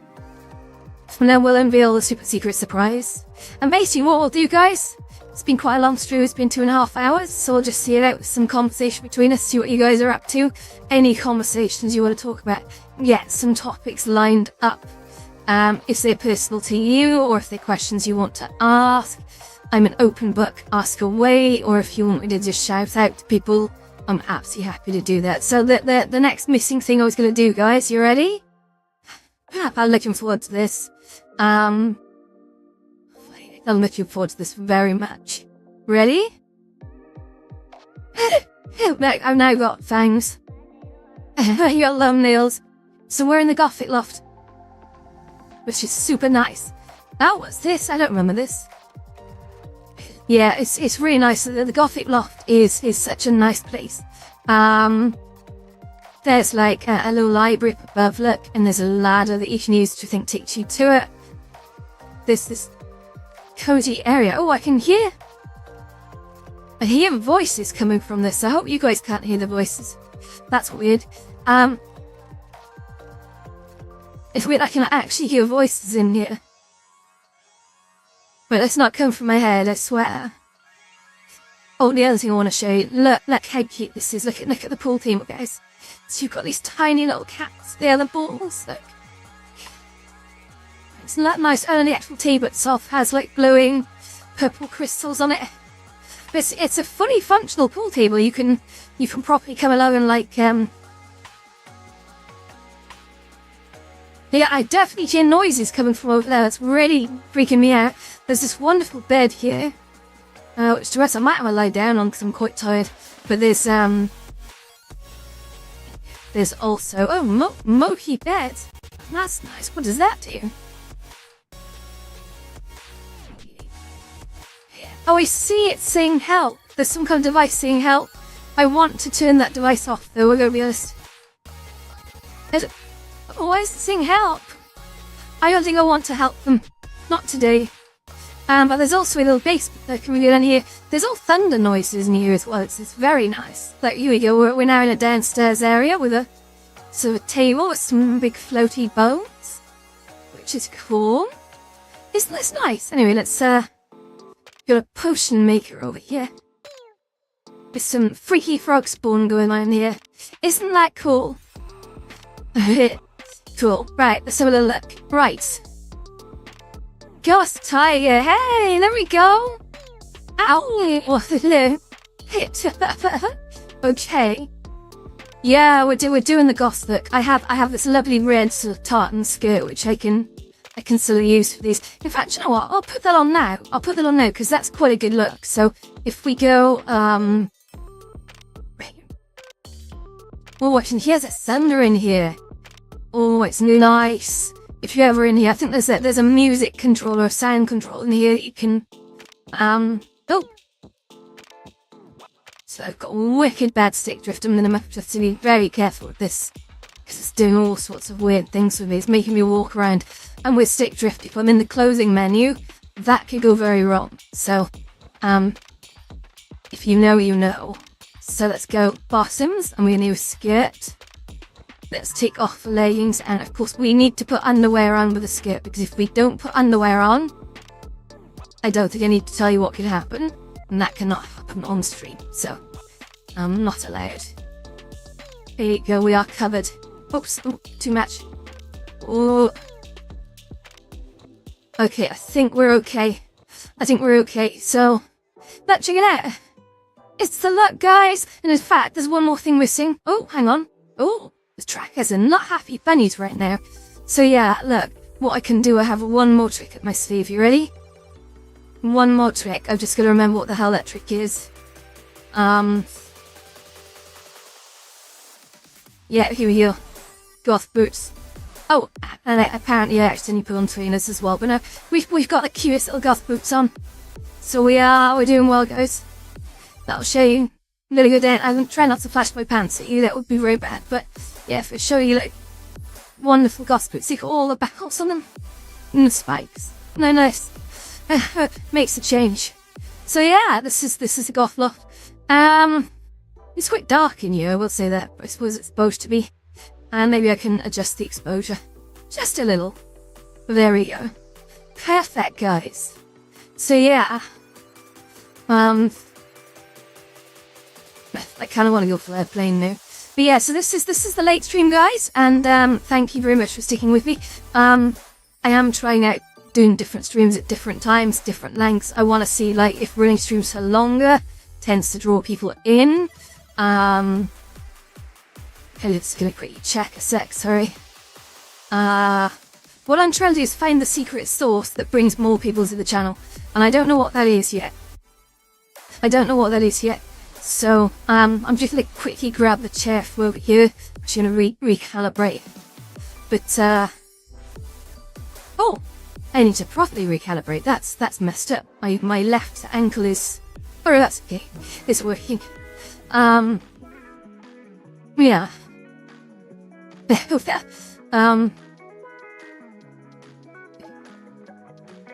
A: And then we'll unveil the super secret surprise. And basically what we'll do, guys, it's been quite a long stream, it's been 2.5 hours, so we'll just see it out with some conversation between us, see what you guys are up to, any conversations you want to talk about, get some topics lined up, if they're personal to you, or if they're questions you want to ask. I'm an open book, ask away, or if you want me to just shout out to people, I'm absolutely happy to do that. So the next missing thing I was going to do, guys, you ready? I'm looking forward to this. I'm looking forward to this very much. Ready? I've now got fangs. You got long nails. So we're in the Gothic Loft, which is super nice. Oh, what's this? I don't remember this. Yeah, it's really nice. The Gothic Loft is such a nice place. There's like a little library up above, look, and there's a ladder that you can use to take you to it. This cozy area. Oh, I hear voices coming from this. I hope you guys can't hear the voices. That's weird. It's weird I can actually hear voices in here. But let's not come from my head, I swear. Oh, the other thing I want to show you. Look how cute this is. Look at the pool theme, guys. So you've got these tiny little cats. They're the balls. Look. It's not nice. And the actual table itself has like glowing purple crystals on it. But it's a fully functional pool table. You can properly come along and like yeah, I definitely hear noises coming from over there. It's really freaking me out. There's this wonderful bed here, which the rest I might have to lie down on because I'm quite tired. But there's also Mohi bed. That's nice. What does that do? Oh, I see it's saying help. There's some kind of device saying help. I want to turn that device off, though, we're going to be honest. Why is it saying help? I don't think I want to help them. Not today. But there's also a little basement that can be done here. There's all thunder noises in here as well. It's very nice. Like, here we go. We're now in a downstairs area with a sort of a table with some big floaty bones, which is cool. Isn't this nice? Anyway, let's got a potion maker over here. With some freaky frog spawn going on here. Isn't that cool? Cool. Right, let's have a little look. Right. Ghost tiger. Hey, there we go. Ow. Oh, hello. Hit. Okay. Yeah, we're doing the goth look. I have this lovely red sort of tartan skirt which I can sort of use for these. In fact, you know what? I'll put that on now. Because that's quite a good look. So if we go oh, watching here's a thunder in here. Oh, it's nice. If you're ever in here, I think there's a music controller, a sound control in here that you can oh. So I've got wicked bad stick drift. I'm gonna have to be very careful with this because it's doing all sorts of weird things with me. It's making me walk around, and with stick drift, if I'm in the closing menu, that could go very wrong. So, if you know, you know. So let's go bottoms, and we're gonna use skirt. Let's take off the leggings, and of course we need to put underwear on with the skirt, because if we don't put underwear on, I don't think I need to tell you what could happen, and that cannot happen on stream, so I'm not allowed. There you go, we are covered. Oops, oh, too much. Oh. Okay, I think we're okay. So, let's check it out. It's the look, guys, and in fact, there's one more thing missing. Oh, hang on. Oh. The trackers are not happy bunnies right now. So yeah, look, what I can do, I have one more trick at my sleeve. You ready? One more trick. I've just got to remember what the hell that trick is. Yeah, here we go. Goth boots. Oh, and apparently I accidentally put on trainers as well. But no, we've got the cutest little goth boots on. So we're doing well, guys. That'll show you. I'm gonna go down. I'm trying not to flash my pants at you. That would be very bad. But yeah, for show you like wonderful goth boots. You got all the buckles on them and the spikes. No, nice. Makes a change. So yeah, this is a goth loft. It's quite dark in here. I will say that. But I suppose it's supposed to be. And maybe I can adjust the exposure just a little. There we go. Perfect, guys. So yeah. I kind of want to go for airplane now. But yeah, so this is the late stream, guys, and thank you very much for sticking with me. I am trying out doing different streams at different times, different lengths. I want to see like if running streams for longer tends to draw people in. Okay, just gonna quickly check a sec. Sorry. What I'm trying to do is find the secret sauce that brings more people to the channel, and I don't know what that is yet. So, I'm just gonna quickly grab the chair from over here. I'm just gonna recalibrate. But, oh! I need to properly recalibrate. That's messed up. My left ankle is... Oh, that's okay. It's working. Yeah.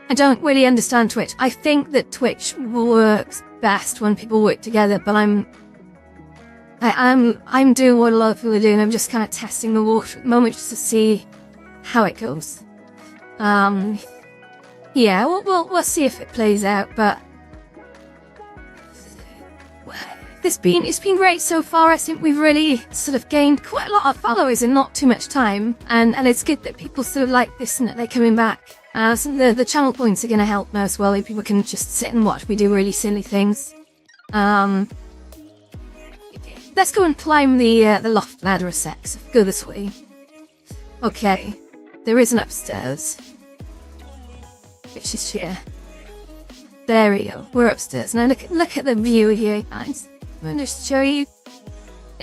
A: I don't really understand Twitch. I think that Twitch works best when people work together, but I'm doing what a lot of people are doing. I'm just kind of testing the water at the moment just to see how it goes. Yeah, we'll see if it plays out, but it's been great so far. I think we've really sort of gained quite a lot of followers in not too much time, and it's good that people sort of like this and that they're coming back. So the channel points are going to help most well. People can just sit and watch me do really silly things. Let's go and climb the loft ladder a sec. So go this way. Okay, there is an upstairs. Which is here. There we go. We're upstairs. Now look at the view here, guys. I'm going to show you.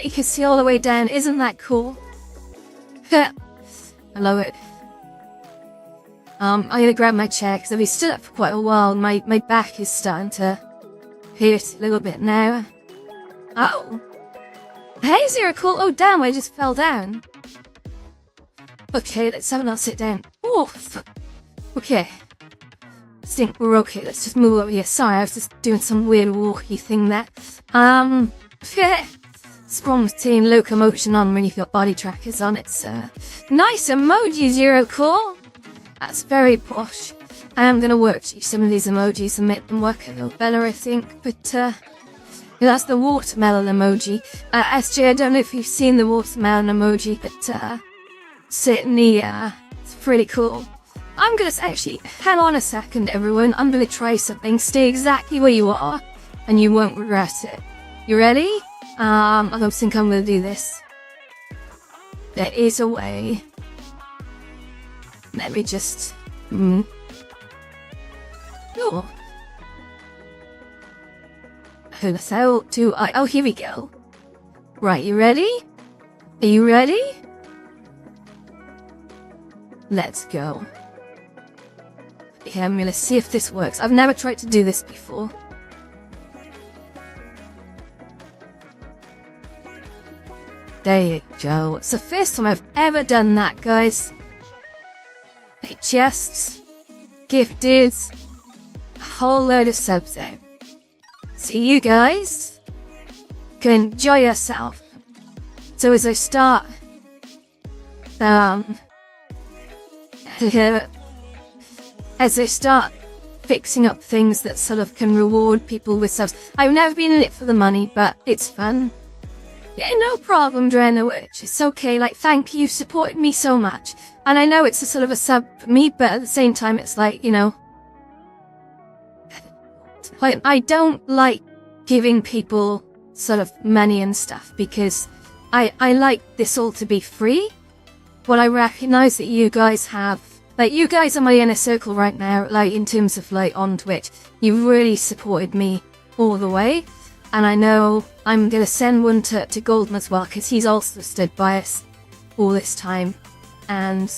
A: You can see all the way down. Isn't that cool? I love it. I'm gonna grab my chair because I've been stood up for quite a while. My back is starting to hurt a little bit now. Oh. Hey, Zero Cool. Oh, damn, I just fell down. Okay, let's have another sit down. Oof. Okay. I think we're okay. Let's just move over here. Sorry, I was just doing some weird walkie thing there. Spontaneous locomotion on when you've got body trackers on. It's nice emoji, Zero Cool. That's very posh. I am going to work some of these emojis and make them work a little better, I think. But that's the watermelon emoji. SJ, I don't know if you've seen the watermelon emoji, but certainly it's pretty cool. I'm going to actually, hang on a second, everyone. I'm going to try something. Stay exactly where you are, and you won't regret it. You ready? I don't think I'm going to do this. There is a way. Let me just... Oh. Oh, here we go. Right, you ready? Are you ready? Let's go. Yeah, I'm gonna see if this works. I've never tried to do this before. There you go. It's the first time I've ever done that, guys. Chests, gifted, a whole load of subs out. So you guys can enjoy yourself. So as I start, fixing up things that sort of can reward people with subs. I've never been in it for the money, but it's fun. Yeah, no problem, Drena Witch. It's okay. Like, thank you, supported me so much. And I know it's a sort of a sub for me, but at the same time, it's like, you know, like, I don't like giving people sort of money and stuff because I like this all to be free. But I recognize that you guys have, like, you guys are my inner circle right now, like, in terms of, like, on Twitch. You really supported me all the way. And I know I'm going to send one to Golden as well, because he's also stood by us all this time. And,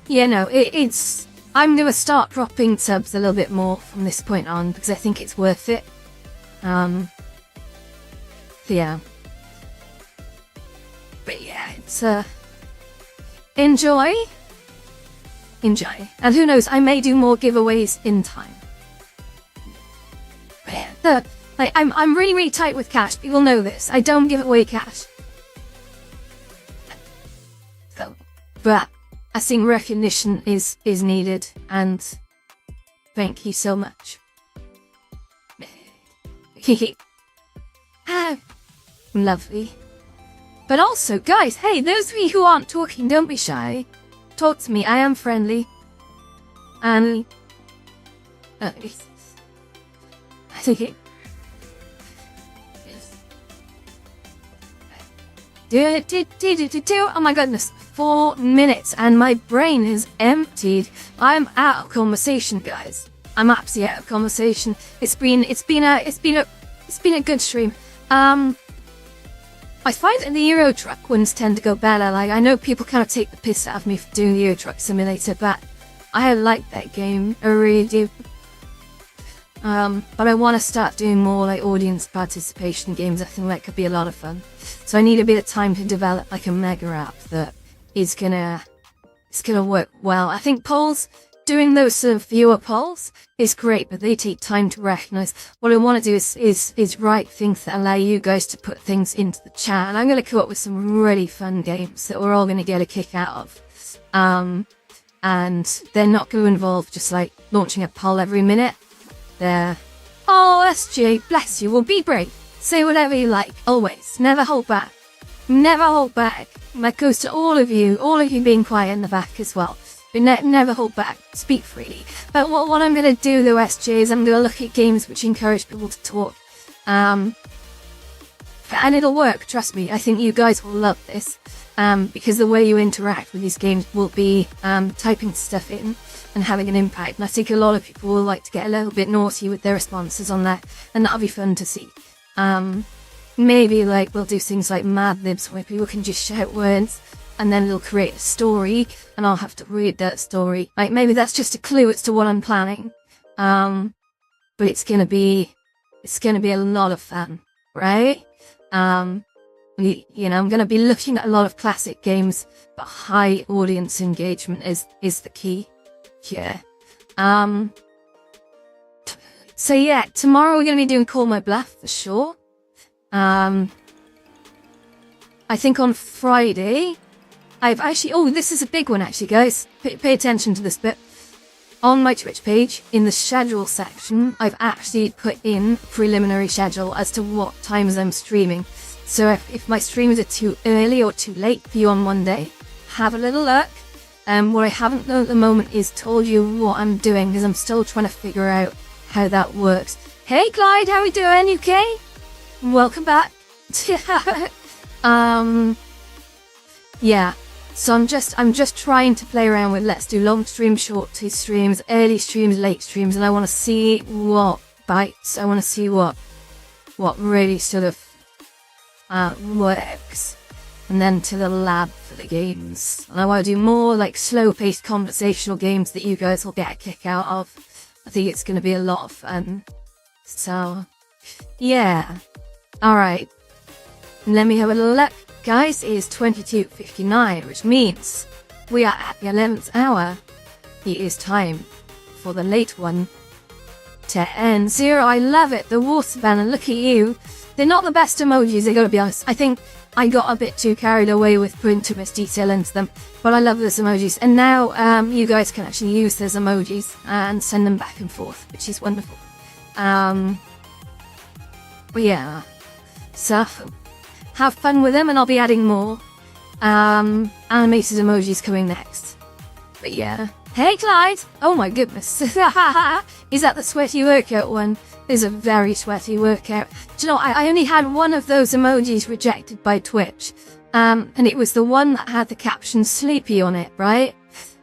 A: you know, I'm going to start dropping subs a little bit more from this point on, because I think it's worth it. Yeah. But yeah, it's, enjoy. And who knows, I may do more giveaways in time. But yeah, like, I'm really, really tight with cash. People know this. I don't give away cash. So, but I think recognition is needed, and thank you so much. Lovely. But also, guys, hey, those of you who aren't talking, don't be shy. Talk to me. I am friendly. And I think it. Oh my goodness, 4 minutes and my brain is emptied. I'm out of conversation, guys. I'm absolutely out of conversation. It's been a good stream. I find that the Euro Truck ones tend to go better. Like, I know people kind of take the piss out of me for doing the Euro Truck Simulator, but I like that game. I really do. But I want to start doing more like audience participation games. I think that could be a lot of fun. So I need a bit of time to develop like a mega app that is gonna work well. I think polls, doing those sort of viewer polls is great, but they take time to recognize. What I want to do is write things that allow you guys to put things into the chat, and I'm going to come up with some really fun games that we're all going to get a kick out of. And they're not going to involve just like launching a poll every minute. Oh, SJ, bless you. Well, be brave. Say whatever you like. Always. Never hold back. Never hold back. That goes to all of you being quiet in the back as well. but never hold back. Speak freely. But what I'm going to do though, SJ, is I'm going to look at games which encourage people to talk. And it'll work, trust me. I think you guys will love this. Because the way you interact with these games will be typing stuff in and having an impact. And I think a lot of people will like to get a little bit naughty with their responses on that. And that'll be fun to see. Maybe like we'll do things like Mad Libs where people can just shout words and then they'll create a story and I'll have to read that story. Like maybe that's just a clue as to what I'm planning. But it's gonna be a lot of fun, right? You know, I'm gonna be looking at a lot of classic games, but high audience engagement is the key here. So yeah, tomorrow we're gonna be doing Call My Bluff for sure. I think on Friday, I've actually, this is a big one actually, guys. Pay attention to this bit. On my Twitch page, in the schedule section, I've actually put in a preliminary schedule as to what times I'm streaming. So if my streams are too early or too late for you on Monday, have a little look. What I haven't done at the moment is told you what I'm doing, because I'm still trying to figure out how that works. Hey Clyde, how we doing? You okay? Welcome back. Yeah. So I'm just trying to play around with let's do long streams, short streams, early streams, late streams, and I want to see what bites. I want to see what really sort of works, and then to the lab for the games. And I want to do more like slow-paced conversational games that you guys will get a kick out of. I think it's going to be a lot of fun. So yeah. Alright, let me have a look. Guys, it is 22:59, which means we are at the 11th hour. It is time for the late one to end. Zero, I love it. The water banner, look at you. They're not the best emojis, I gotta be honest. I think I got a bit too carried away with putting too much detail into them. But I love those emojis. And now you guys can actually use those emojis and send them back and forth, which is wonderful. But yeah. So, have fun with them, and I'll be adding more animated emojis coming next. But yeah. Hey Clyde! Oh my goodness. Is that the sweaty workout one? It's a very sweaty workout. Do you know, I only had one of those emojis rejected by Twitch. And it was the one that had the caption sleepy on it, right?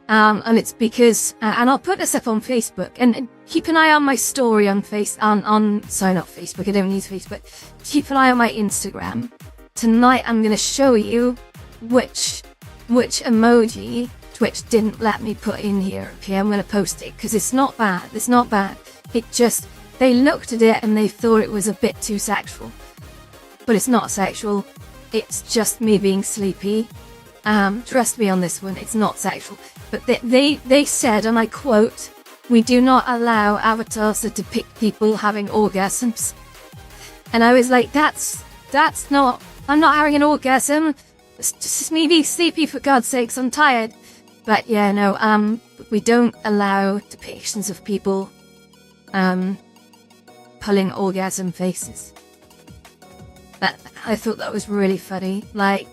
A: And it's because, and I'll put this up on Facebook, and keep an eye on my story on sorry, not Facebook, I don't use Facebook. Keep an eye on my Instagram. Tonight I'm going to show you which emoji Twitch didn't let me put in here. Okay, I'm going to post it, because it's not bad, It just, they looked at it and they thought it was a bit too sexual. But it's not sexual, it's just me being sleepy. Trust me on this one, it's not sexual. But they said, and I quote, "We do not allow avatars to depict people having orgasms." And I was like, that's not, I'm not having an orgasm. It's just me being sleepy, for God's sakes, I'm tired. But yeah, no, we don't allow depictions of people, pulling orgasm faces. But I thought that was really funny. Like,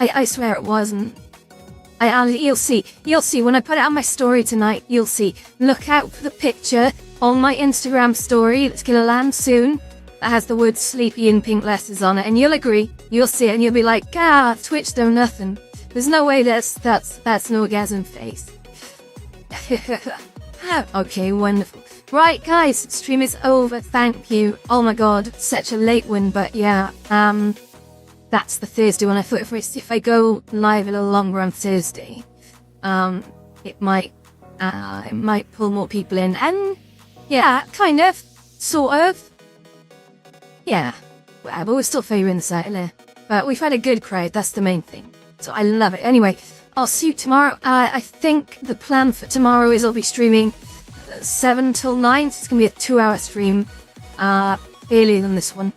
A: I swear it wasn't. You'll see when I put it on my story tonight. You'll see. Look out for the picture on my Instagram story that's gonna land soon. That has the word sleepy in pink letters on it, and you'll agree. You'll see it, and you'll be like, Twitch don't nothing. There's no way that's an orgasm face. Okay, wonderful. Right, guys, stream is over. Thank you. Oh my God, such a late one, but yeah. That's the Thursday one. I thought if I go live a little longer on Thursday, it might pull more people in, and yeah, kind of, sort of. Yeah, but we're still favouring the Saturday. But we've had a good crowd, that's the main thing. So I love it. Anyway, I'll see you tomorrow. I think the plan for tomorrow is I'll be streaming 7 till 9. So it's going to be a 2-hour stream, earlier than this one.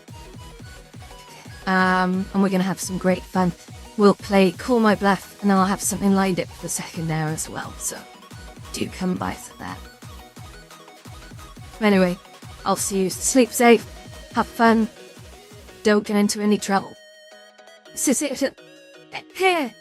A: And we're going to have some great fun. We'll play Call My Bluff, and then I'll have something lined up for the second hour as well. So do come by for that. Anyway, I'll see you. Sleep safe. Have fun. Don't get into any trouble. This is it. Here.